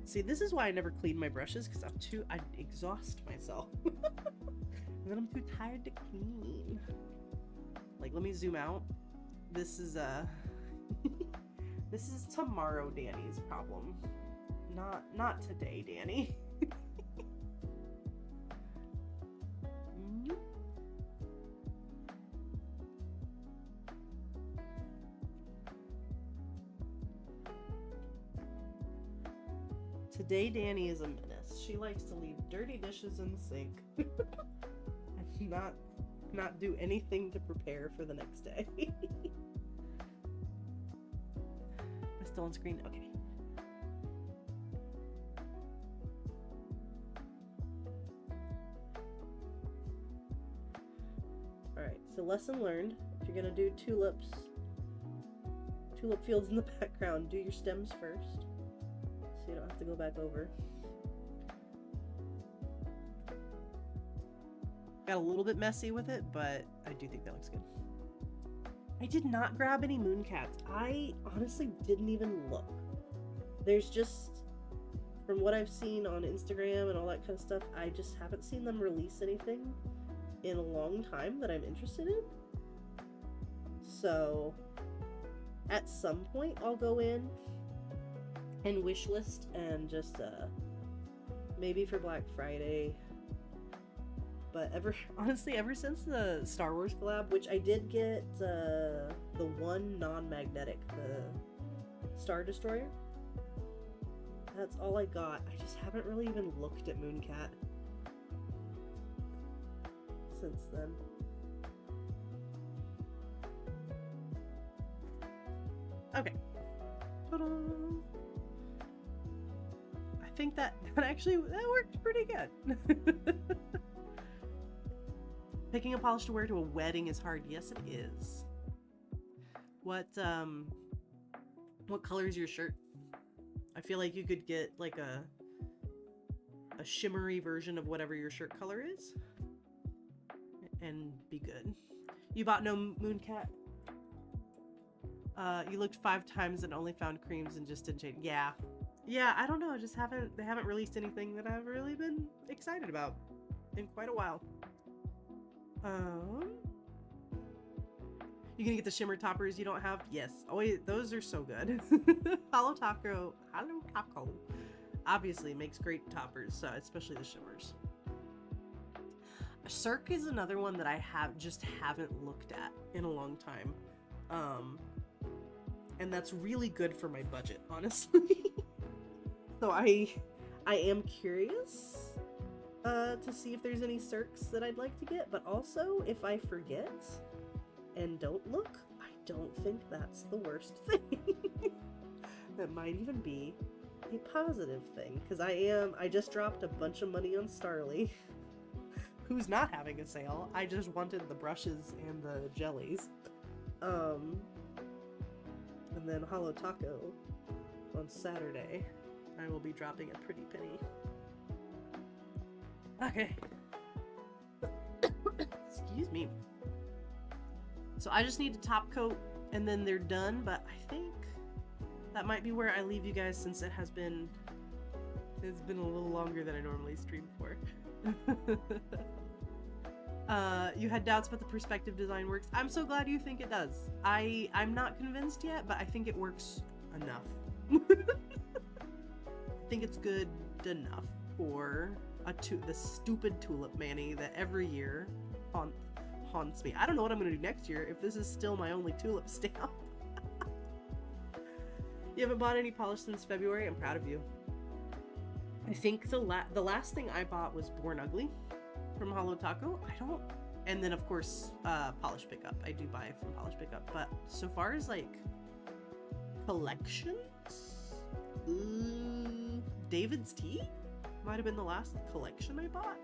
See, this is why I never clean my brushes, because I exhaust myself. And then I'm too tired to clean. Like, let me zoom out. This is this is tomorrow Danny's problem. Not today, Danny. Today, Danny is a menace. She likes to leave dirty dishes in the sink and not do anything to prepare for the next day. I'm still on screen? Okay. So lesson learned, if you're going to do tulips, tulip fields in the background, do your stems first. So you don't have to go back over. Got a little bit messy with it, but I do think that looks good. I did not grab any mooncats. I honestly didn't even look. There's just, from what I've seen on Instagram and all that kind of stuff, I just haven't seen them release anything in a long time that I'm interested in. So at some point I'll go in and wish list and just maybe for Black Friday. But honestly, ever since the Star Wars collab, which I did get the one non-magnetic, the Star Destroyer. That's all I got. I just haven't really even looked at Mooncat since then. Okay. Ta-da! I think that worked pretty good. Picking a polish to wear to a wedding is hard. Yes, it is. What color is your shirt? I feel like you could get like a shimmery version of whatever your shirt color is and be good. You bought no Mooncat? You looked 5 times and only found creams and just didn't change. Yeah, I don't know. They haven't released anything that I've really been excited about in quite a while. You gonna get the shimmer toppers you don't have? Yes. Oh wait, those are so good. Holo Taco obviously makes great toppers, so especially the shimmers. Cirque is another one that I haven't looked at in a long time. And that's really good for my budget, honestly. So I am curious to see if there's any Cirques that I'd like to get, but also if I forget and don't look, I don't think that's the worst thing. That might even be a positive thing, because I just dropped a bunch of money on Starly, who's not having a sale. I just wanted the brushes and the jellies. And then Holo Taco on Saturday, I will be dropping a pretty penny. Okay. Excuse me. So I just need to top coat and then they're done, but I think that might be where I leave you guys, since it's been a little longer than I normally stream for. You had doubts about the perspective design works. I'm so glad you think it does. I'm not convinced yet, but I think it works enough. I think it's good enough for the stupid tulip mani that every year haunts me. I don't know what I'm gonna do next year if this is still my only tulip stamp. You haven't bought any polish since February. I'm proud of you. I think the last thing I bought was Born Ugly from Holo Taco. And then of course Polish Pickup. I do buy from Polish Pickup, but so far as like collections, David's Tea might have been the last collection I bought.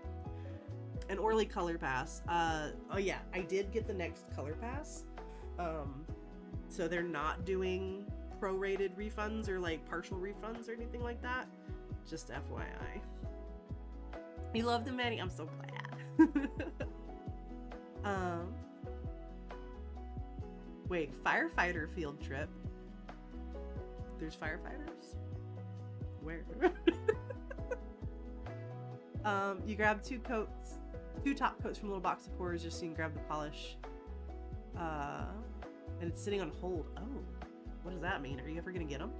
An Orly Color Pass. Oh yeah, I did get the next Color Pass. So they're not doing prorated refunds or like partial refunds or anything like that. Just FYI. You love the mani. I'm so glad. Wait, firefighter field trip. There's firefighters? Where? You grab 2 top coats from a little box of pours just so you can grab the polish. And it's sitting on hold. Oh, what does that mean? Are you ever gonna get them?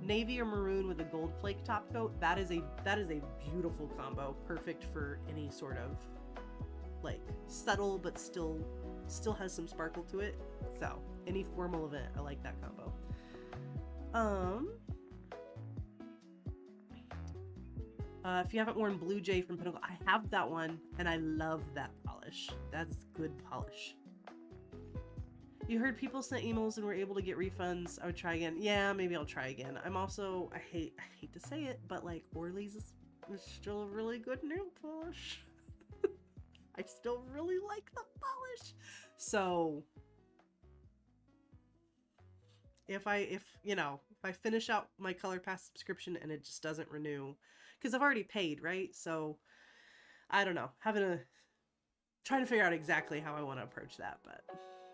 Navy or maroon with a gold flake top coat. That is a beautiful combo. Perfect for any sort of like subtle but still has some sparkle to it. So any formal event, I like that combo. If you haven't worn Blue Jay from Pinnacle, I have that one and I love that polish. That's good polish. You heard people sent emails and were able to get refunds. I would try again. Yeah, maybe I'll try again. I'm also, I hate to say it, but like Orly's is still a really good nail polish. I still really like the polish. So if I finish out my ColorPass subscription and it just doesn't renew, because I've already paid, right? So I don't know, trying to figure out exactly how I want to approach that, but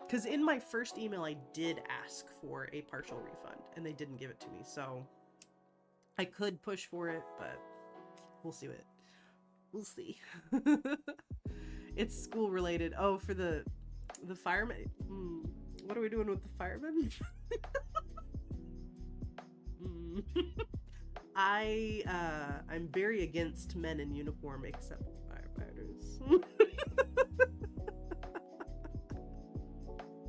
because in my first email I did ask for a partial refund and they didn't give it to me, so I could push for it, but we'll see we'll see. It's school related. Oh, for the firemen. What are we doing with the firemen? I'm very against men in uniform except firefighters.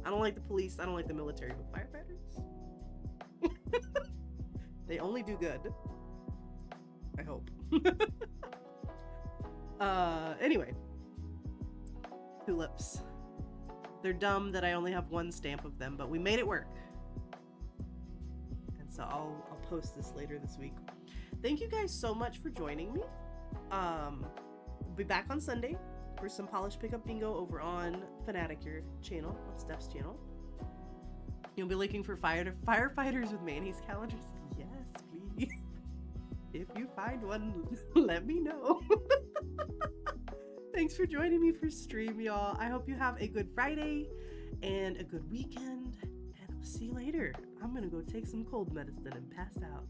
I don't like the police, I don't like the military, but firefighters? They only do good. I hope. Anyway. Tulips. They're dumb that I only have one stamp of them, but we made it work. And so I'll post this later this week. Thank you guys so much for joining me. I'll be back on Sunday for some polish pickup bingo over on Fanatic, your channel, on Steph's channel. You'll be looking for firefighters with mayonnaise calendars. Yes, please. If you find one, let me know. Thanks for joining me for stream, y'all. I hope you have a good Friday and a good weekend, and I'll see you later. I'm gonna go take some cold medicine and pass out.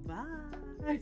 Bye.